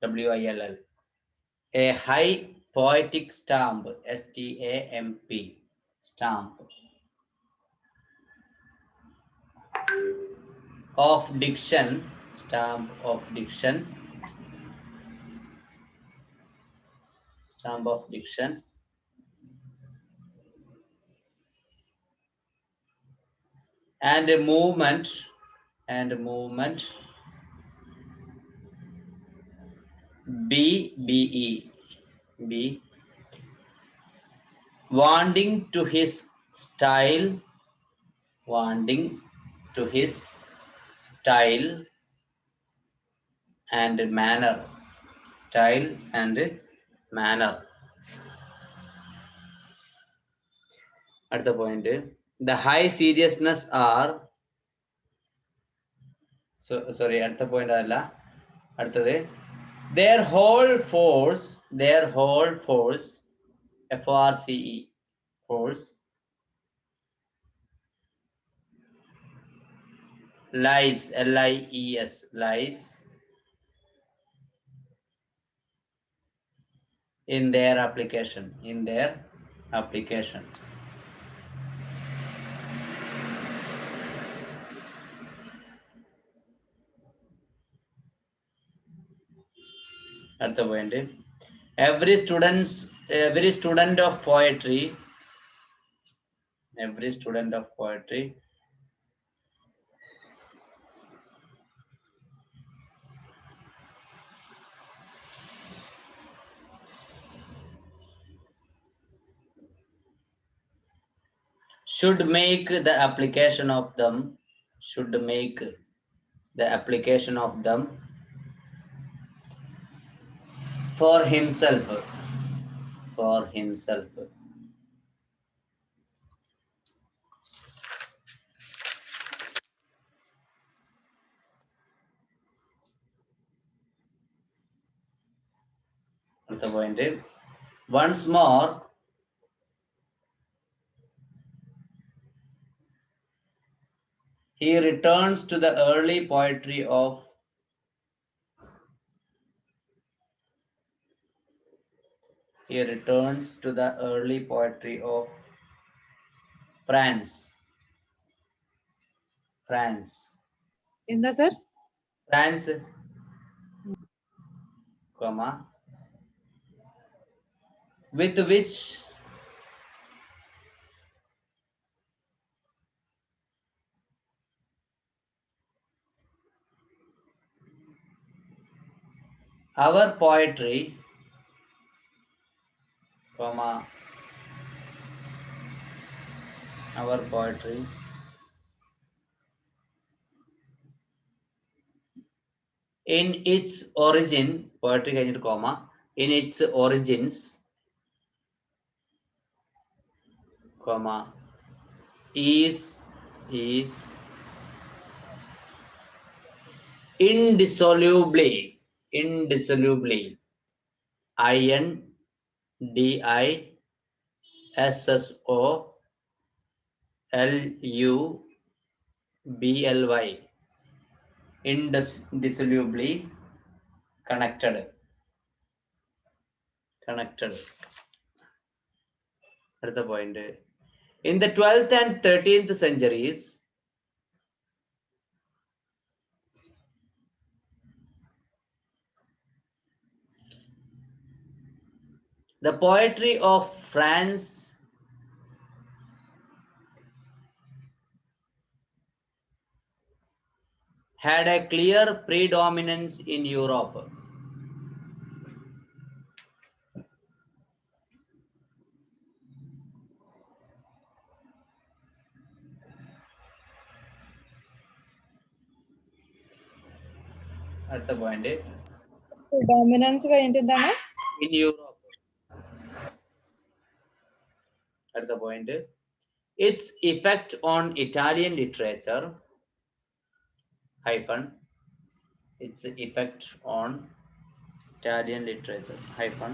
W-I-L-L, a high poetic stamp, S-T-A-M-P, stamp of diction, stamp of diction, and a movement, B wanting to his style and manner, at the point, the high seriousness are, so sorry, at the point alla, അടുത്തത്, their whole force, F-O-R-C-E, force, lies, L-I-E-S, lies in their application, at the point, every student of poetry should make the application of them, for himself. അടുത്ത point. Once more, he returns to the early poetry of France. എന്താ sir? France, comma, with which our poetry, comma, our poetry in its origin, poetry കഴിഞ്ഞിട്ട് comma, in its origins, comma, is indissolubly, indissolubly, indissolubly connected. അടുത്ത point. In the 12th and 13th centuries, the poetry of France had a clear predominance in Europe. അടുത്ത point. ഡോമിനൻസ് കഴിഞ്ഞിട്ട് എന്താണ്? In Europe. അടുത്ത point. Its effect on Italian literature, hyphen, its effect on Italian literature, hyphen,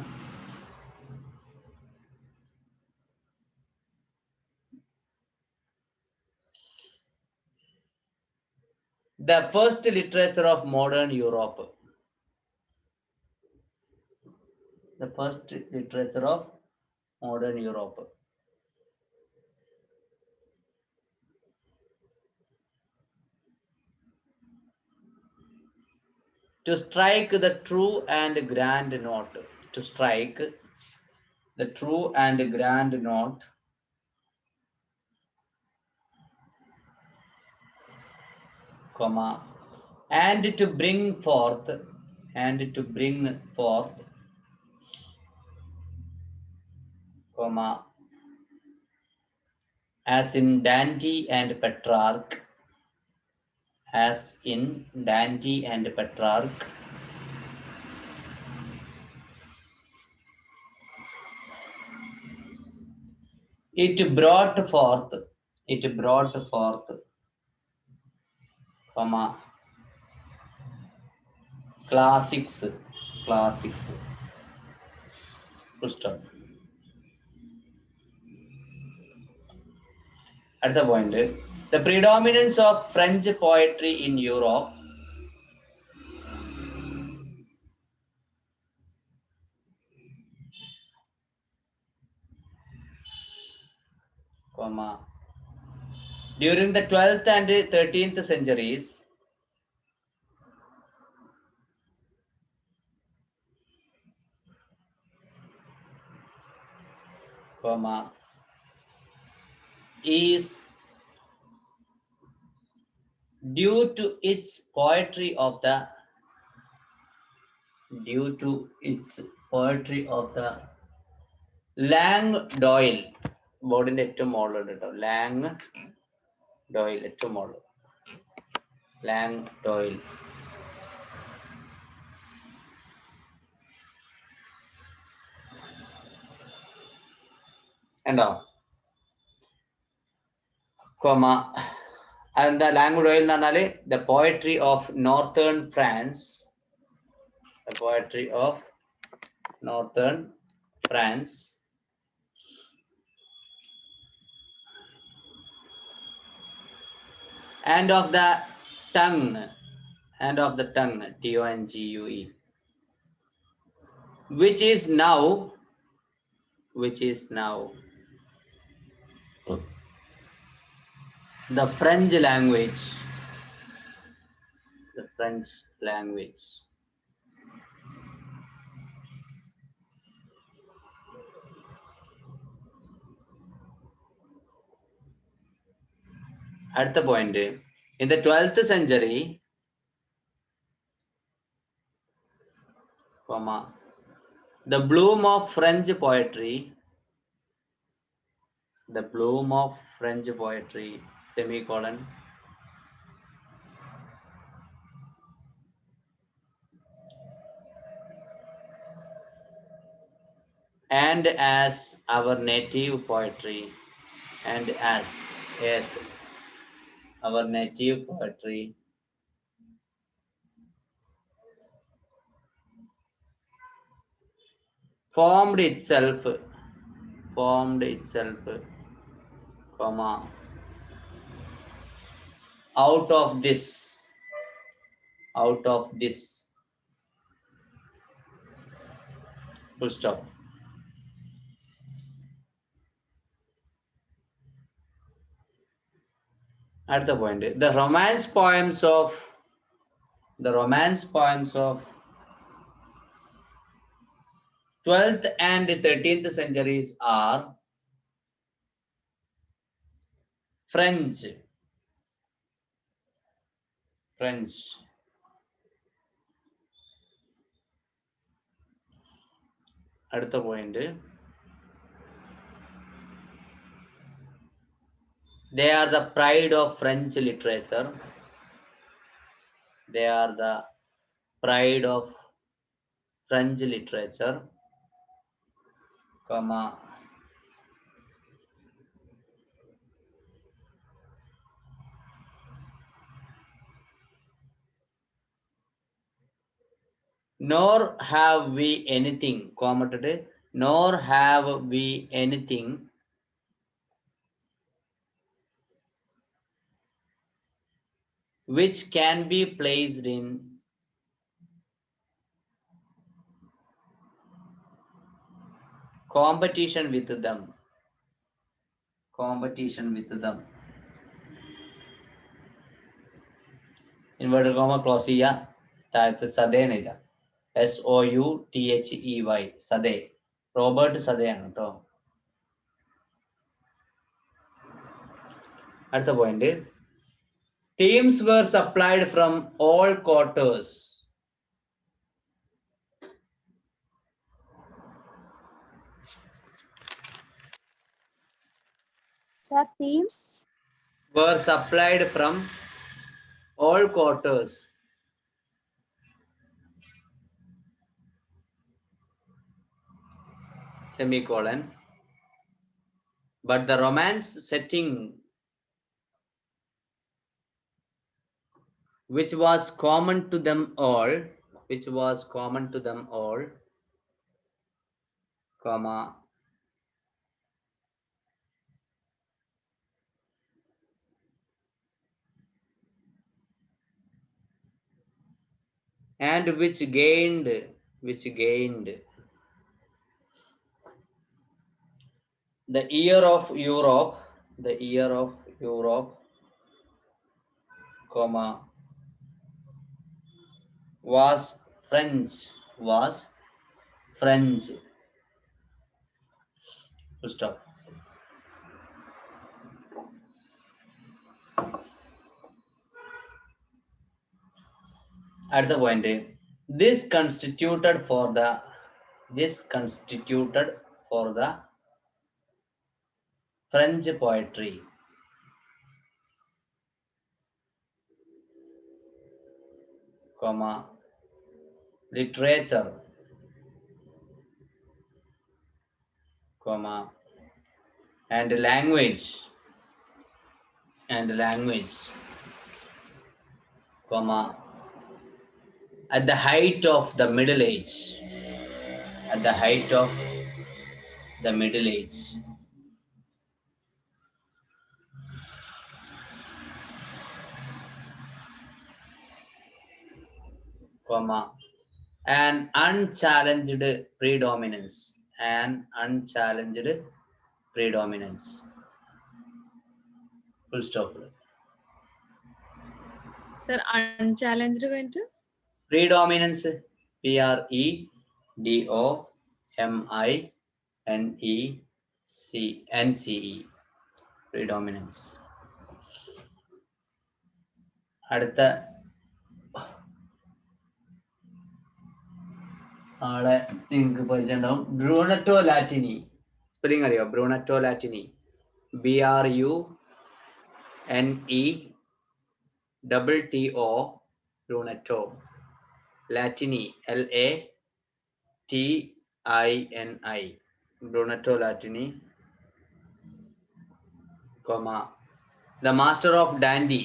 the first literature of modern Europe. The first literature of modern Europe. To strike the true and grand note. To strike the true and grand note. Comma, and to bring forth, comma, as in Dante and Petrarch, it brought forth, comma, classics, full stop. At the point, the predominance of French poetry in Europe comma, during the 12th and 13th centuries, comma, is due to its poetry of the Langdoil. ബോർഡിന്റെ ഏറ്റവും മുകളിലുണ്ട് കേട്ടോ. Langdoil ഏറ്റവും മുകളിൽ. Langdoil. ഉണ്ടോ? കോമ, അതെന്താ Langdoil എന്ന് പറഞ്ഞാല് the poetry of northern France. The poetry of northern France. And of the tongue, Tongue, which is now the French language. At the point, in the 12th century, the bloom of French poetry, semicolon, and as our native poetry, formed itself, out of this, full stop. At the point, the romance poems of 12th and 13th centuries are French. At the point, they are the pride of French literature. Comma, nor have we anything, comma today, nor have we anything which can be placed in competition with them. Inverted comma close ചെയ്യുക, താഴത്ത് സദേനില്ല, SOUTHEY, സദേ, റോബർട്ട് സദയാണ് കേട്ടോ. അടുത്ത point, themes were supplied from all quarters. Sir, themes Were supplied from all quarters. Semicolon. But the romance setting, which was common to them all, comma, and which gained the ear of Europe, comma, was French. Full stop. At the point, this constituted for the French poetry, comma, literature, comma, and language, comma, at the height of the Middle Age. at the height of the middle age. Comma, an unchallenged predominance. An unchallenged predominance. Full stop. Sir, unchallenged going to? Predominance. Predominance. Predominance. അടുത്ത ആളെ നിങ്ങൾക്ക് പരിചയമുണ്ടാവും. ബ്രൂണറ്റോ ലാറ്റിനി. സ്പെല്ലിംഗ് അറിയോ? Brunetto Latini. BRUNETTO. Brunetto. Latini. LATINI. Brunetto Latini. The master of Dante.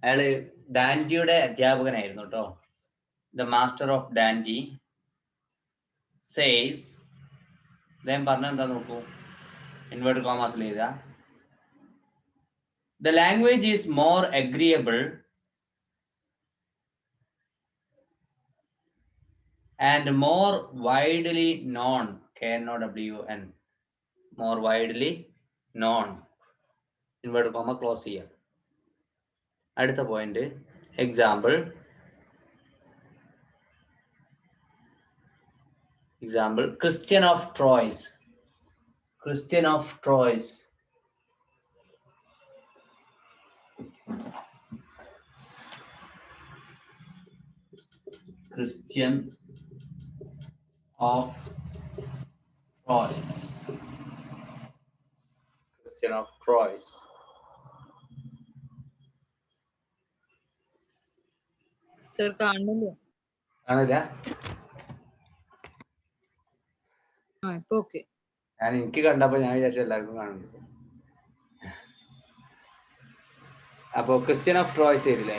അയാള് ഡാൻഡിയുടെ അധ്യാപകനായിരുന്നു കേട്ടോ. The master of Dante says, അദ്ദേഹം പറഞ്ഞ എന്താ നോക്കൂ, ഇൻവേർട്ടഡ് കോമാസിൽ എഴുതുക. The language is more agreeable and more widely known. KNOWN. More widely known. Inverted comma close ചെയ്യുക. അടുത്ത point, example. Christian of Troyes. Christian of Troyes. Christian of Troyes. Christian of Troyes. Sir, കാണുന്നില്ല. കാണില്ല? ഇപ്പൊ ഓക്കെ. ഞാൻ എനിക്ക് കണ്ടപ്പോ ഞാൻ വിചാരിച്ച എല്ലാവർക്കും കാണുന്നുണ്ട്. അപ്പോ ക്രിസ്ത്യൻ ഓഫ് ട്രോയ്സ് ചെയ്തില്ലേ?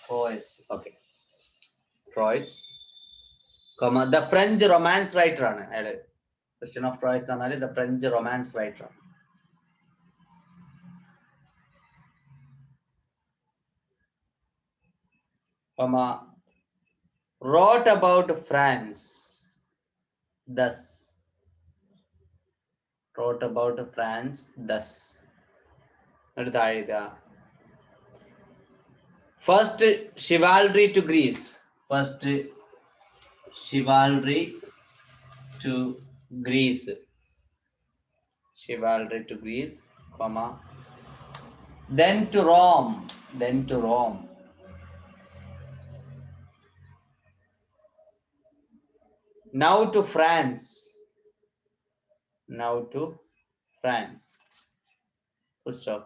Tries. Okay. Tries. The French romance writer ആണ് അയാള്. ക്രിസ്ത്യൻ ഓഫ് ട്രോയ്സ് എന്ന് പറഞ്ഞാൽ ദ ഫ്രഞ്ച് റൊമാൻസ് റൈറ്റർ ആണ്. wrote about France thus. Wrote about France thus. First chivalry to Greece. First chivalry to Greece. Chivalry to Greece, comma. Then to Rome. Then to Rome. Now to France. Now to France. Full stop.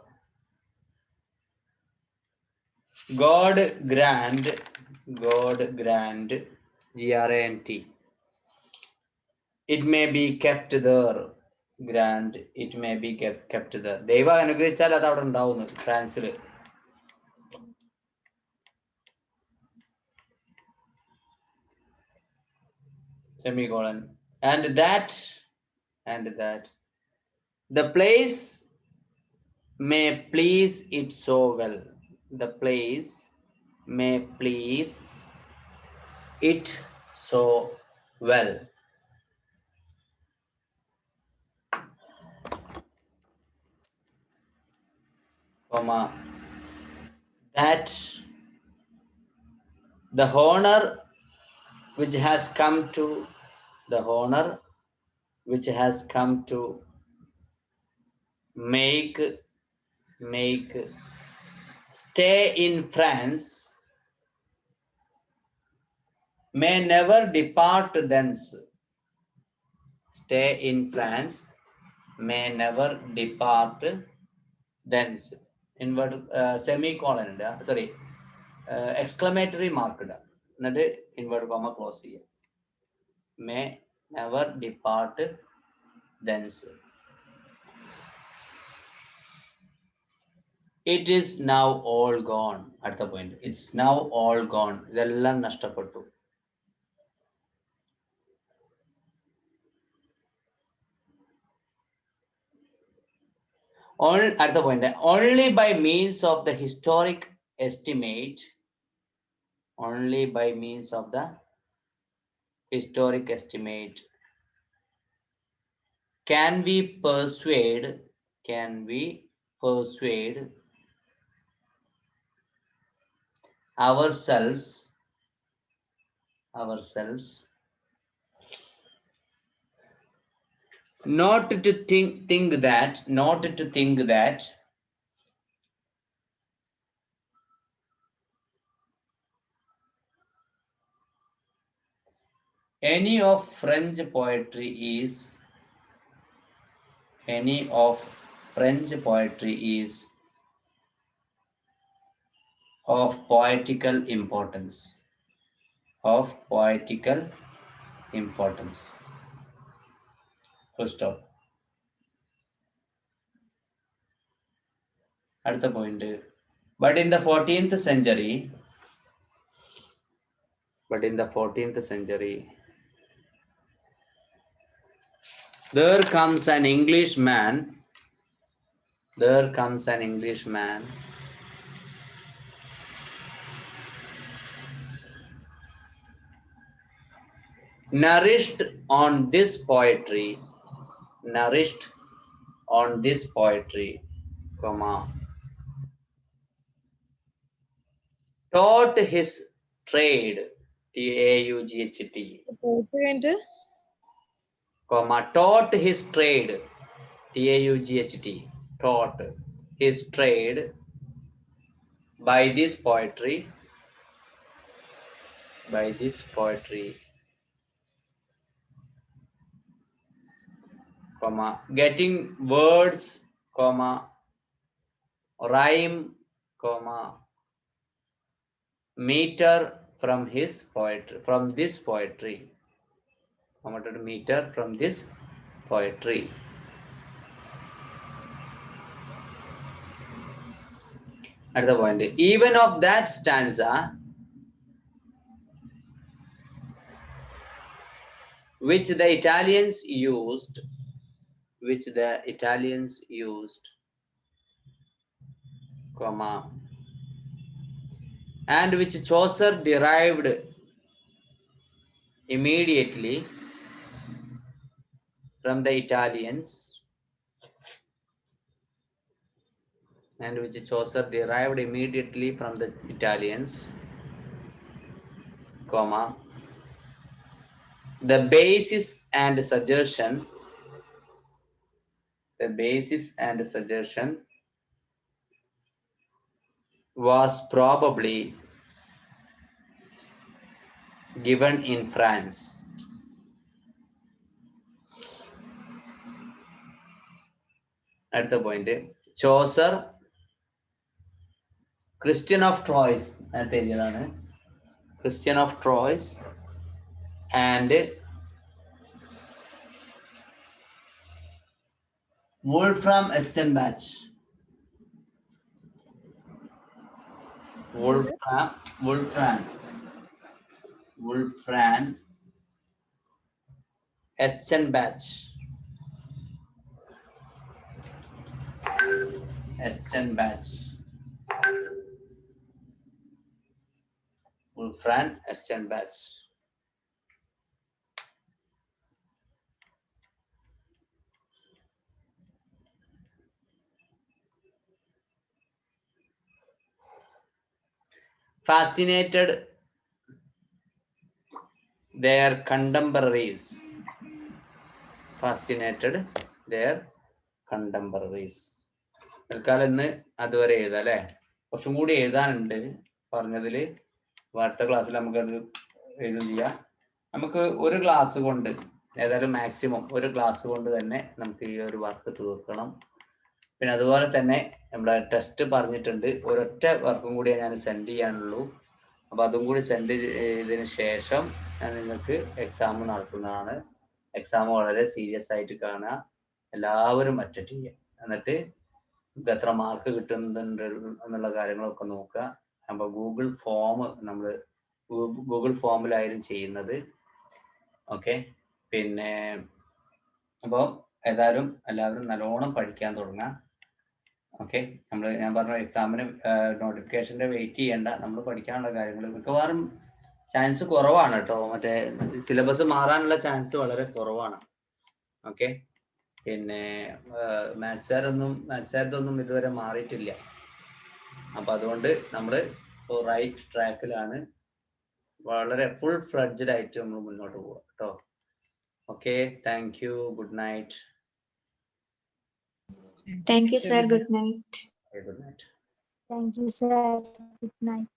God grant, grant, it may be kept there. Grant, it may be kept there. ദൈവ അനുഗ്രഹിച്ചാൽ അത് അവിടെ ഉണ്ടാവുന്നു ഫ്രാൻസിൽ. Semicolon. And that the place may please it so well. The place may please it so well. Comma, that the honor which has come to make stay in France may never depart thence. Stay in France may never depart thence. Invert semicolon ഉണ്ട്. Sorry, exclamatory mark ഇടുക. എന്നിട്ട് ഇൻവേർട്ട് കോമ ക്ലോസ് ചെയ്യുക. May never depart thence. It is now all gone. അടുത്ത point, it's now all gone. ഇതെല്ലാം നഷ്ടപ്പെട്ടു. അടുത്ത point, only by means of the historic estimate, only by means of the historic estimate can we persuade ourselves not to think that any of French poetry is of poetical importance. Full stop. அடுத்த point, but in the 14th century, there comes an Englishman nourished on this poetry, comma, taught his trade, TAUGHT, comma, taught his trade, TAUGHT, taught his trade by this poetry, comma, getting words, comma, rhyme, comma, meter from this poetry, meter from this poetry. At the point, even of that stanza which the Italians used, comma, and which Chaucer derived immediately from the Italians, comma, the basis and suggestion was probably given in France. അടുത്ത point, Chaucer Christian of tries നേരത്തെ എഴുതിയതാണ്, Christian of Troyes and Wolfram Eschenbach. Wolfram Eschenbach. Wolfram Eschenbach. Fascinated their contemporaries. തൽക്കാലം ഇന്ന് അതുവരെ എഴുതാം അല്ലെ, കുറച്ചും കൂടി എഴുതാനുണ്ട് പറഞ്ഞതില്. അടുത്ത ക്ലാസ്സിൽ നമുക്കത് എഴുതും ചെയ്യാം. നമുക്ക് ഒരു ക്ലാസ് കൊണ്ട്, ഏതായാലും മാക്സിമം ഒരു ക്ലാസ് കൊണ്ട് തന്നെ നമുക്ക് ഈ ഒരു വർക്ക് തീർക്കണം. പിന്നെ അതുപോലെ തന്നെ നമ്മുടെ ടെസ്റ്റ് പറഞ്ഞിട്ടുണ്ട്, ഒരൊറ്റ വർക്കും കൂടിയേ ഞാൻ സെൻഡ് ചെയ്യാനുള്ളൂ. അപ്പൊ അതും കൂടി സെൻഡ് ചെയ്തതിന് ശേഷം ഞാൻ നിങ്ങൾക്ക് എക്സാം നടത്തുന്നതാണ്. എക്സാം വളരെ സീരിയസ് ആയിട്ട് കാണുക, എല്ലാവരും അറ്റൻഡ് ചെയ്യുക. എന്നിട്ട് നമുക്ക് എത്ര മാർക്ക് കിട്ടുന്നുണ്ട് എന്നുള്ള കാര്യങ്ങളൊക്കെ നോക്കുക. അപ്പൊ ഗൂഗിൾ ഫോമിലായിരുന്നു ചെയ്യുന്നത്. ഓക്കെ, പിന്നെ അപ്പോൾ ഏതായാലും എല്ലാവരും നല്ലോണം പഠിക്കാൻ തുടങ്ങുക. ഓക്കെ, ഞാൻ പറഞ്ഞ എക്സാമിന് നോട്ടിഫിക്കേഷന്റെ വെയിറ്റ് ചെയ്യണ്ട, നമ്മൾ പഠിക്കാനുള്ള കാര്യങ്ങൾ മിക്കവാറും ചാൻസ് കുറവാണ് കേട്ടോ. മറ്റേ സിലബസ് മാറാനുള്ള ചാൻസ് വളരെ കുറവാണ്. ഓക്കെ, പിന്നെ മാത്സാരതൊന്നും ഇതുവരെ മാറിയിട്ടില്ല. അപ്പൊ അതുകൊണ്ട് നമ്മൾ റൈറ്റ് ട്രാക്കിലാണ്, വളരെ ഫുൾ ഫ്ലഡ്ജഡ് ആയിട്ട് നമ്മൾ മുന്നോട്ട് പോവാം കേട്ടോ. Okay, thank you, good night. Thank you, sir. Good night. Good night. Thank you, sir. Good night.